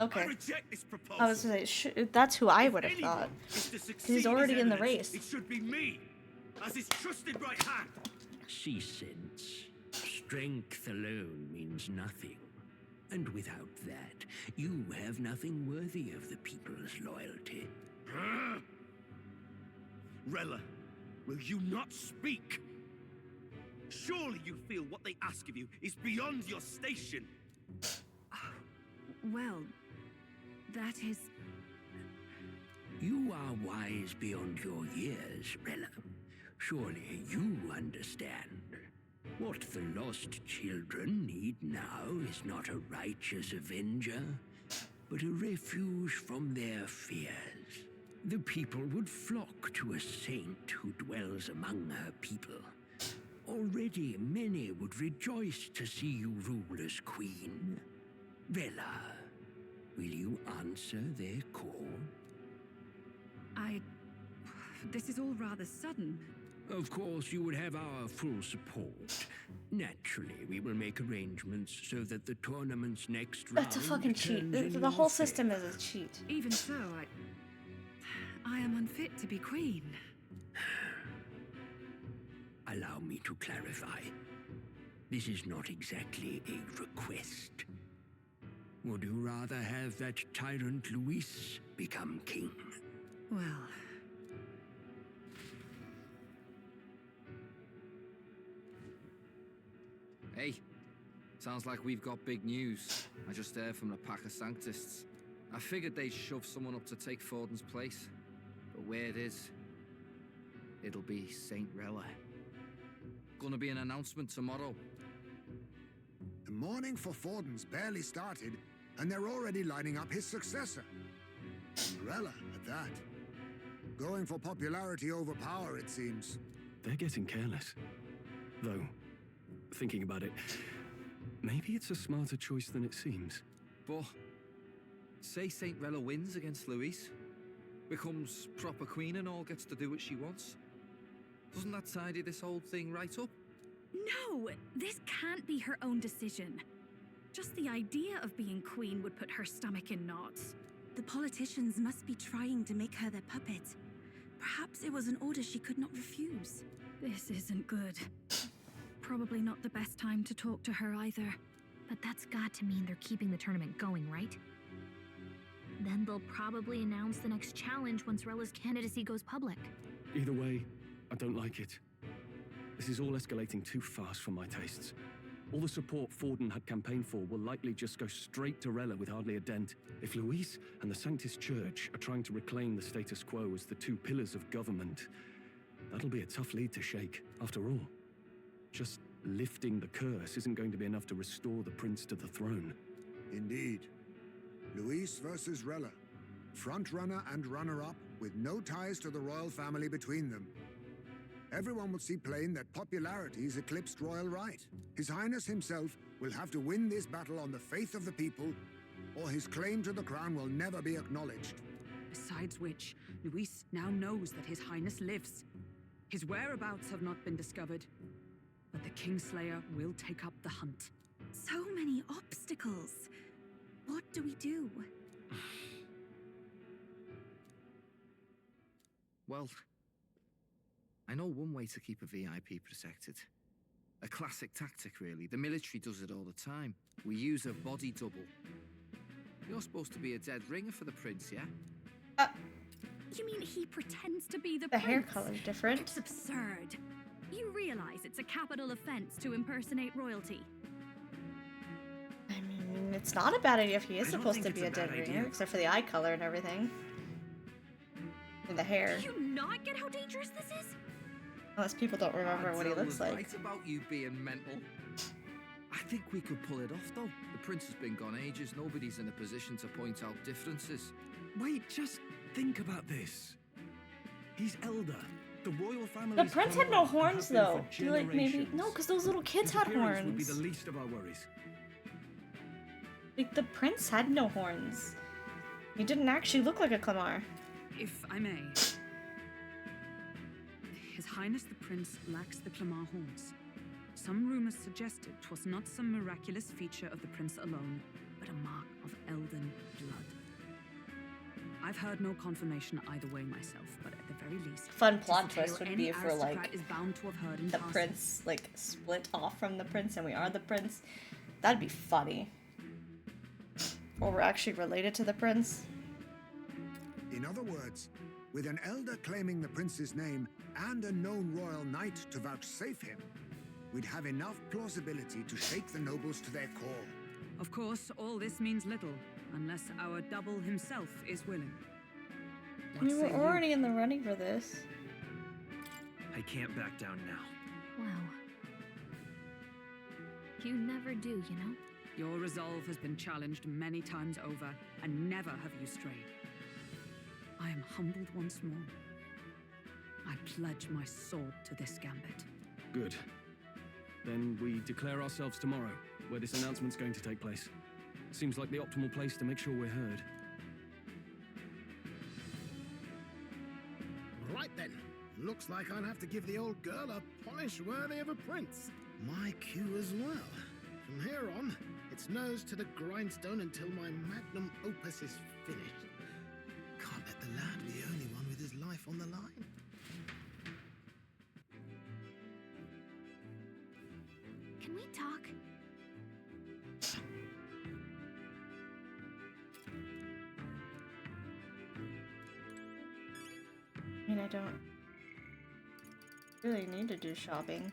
[SPEAKER 1] Okay.
[SPEAKER 14] I reject this proposal.
[SPEAKER 1] I was gonna say, that's who I would have
[SPEAKER 14] Anyone
[SPEAKER 1] thought.
[SPEAKER 14] is to succeed
[SPEAKER 1] He's
[SPEAKER 14] in
[SPEAKER 1] already
[SPEAKER 14] his
[SPEAKER 1] in the
[SPEAKER 14] eminence,
[SPEAKER 1] race.
[SPEAKER 14] It should be me, as his trusted right hand.
[SPEAKER 20] She sense. Strength alone means nothing. And without that, you have nothing worthy of the people's loyalty.
[SPEAKER 14] Rella, will you not speak? Surely you feel what they ask of you is beyond your station.
[SPEAKER 9] Well, that is.
[SPEAKER 20] You are wise beyond your years, Rella. Surely you understand. What the lost children need now is not a righteous avenger, but a refuge from their fears. The people would flock to a saint who dwells among her people. Already many would rejoice to see you rule as queen. Rella, will you answer their call?
[SPEAKER 9] This is all rather sudden.
[SPEAKER 20] Of course, you would have our full support. Naturally, we will make arrangements so that the tournament's next round
[SPEAKER 1] That's a fucking cheat.
[SPEAKER 20] turns in
[SPEAKER 1] The whole
[SPEAKER 20] your
[SPEAKER 1] system
[SPEAKER 20] favor.
[SPEAKER 1] is a cheat.
[SPEAKER 3] Even so, I am unfit to be queen.
[SPEAKER 20] Allow me to clarify. This is not exactly a request. Would you rather have that tyrant Luis become king?
[SPEAKER 3] Well,
[SPEAKER 12] Hey, sounds like we've got big news. I just heard from the pack of Sanctists. I figured they'd shove someone up to take Forden's place. But where it is, it'll be Saint Rella. Gonna be an announcement tomorrow.
[SPEAKER 7] The mourning for Forden's barely started, and they're already lining up his successor. Rella, at that. Going for popularity over power, it seems.
[SPEAKER 5] They're getting careless. Though, thinking about it, maybe it's a smarter choice than it seems.
[SPEAKER 12] But say Saint Rella wins against Luis, becomes proper queen and all gets to do what she wants. Doesn't that tidy this whole thing right up?
[SPEAKER 21] No, this can't be her own decision. Just the idea of being queen would put her stomach in knots.
[SPEAKER 11] The politicians must be trying to make her their puppet. Perhaps it was an order she could not refuse.
[SPEAKER 21] This isn't good. Probably not the best time to talk to her either.
[SPEAKER 18] But that's got to mean they're keeping the tournament going, right? Then they'll probably announce the next challenge once Rella's candidacy goes public.
[SPEAKER 5] Either way, I don't like it. This is all escalating too fast for my tastes. All the support Forden had campaigned for will likely just go straight to Rella with hardly a dent. If Luis and the Sanctus Church are trying to reclaim the status quo as the two pillars of government, that'll be a tough lead to shake, after all. Just lifting the curse isn't going to be enough to restore the prince to the throne.
[SPEAKER 7] Indeed. Luis versus Rella. Front-runner and runner-up, with no ties to the royal family between them. Everyone will see plain that popularity's eclipsed royal right. His Highness himself will have to win this battle on the faith of the people, or his claim to the crown will never be acknowledged.
[SPEAKER 9] Besides which, Luis now knows that His Highness lives. His whereabouts have not been discovered, but the Kingslayer will take up the hunt.
[SPEAKER 11] So many obstacles. What do we do?
[SPEAKER 12] Well, I know one way to keep a VIP protected. A classic tactic, really. The military does it all the time. We use a body double. You're supposed to be a dead ringer for the prince, yeah?
[SPEAKER 21] You mean he pretends to be the
[SPEAKER 1] The
[SPEAKER 21] prince?
[SPEAKER 1] hair color's different.
[SPEAKER 21] It's absurd. You realize it's a capital offense to impersonate royalty.
[SPEAKER 1] I mean, it's not a bad idea if he is
[SPEAKER 14] I don't
[SPEAKER 1] supposed
[SPEAKER 14] think
[SPEAKER 1] to be a
[SPEAKER 14] it's a
[SPEAKER 1] dead
[SPEAKER 14] bad
[SPEAKER 1] ringer,
[SPEAKER 14] idea.
[SPEAKER 1] except for the eye color and everything. And the hair.
[SPEAKER 21] Do you not get how dangerous this is?
[SPEAKER 1] Unless people don't remember what he
[SPEAKER 12] Adele
[SPEAKER 1] looks
[SPEAKER 12] was
[SPEAKER 1] like.
[SPEAKER 12] right about you being mental. I think we could pull it off, though. The prince has been gone ages. Nobody's in a position to point out differences.
[SPEAKER 5] Wait, just think about this. He's elder. The royal family.
[SPEAKER 1] The prince had no horns though. Do you like maybe no? Because those little kids had
[SPEAKER 5] Would be
[SPEAKER 1] horns.
[SPEAKER 5] the least of our worries.
[SPEAKER 1] Like the prince had no horns. He didn't actually look like a Clamar.
[SPEAKER 9] If I may. His Highness the Prince lacks the Clamar horns. Some rumors suggested 'twas not some miraculous feature of the prince alone, but a mark of elden blood. I've heard no confirmation either way myself, but at the very least,
[SPEAKER 1] Fun
[SPEAKER 9] tis a
[SPEAKER 1] plot
[SPEAKER 9] tale
[SPEAKER 1] twist would
[SPEAKER 9] any
[SPEAKER 1] be if we're
[SPEAKER 9] aristocrat
[SPEAKER 1] like
[SPEAKER 9] is bound to have heard in
[SPEAKER 1] the
[SPEAKER 9] passing.
[SPEAKER 1] prince like split off from the prince and we are the prince. That'd be funny. Or we're actually related to the prince.
[SPEAKER 7] In other words, with an elder claiming the prince's name and a known royal knight to vouchsafe him, we'd have enough plausibility to shake the nobles to their core.
[SPEAKER 9] Of course, all this means little, unless our double himself is willing.
[SPEAKER 1] We were already in the running for this.
[SPEAKER 14] I can't back down now.
[SPEAKER 18] Wow. You never do, you know?
[SPEAKER 9] Your resolve has been challenged many times over, and never have you strayed. I am humbled once more. I pledge my sword to this gambit.
[SPEAKER 5] Good. Then we declare ourselves tomorrow, where this announcement's going to take place. Seems like the optimal place to make sure we're heard.
[SPEAKER 6] Right then. Looks like I'll have to give the old girl a polish worthy of a prince. My cue as well. From here on, it's nose to the grindstone until my magnum opus is finished. Can't let the lad be the only one with his life on the line.
[SPEAKER 18] Can we talk?
[SPEAKER 1] I mean, I don't really need to do shopping.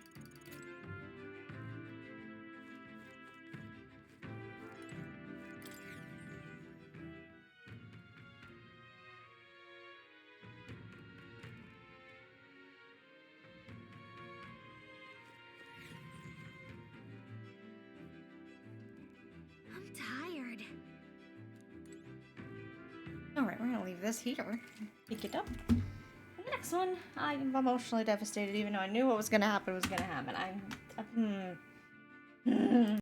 [SPEAKER 18] I'm tired.
[SPEAKER 1] Alright, we're gonna leave this here. Pick it up. The next one, I am emotionally devastated, even though I knew what was gonna happen was gonna happen.